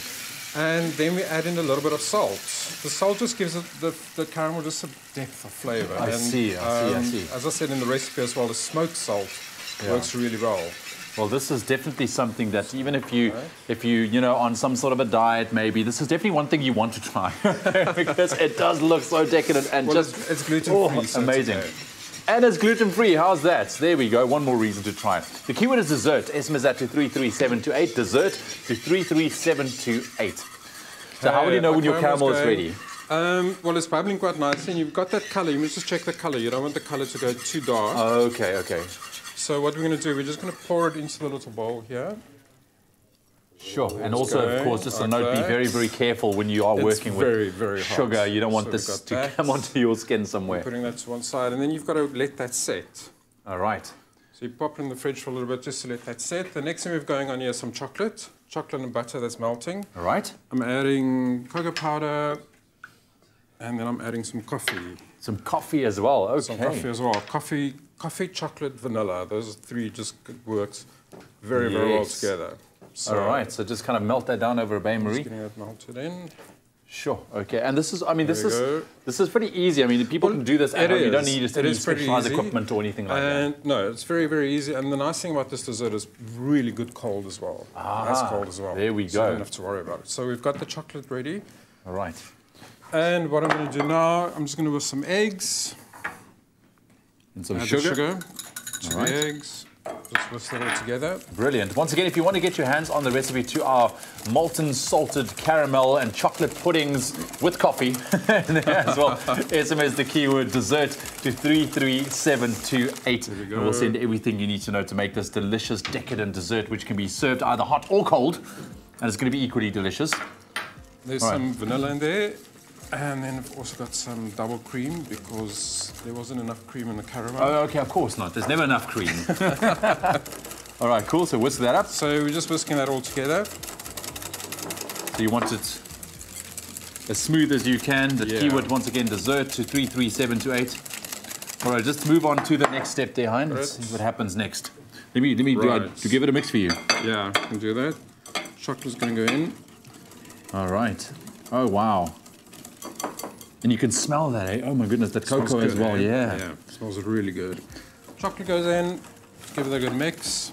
And then we add in a little bit of salt. The salt just gives it the caramel just a depth of flavour. I see. As I said in the recipe as well, the smoked salt works really well. Well, this is definitely something that even if you know, on some sort of a diet maybe, this is definitely one thing you want to try because it does look so decadent and it's gluten-free. So amazing. It's okay. And it's gluten-free. How's that? There we go. One more reason to try it. The keyword is dessert. SMS that to 33728. Dessert to 33728. So how will you know when your caramel is ready? Well, it's bubbling quite nicely, and you've got that colour. You must just check the colour. You don't want the colour to go too dark. Okay, okay. So what we're going to do, we're just going to pour it into the little bowl here. Sure, and also, of course, just a note, be very, very careful when you are working with sugar. Hot. You don't want this to come onto your skin somewhere. Putting that to one side, and then you've got to let that set. All right. So you pop it in the fridge for a little bit just to let that set. The next thing we've going on here is some chocolate and butter that's melting. All right. I'm adding cocoa powder, and then I'm adding some coffee. Some coffee as well, okay. Some coffee as well. Coffee, chocolate, vanilla. Those three just works very, very well together. So, all right, so just kind of melt that down over a bain-marie. Just getting that melted in. Sure. Okay. And this is, I mean, this is pretty easy. I mean, people can do this at home. You don't need any specialized equipment or anything like that. No, it's very, very easy. And the nice thing about this dessert is really good cold as well. Nice cold as well. There we go. So you don't have to worry about it. So we've got the chocolate ready. All right. And what I'm going to do now, I'm just going to whisk some eggs. And some sugar. Two eggs. Just whisk it all together. Brilliant. Once again, if you want to get your hands on the recipe to our molten salted caramel and chocolate puddings with coffee as well, SMS the keyword dessert to 33728. And we'll send everything you need to know to make this delicious, decadent dessert, which can be served either hot or cold, and it's going to be equally delicious. There's some vanilla in there. And then I've also got some double cream because there wasn't enough cream in the caramel. Oh, okay, of course not. There's never enough cream. All right, cool. So whisk that up. So we're just whisking that all together. So you want it as smooth as you can. The keyword, once again, dessert to 33728. All right, just move on to the next step there, Hein. Let's see what happens next. Let me to give it a mix for you. Yeah, I can do that. Chocolate's going to go in. All right. Oh, wow. And you can smell that, eh? Oh my goodness, that cocoa as well, yeah. Yeah, it smells really good. Chocolate goes in, give it a good mix.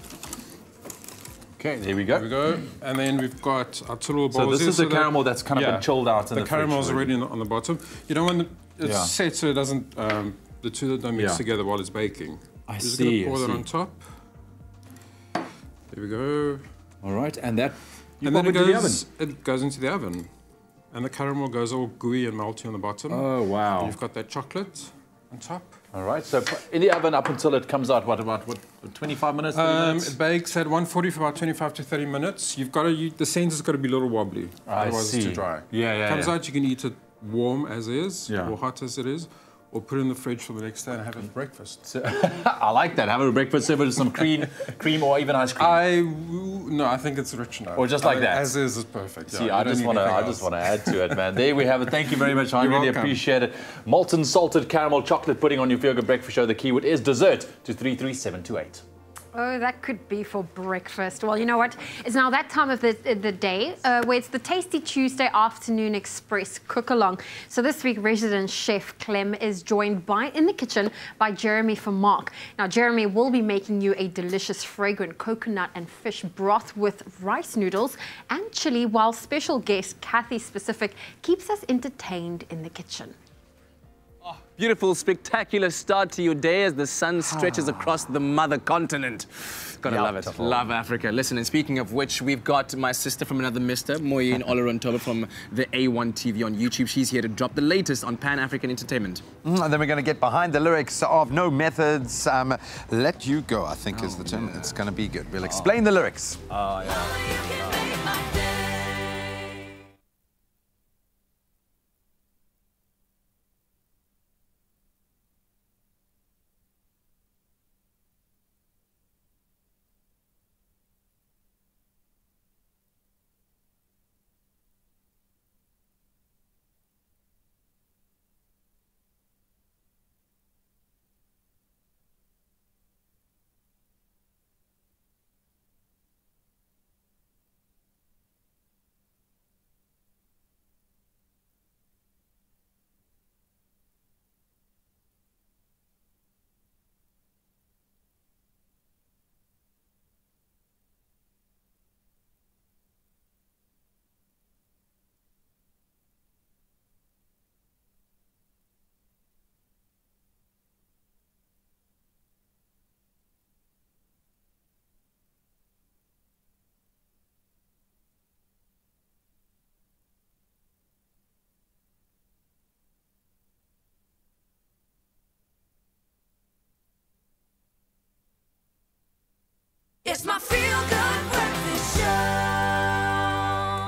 Okay, there we go. There we go. And then we've got our two little bowls. So this is the caramel that's kind of been chilled out in the fridge. The caramel's already on the bottom. You don't want it's set so it doesn't, the two don't mix together while it's baking. I see. Just going to pour that on top. There we go. All right, and that, and then it goes into the oven. And the caramel goes all gooey and melty on the bottom. Oh, wow. And you've got that chocolate on top. All right, so in the oven up until it comes out, what 25 minutes, 30 minutes? It bakes at 140 for about 25 to 30 minutes. You've got to, the center's got to be a little wobbly. Otherwise it's too dry. Comes out, you can eat it warm as is, or hot as it is, or put it in the fridge for the next day and have it for breakfast. So, I like that. Have it for breakfast, serve it with some cream or even ice cream. No, I think it's rich enough. Or just like that. As is perfect. See, I just want to add to it, man. There we have it. Thank you very much. I really appreciate it. Molten salted caramel chocolate pudding on your Feel Good Breakfast Show. The keyword is dessert to 33728. Oh, that could be for breakfast. Well, you know what? It's now that time of the day where it's the Tasty Tuesday afternoon express cook-along. So this week, resident chef Clem is joined in the kitchen by Jeremy from Mark. Now, Jeremy will be making you a delicious, fragrant coconut and fish broth with rice noodles and chili, while special guest Kathy Specific keeps us entertained in the kitchen. Beautiful, spectacular start to your day as the sun stretches across the mother continent. Gotta love it. Love Africa. Listen, and speaking of which, we've got my sister from another mister, Moyeen Olorontoba from the A1 TV on YouTube. She's here to drop the latest on Pan-African entertainment. And then we're going to get behind the lyrics of No Methods. Let You Go, I think is the term. It's going to be good. We'll explain the lyrics. Oh, yeah. It's my feel-good breakfast show.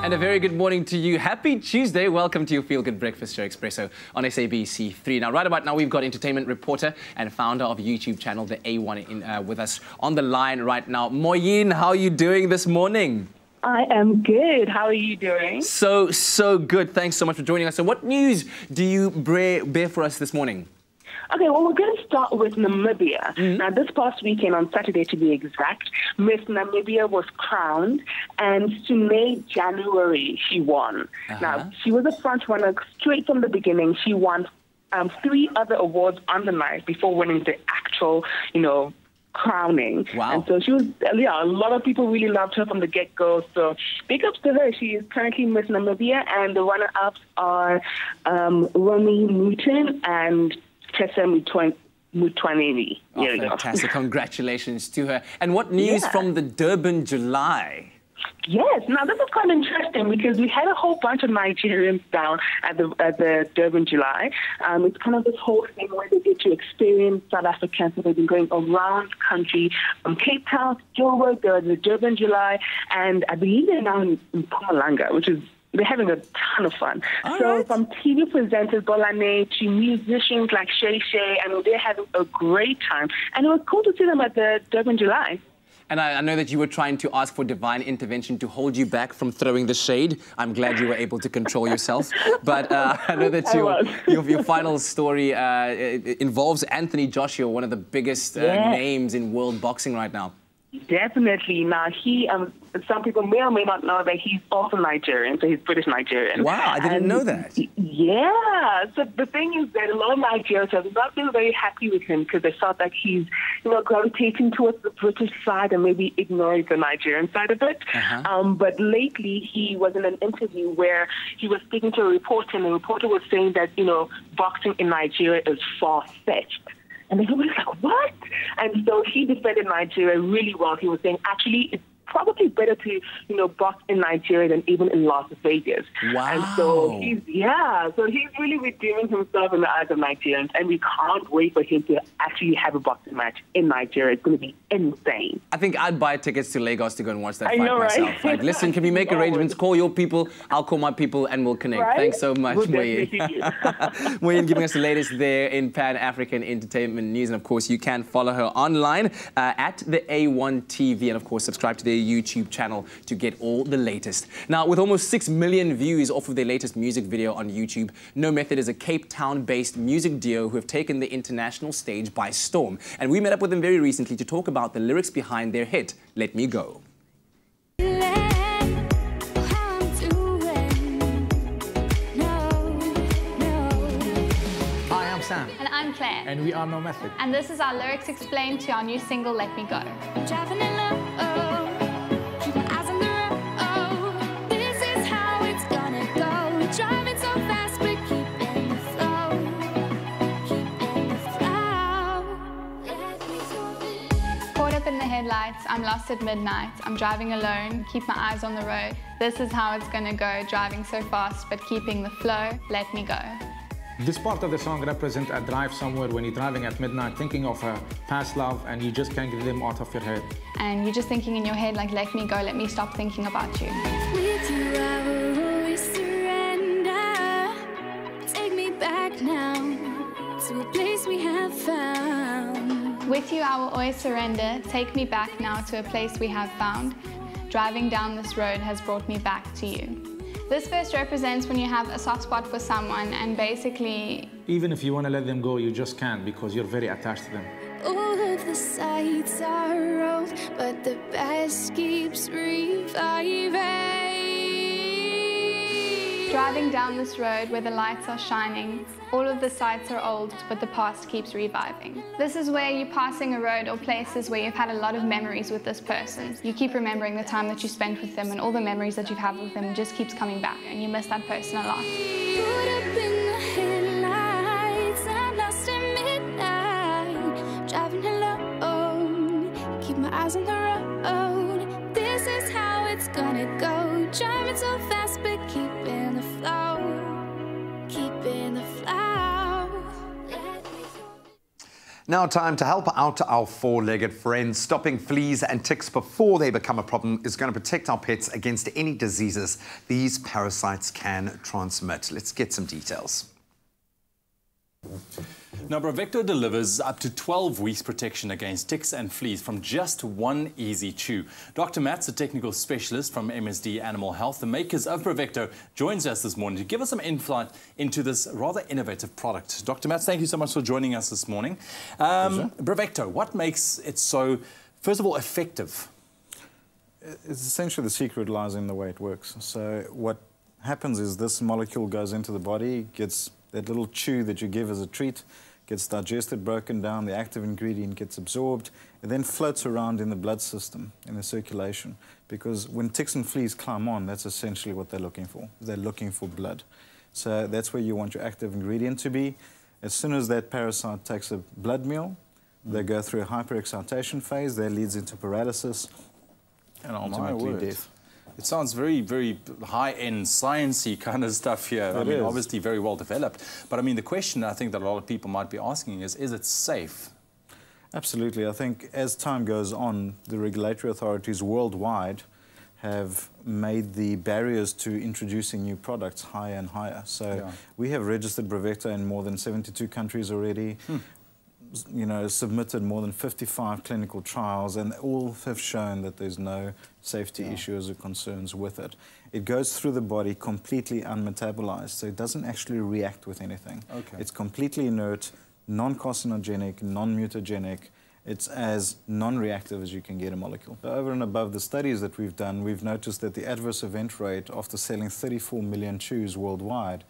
And a very good morning to you. Happy Tuesday. Welcome to your Feel Good Breakfast Show, Expresso, on SABC3. Now, right about now, we've got entertainment reporter and founder of YouTube channel, the A1, with us on the line right now. Moyeen, how are you doing this morning? I am good. How are you doing? So good. Thanks so much for joining us. So what news do you bear for us this morning? Okay, well, we're going to start with Namibia. Now, this past weekend, on Saturday to be exact, Miss Namibia was crowned, and Sune January, she won. Now, she was a front runner straight from the beginning. She won 3 other awards on the night before winning the actual, crowning. Wow. And so she was, a lot of people really loved her from the get-go. So big ups to her. She is currently Miss Namibia, and the runner-ups are Romy Molten and Tessa Mutwaneni. Oh, fantastic. Congratulations to her. And what news from the Durban July? Yes. Now, this is quite interesting because we had a whole bunch of Nigerians down at the Durban July. It's kind of this whole thing where they get to experience South Africa. So they've been going around the country from Cape Town to Joburg, the Durban July, and I believe they're now in Mpumalanga, which is they're having a ton of fun. From TV presenters Bolane to musicians like Shay Shay, they're having a great time. And it was cool to see them at the Durban July. And I know that you were trying to ask for divine intervention to hold you back from throwing the shade. I'm glad you were able to control yourself. But I know that your final story involves Anthony Joshua, one of the biggest names in world boxing right now. Definitely. Now, he, some people may or may not know that he's also Nigerian, so he's British Nigerian. Wow, I didn't know that. Yeah. So the thing is that a lot of Nigerians have not been very happy with him because they felt like he's, gravitating towards the British side and maybe ignoring the Nigerian side of it. But lately, he was in an interview where he was speaking to a reporter, and the reporter was saying that, boxing in Nigeria is far-fetched. And everybody's like, what? And so he defended Nigeria really well. He was saying, actually, it's probably better to, box in Nigeria than even in Las Vegas. Wow. And so he's really redeeming himself in the eyes of Nigerians. And we can't wait for him to actually have a boxing match in Nigeria. It's going to be insane. I think I'd buy tickets to Lagos to go and watch that fight myself. Like, listen, can we make arrangements? Call your people, I'll call my people, and we'll connect. Right? Thanks so much, Moyeen. Moyeen giving us the latest there in Pan-African entertainment news. And, of course, you can follow her online at the A1 TV. And, of course, subscribe to the YouTube channel to get all the latest. Now, with almost 6 million views off of their latest music video on YouTube, No Method is a Cape Town-based music duo who have taken the international stage by storm. And we met up with them very recently to talk about the lyrics behind their hit, Let Me Go. And I'm Claire. And we are No Method. And this is our lyrics explained to our new single, Let Me Go. Driving in low, keep my eyes on the road. This is how it's gonna go. Driving so fast, but keeping the flow. Keeping the flow. Caught up in the headlights, I'm lost at midnight. I'm driving alone, keep my eyes on the road. This is how it's gonna go. Driving so fast, but keeping the flow. Let me go. This part of the song represents a drive somewhere when you're driving at midnight, thinking of a past love, and you just can't get them out of your head. And you're just thinking in your head, like, let me go, let me stop thinking about you. With you, I will always surrender. Take me back now to a place we have found. With you, I will always surrender. Take me back now to a place we have found. Driving down this road has brought me back to you. This verse represents when you have a soft spot for someone and basically... Even if you want to let them go, you just can't because you're very attached to them. All of the sights are old, but the best keeps reviving. Driving down this road where the lights are shining, all of the sights are old, but the past keeps reviving. This is where you're passing a road or places where you've had a lot of memories with this person. You keep remembering the time that you spent with them, and all the memories that you've had with them just keeps coming back, and you miss that person a lot. Caught up in the headlights, I'm lost at midnight. Driving alone, keep my eyes on the road. This is how it's gonna go. Driving so fast, but keeping the flow. Keeping the flow. Now time to help out our four-legged friends. Stopping fleas and ticks before they become a problem is going to protect our pets against any diseases these parasites can transmit. Let's get some details. Now, Brevecto delivers up to 12 weeks protection against ticks and fleas from just one easy chew. Dr. Matt's a technical specialist from MSD Animal Health, the makers of Brevecto, joins us this morning to give us some insight into this rather innovative product. Dr. Matts, thank you so much for joining us this morning. Brevecto, what makes it so, first of all, effective? It's essentially the secret lies in the way it works. So what happens is this molecule goes into the body, gets that little chew that you give as a treat, gets digested, broken down, the active ingredient gets absorbed, it then floats around in the blood system, in the circulation. Because when ticks and fleas climb on, that's essentially what they're looking for. They're looking for blood. So that's where you want your active ingredient to be. As soon as that parasite takes a blood meal, they go through a hyperexcitation phase, that leads into paralysis and ultimately death. It sounds very, very high-end, sciencey kind of stuff here. I mean, obviously very well developed. But I mean, the question I think that a lot of people might be asking is it safe? Absolutely. I think as time goes on, the regulatory authorities worldwide have made the barriers to introducing new products higher and higher. So we have registered Brevecto in more than 72 countries already. You know, submitted more than 55 clinical trials, and all have shown that there's no safety issues or concerns with it. It goes through the body completely unmetabolized, so it doesn't actually react with anything. It's completely inert, non-carcinogenic, non-mutagenic. It's as non-reactive as you can get a molecule. Over and above the studies that we've done, we've noticed that the adverse event rate after selling 34 million chews worldwide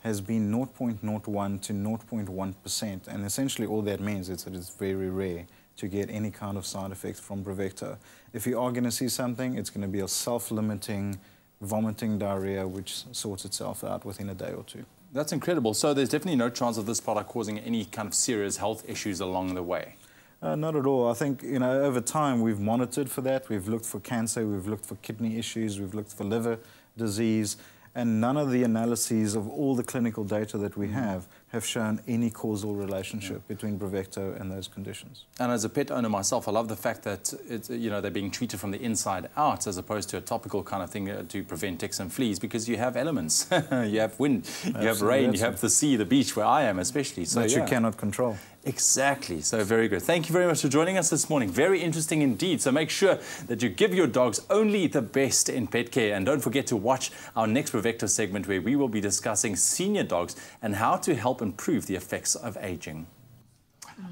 has been 0.01 to 0.1%, and essentially all that means is that it's very rare to get any kind of side effects from Brevecto. If you are going to see something, it's going to be a self-limiting, vomiting diarrhea, which sorts itself out within a day or two. That's incredible. So there's definitely no chance of this product causing any kind of serious health issues along the way? Not at all. I think, you know, over time we've monitored for that. We've looked for cancer, we've looked for kidney issues, we've looked for liver disease, and none of the analyses of all the clinical data that we have have shown any causal relationship between Bravecto and those conditions. And as a pet owner myself, I love the fact that they're being treated from the inside out as opposed to a topical kind of thing to prevent ticks and fleas, because you have elements. You have wind, you have rain, you have the sea, the beach, where I am especially. So that you cannot control. Exactly. So very good. Thank you very much for joining us this morning. Very interesting indeed. So make sure that you give your dogs only the best in pet care. And don't forget to watch our next Bravecto segment, where we will be discussing senior dogs and how to help improve the effects of aging.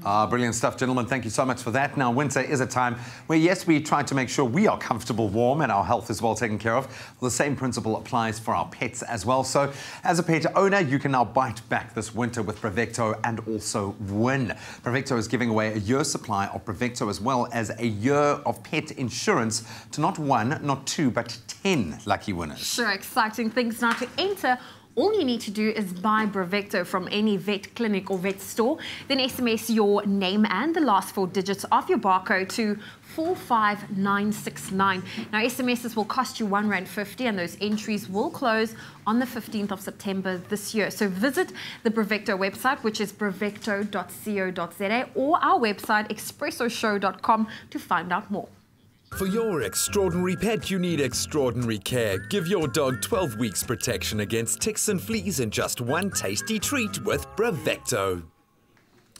Brilliant stuff, gentlemen. Thank you so much for that. Now, winter is a time where, yes, we try to make sure we are comfortable, warm, and our health is well taken care of. Well, the same principle applies for our pets as well. So, as a pet owner, you can now bite back this winter with Bravecto and also win. Bravecto is giving away a year's supply of Bravecto, as well as a year of pet insurance to not 1, not 2, but 10 lucky winners. Sure, exciting things. Now, to enter, all you need to do is buy Bravecto from any vet clinic or vet store, then SMS your name and the last 4 digits of your barcode to 45969. Now, SMSs will cost you R1.50, and those entries will close on the 15th of September this year. So visit the Bravecto website, which is bravecto.co.za, or our website, expressoshow.com, to find out more. For your extraordinary pet, you need extraordinary care. Give your dog 12 weeks protection against ticks and fleas in just one tasty treat with Bravecto.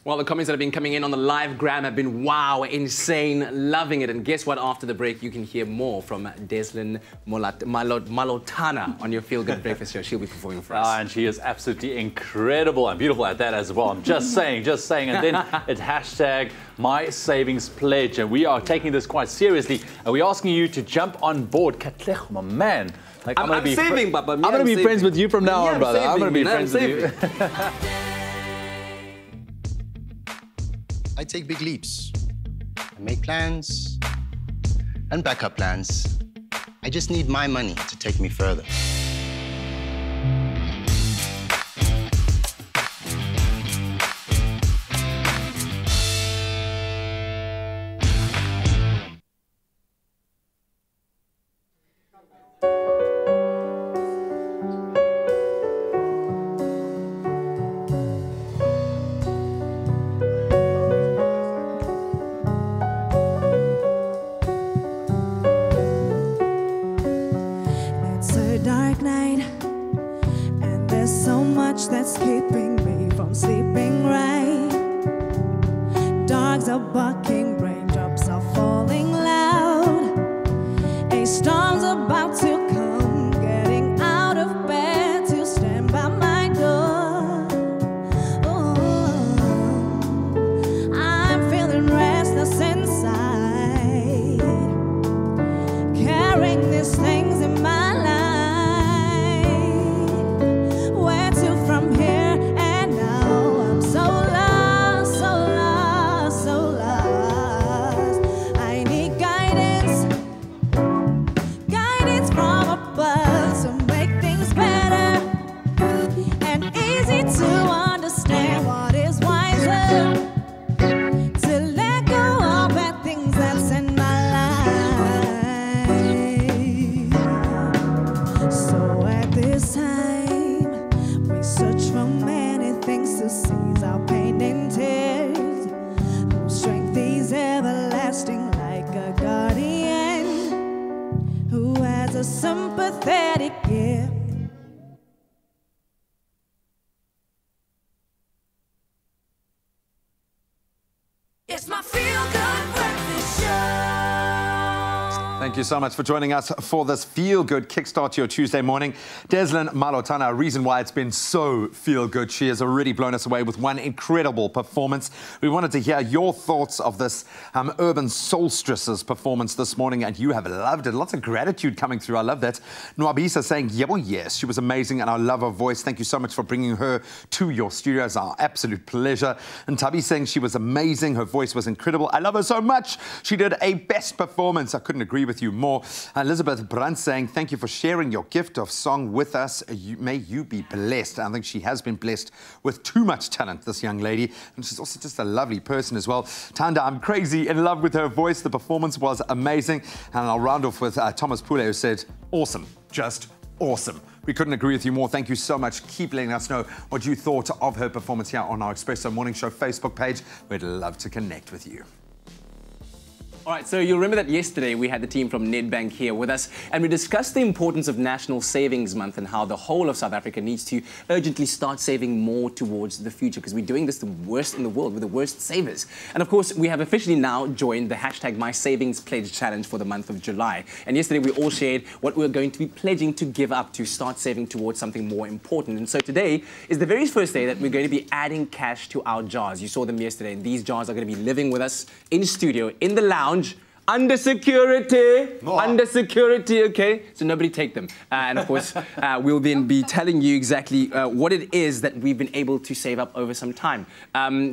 Well, the comments that have been coming in on the live gram have been wow, insane, loving it. And guess what? After the break, you can hear more from Deslin Malotana on your Feel Good Breakfast show. She'll be performing for us. And she is absolutely incredible and beautiful at that as well. I'm just saying. And then it's hashtag My Savings Pledge. And we are taking this quite seriously. And we're asking you to jump on board. Katlech, my man. Like, I'm going to be friends with you from now on, brother. I'm going to be friends with you. I take big leaps. I make plans and backup plans. I just need my money to take me further. That's keeping me from sleeping right. Dogs are barking, raindrops are falling loud. A storm's about to come, getting out of bed to stand by my door. Oh, I'm feeling restless inside, carrying these things in my life. From here and now, I'm so lost, so lost, so lost. I need guidance, guidance from above to make things better and easy to understand what is wiser, to let go of bad things that's in my life. So at this time, search for many things to seize our pain and tears, whose strength is everlasting like a guardian, who has a sympathetic ear. It's my Feel Good Breakfast Show. Thank you so much for joining us for this feel-good kickstart to your Tuesday morning. Deslin Malotana, a reason why it's been so feel-good. She has already blown us away with one incredible performance. We wanted to hear your thoughts of this Urban Solstice's performance this morning, and you have loved it. Lots of gratitude coming through. I love that. Nwabisa saying, yeah, well, yes, she was amazing, and I love her voice. Thank you so much for bringing her to your studio. It's our absolute pleasure. And Tabi saying she was amazing. Her voice was incredible. I love her so much. She did a best performance. I couldn't agree with you more. Elizabeth Brandt saying, thank you for sharing your gift of song with us. May you be blessed. I think she has been blessed with too much talent, this young lady. And she's also just a lovely person as well. Tanda, I'm crazy in love with her voice. The performance was amazing. And I'll round off with Thomas Pule, who said, awesome, just awesome. We couldn't agree with you more. Thank you so much. Keep letting us know what you thought of her performance here on our Expresso Morning Show Facebook page. We'd love to connect with you. All right, so you'll remember that yesterday we had the team from Nedbank here with us, and we discussed the importance of National Savings Month and how the whole of South Africa needs to urgently start saving more towards the future, because we're doing this the worst in the world. We're the worst savers. And of course, we have officially now joined the hashtag My Savings Pledge Challenge for the month of July. And yesterday we all shared what we're going to be pledging to give up to start saving towards something more important. And so today is the very first day that we're going to be adding cash to our jars. You saw them yesterday, and these jars are going to be living with us in studio, in the lounge, under security, okay? So nobody take them. And of course, we'll then be telling you exactly what it is that we've been able to save up over some time.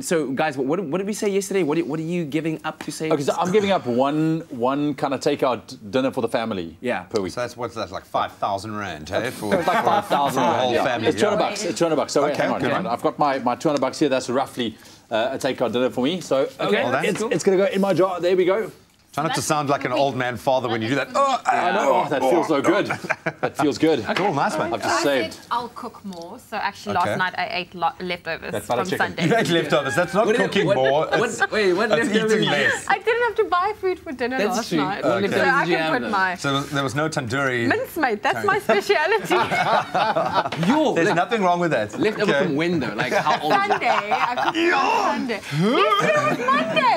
So guys, what did we say yesterday? What are you giving up to save? Okay, so I'm giving up one kind of takeout dinner for the family per week. So that's, what's that, like 5,000 rand, hey? For like 5,000 rand, the whole family. It's 200 bucks. It's 200 bucks. So okay, hang on. I've got my 200 bucks here. That's roughly a takeout dinner for me. So it's going to go in my jar. There we go. Try not to sound like an old man father when you do that. I know. That feels so good. That feels good. Cool, nice one. I've just saved. I'll cook more. So actually, last night I ate leftovers from Sunday. You ate leftovers. That's not cooking more. Wait, what leftovers? Eating less. I didn't have to buy food for dinner last night. What So I can put my So there was no tandoori. mincemeat. That's my speciality. There's nothing wrong with that. Leftover from when though? Like how old? Sunday. I cooked Sunday. Yesterday was Monday.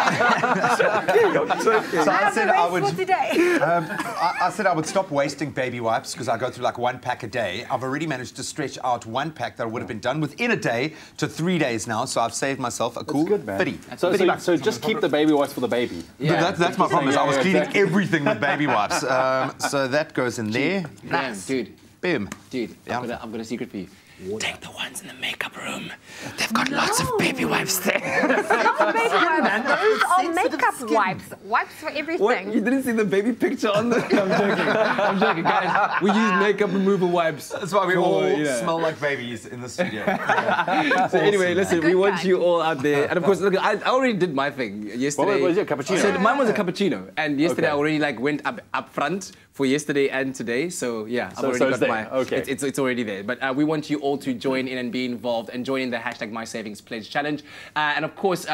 So I said I would. Today. I said I would stop wasting baby wipes because I go through like 1 pack a day. I've already managed to stretch out 1 pack that would have been done within a day to 3 days now. So I've saved myself a cool 50. So just keep the baby wipes for the baby. Yeah. That's my problem. I was cleaning everything with baby wipes. So that goes in there. Nice. Dude. Boom. Dude, I've got a secret for you. Take the ones in the makeup room. They've got lots of baby wipes there. Not baby wipes. Those are makeup wipes. Wipes for everything. What? You didn't see the baby picture on the... I'm joking, guys. We use makeup removal wipes. That's why we all smell like babies in the studio. So anyway, listen, we want you all out there. And of course, look, I already did my thing yesterday. What was your cappuccino? So mine was a cappuccino. And yesterday I already went up front for yesterday and today. So yeah, I've already got my... Okay. It's already there. But we want you all to join in and be involved and join in the hashtag My Savings Pledge Challenge. And of course,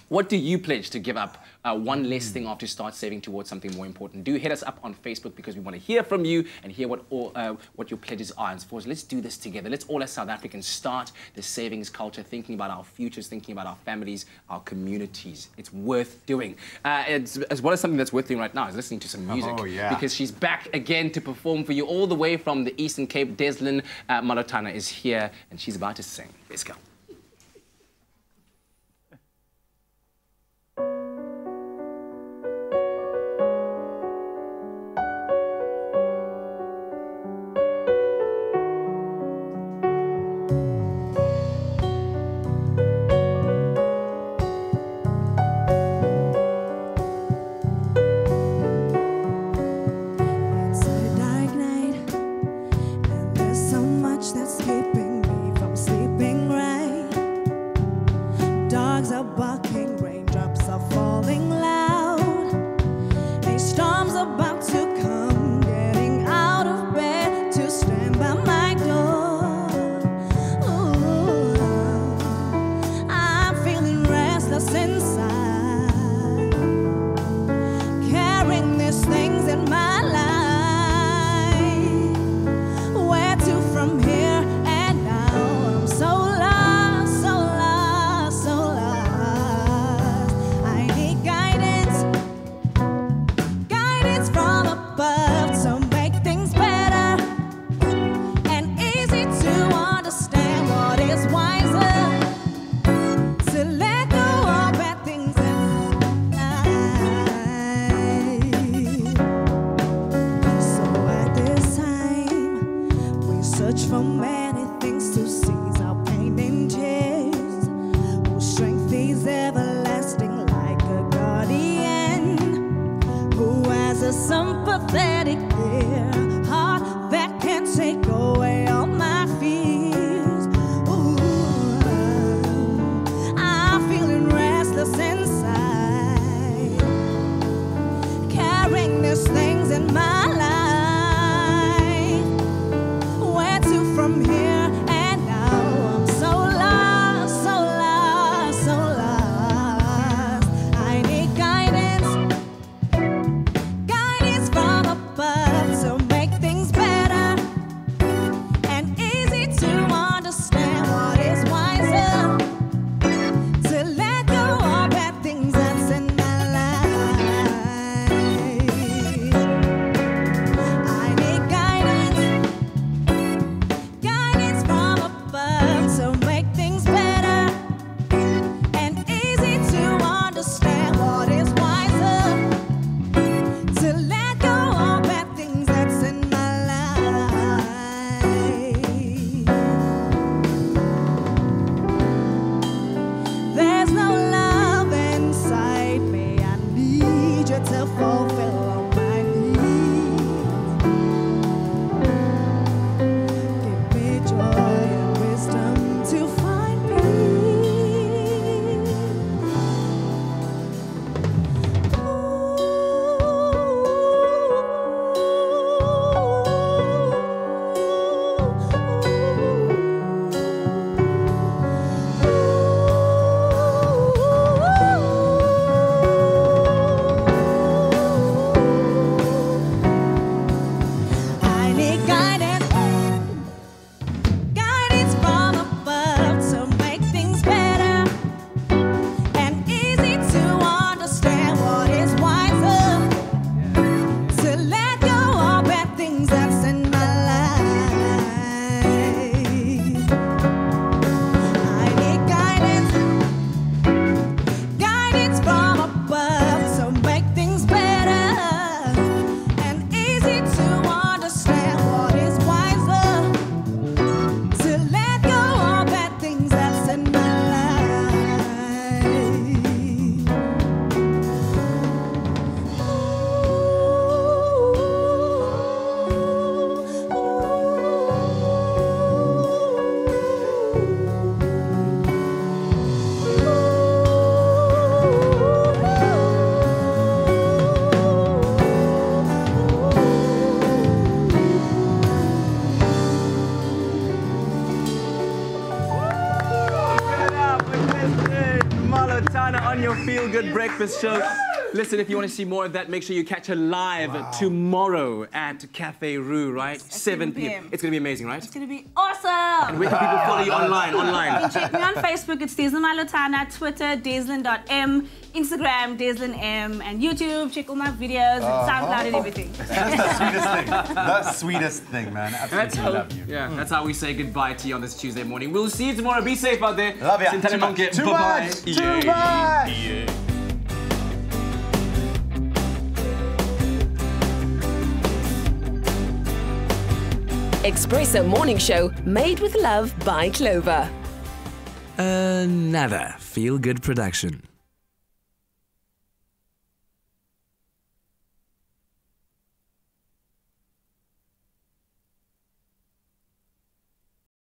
what do you pledge to give up one less thing after you start saving towards something more important? Do hit us up on Facebook because we want to hear from you and hear what your pledges are. And so let's do this together. Let's all as South Africans start the savings culture, thinking about our futures, thinking about our families, our communities. It's worth doing. As well as something that's worth doing right now is listening to some music. Oh, yeah. Because she's back again to perform for you all the way from the Eastern Cape. Deslin Malotana is here and she's about to sing. Let's go. Things in my life Malotana on your Feel Good Breakfast show. Listen, if you want to see more of that, make sure you catch her live tomorrow at Cafe Rue, right? 7 p.m. It's going to be amazing, right? It's going to be awesome. And where can people follow you online? You can check me on Facebook. It's Deslin Malotana. Twitter, Deslin.m. Instagram, DeslinM. And YouTube, check all my videos and SoundCloud and everything. That's the sweetest thing. The sweetest thing, man. Absolutely love you. Yeah, that's how we say goodbye to you on this Tuesday morning. We'll see you tomorrow. Be safe out there. Love ya. Too much. Too much. Too much. Expresso Morning Show, made with love by Clover. Another feel-good production.